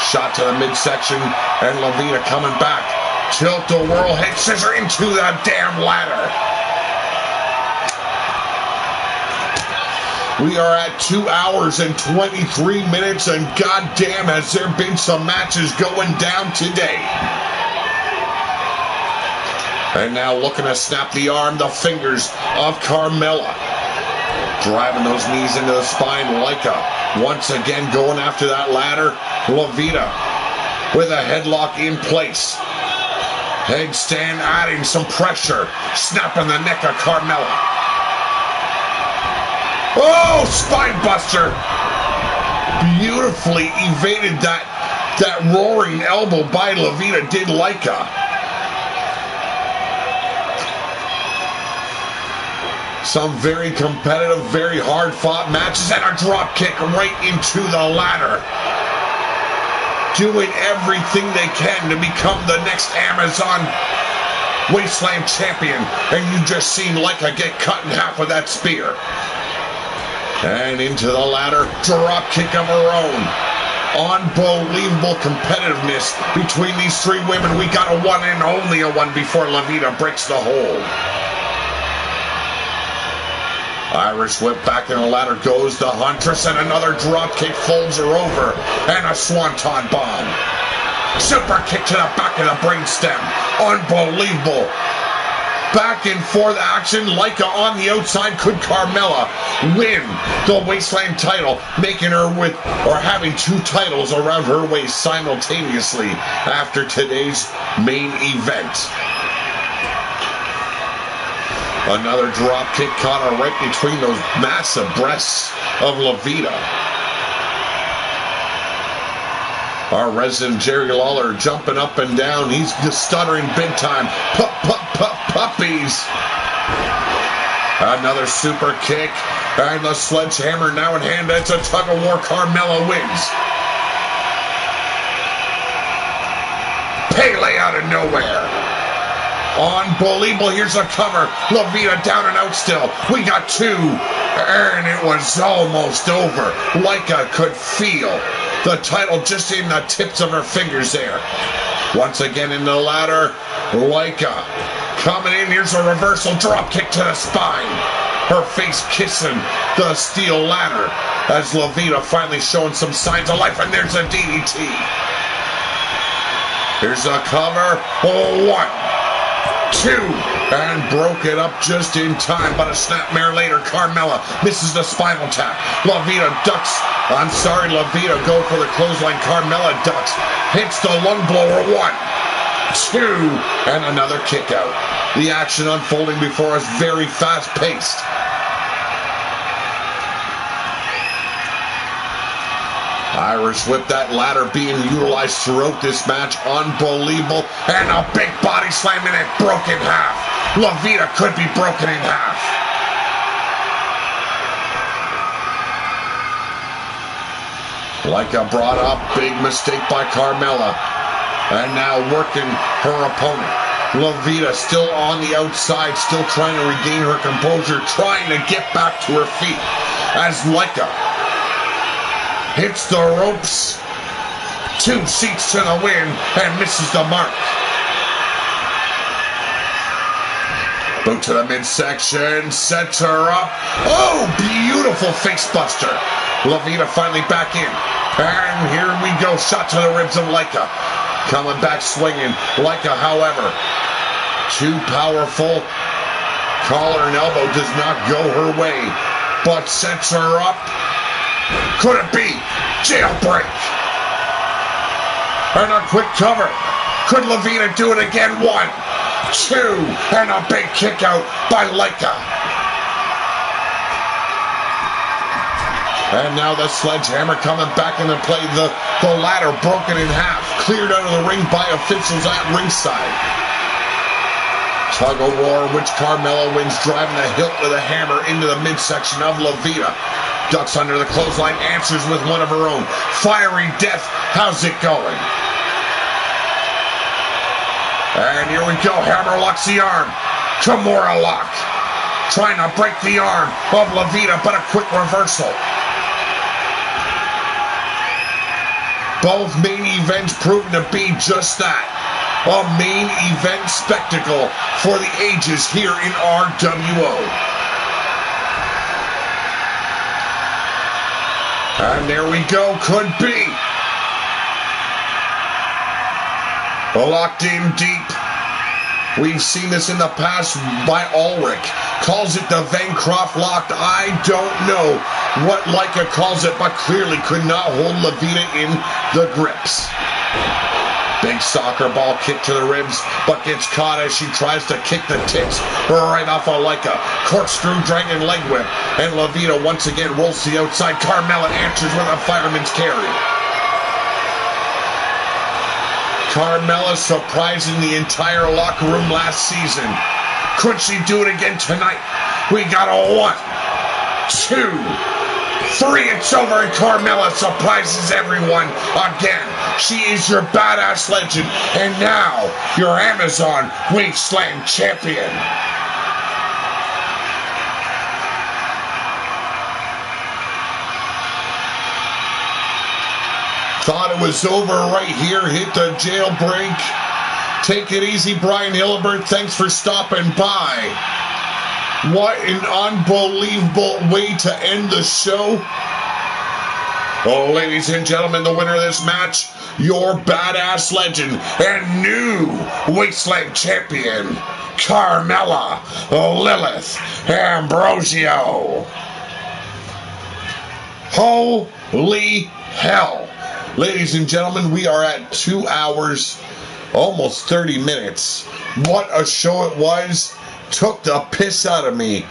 Shot to the midsection. And La Vida coming back. Tilt-a-whirl head scissor into the damn ladder. We are at 2 hours and 23 minutes, and goddamn has there been some matches going down today. And now looking to snap the arm, the fingers of Carmella. Driving those knees into the spine, Leica once again going after that ladder. La Vida with a headlock in place. Headstand adding some pressure, snapping the neck of Carmella. Oh, spine buster! Beautifully evaded that roaring elbow by La Vida, did Leica. Some very competitive, very hard-fought matches, and a drop kick right into the ladder. Doing everything they can to become the next Amazon Wasteland champion, and you just seen Leica get cut in half with that spear. And into the ladder, drop kick of her own. Unbelievable competitiveness between these 3 women. We got a 1 and only a 1 before La Vida breaks the hold. Irish whip back in the ladder goes the Huntress, and another drop kick folds her over. And a swanton bomb. Super kick to the back of the brainstem. Unbelievable. Back and forth action. Leica on the outside. Could Carmella win the Wasteland title, making her having 2 titles around her waist simultaneously after today's main event? Another drop kick caught her right between those massive breasts of La Vida. Our resident Jerry Lawler jumping up and down. He's just stuttering big time. Puppies. Another super kick. And the sledgehammer now in hand. It's a tug of war. Carmella wins. Pele out of nowhere. Unbelievable. Here's a cover. La Vida down and out still. We got 2. And it was almost over. Leica could feel the title just in the tips of her fingers there. Once again in the ladder. Leica coming in. Here's a reversal drop kick to the spine. Her face kissing the steel ladder as La Vida finally showing some signs of life. And there's a DDT. Here's a cover. 1, 2, and broke it up just in time, but a snapmare later, Carmella misses the spinal tap. Levita ducks. I'm sorry, Levita go for the clothesline. Carmella ducks. Hits the lung blower. 1, 2, and another kick out. The action unfolding before us, very fast-paced. Irish whip, that ladder being utilized throughout this match. Unbelievable. And a big body slam and it broke in half. Levita could be broken in half. Leica brought up, big mistake by Carmella. And now working her opponent. Levita still on the outside, still trying to regain her composure, trying to get back to her feet. As Leica hits the ropes. 2 seats to the win and misses the mark. Boot to the midsection, sets her up. Oh, beautiful face buster. Levita finally back in. And here we go, shot to the ribs of Leica. Coming back swinging. Leica, however, too powerful. Collar and elbow does not go her way, but sets her up. Could it be? Jailbreak. And a quick cover. Could Levita do it again? 1, 2, and a big kick out by Leica. And now the sledgehammer coming back into play. The ladder broken in half. Cleared out of the ring by officials at ringside. Tug of war, which Carmella wins, driving the hilt of the hammer into the midsection of Levita. Ducks under the clothesline, answers with one of her own. Fiery death, how's it going? And here we go, hammer locks the arm. Kimura lock. Trying to break the arm of Levita, but a quick reversal. Both main events proving to be just that. A main event spectacle for the ages here in RWO. And there we go, could be. Locked in deep. We've seen this in the past by Ulrich. Calls it the Bancroft lock. I don't know what Leica calls it, but clearly could not hold Levita in the grips. Big soccer ball kick to the ribs, but gets caught as she tries to kick the tits right off of Leica. Corkscrew dragon leg whip, and Levita once again rolls to the outside. Carmella answers with a fireman's carry. Carmella surprising the entire locker room last season. Could she do it again tonight? We got a 1, 2, 3. It's over, and Carmella surprises everyone again. She is your badass legend, and now your Amazon Wasteland champion. Thought it was over right here. Hit the jailbreak. Take it easy, Brian Hillibert. Thanks for stopping by. What an unbelievable way to end the show. Oh, ladies and gentlemen, the winner of this match, your badass legend and new Wasteland champion, Carmella Lilith Ambrosio. Holy hell. Ladies and gentlemen, we are at 2 hours, almost 30 minutes. What a show it was. Took the piss out of me.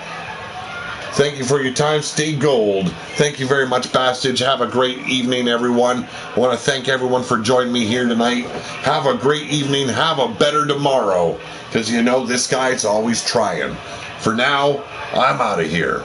Thank you for your time. Stay gold. Thank you very much, Bastage. Have a great evening, everyone. I want to thank everyone for joining me here tonight. Have a great evening. Have a better tomorrow. Because, you know, this guy's always trying. For now, I'm out of here.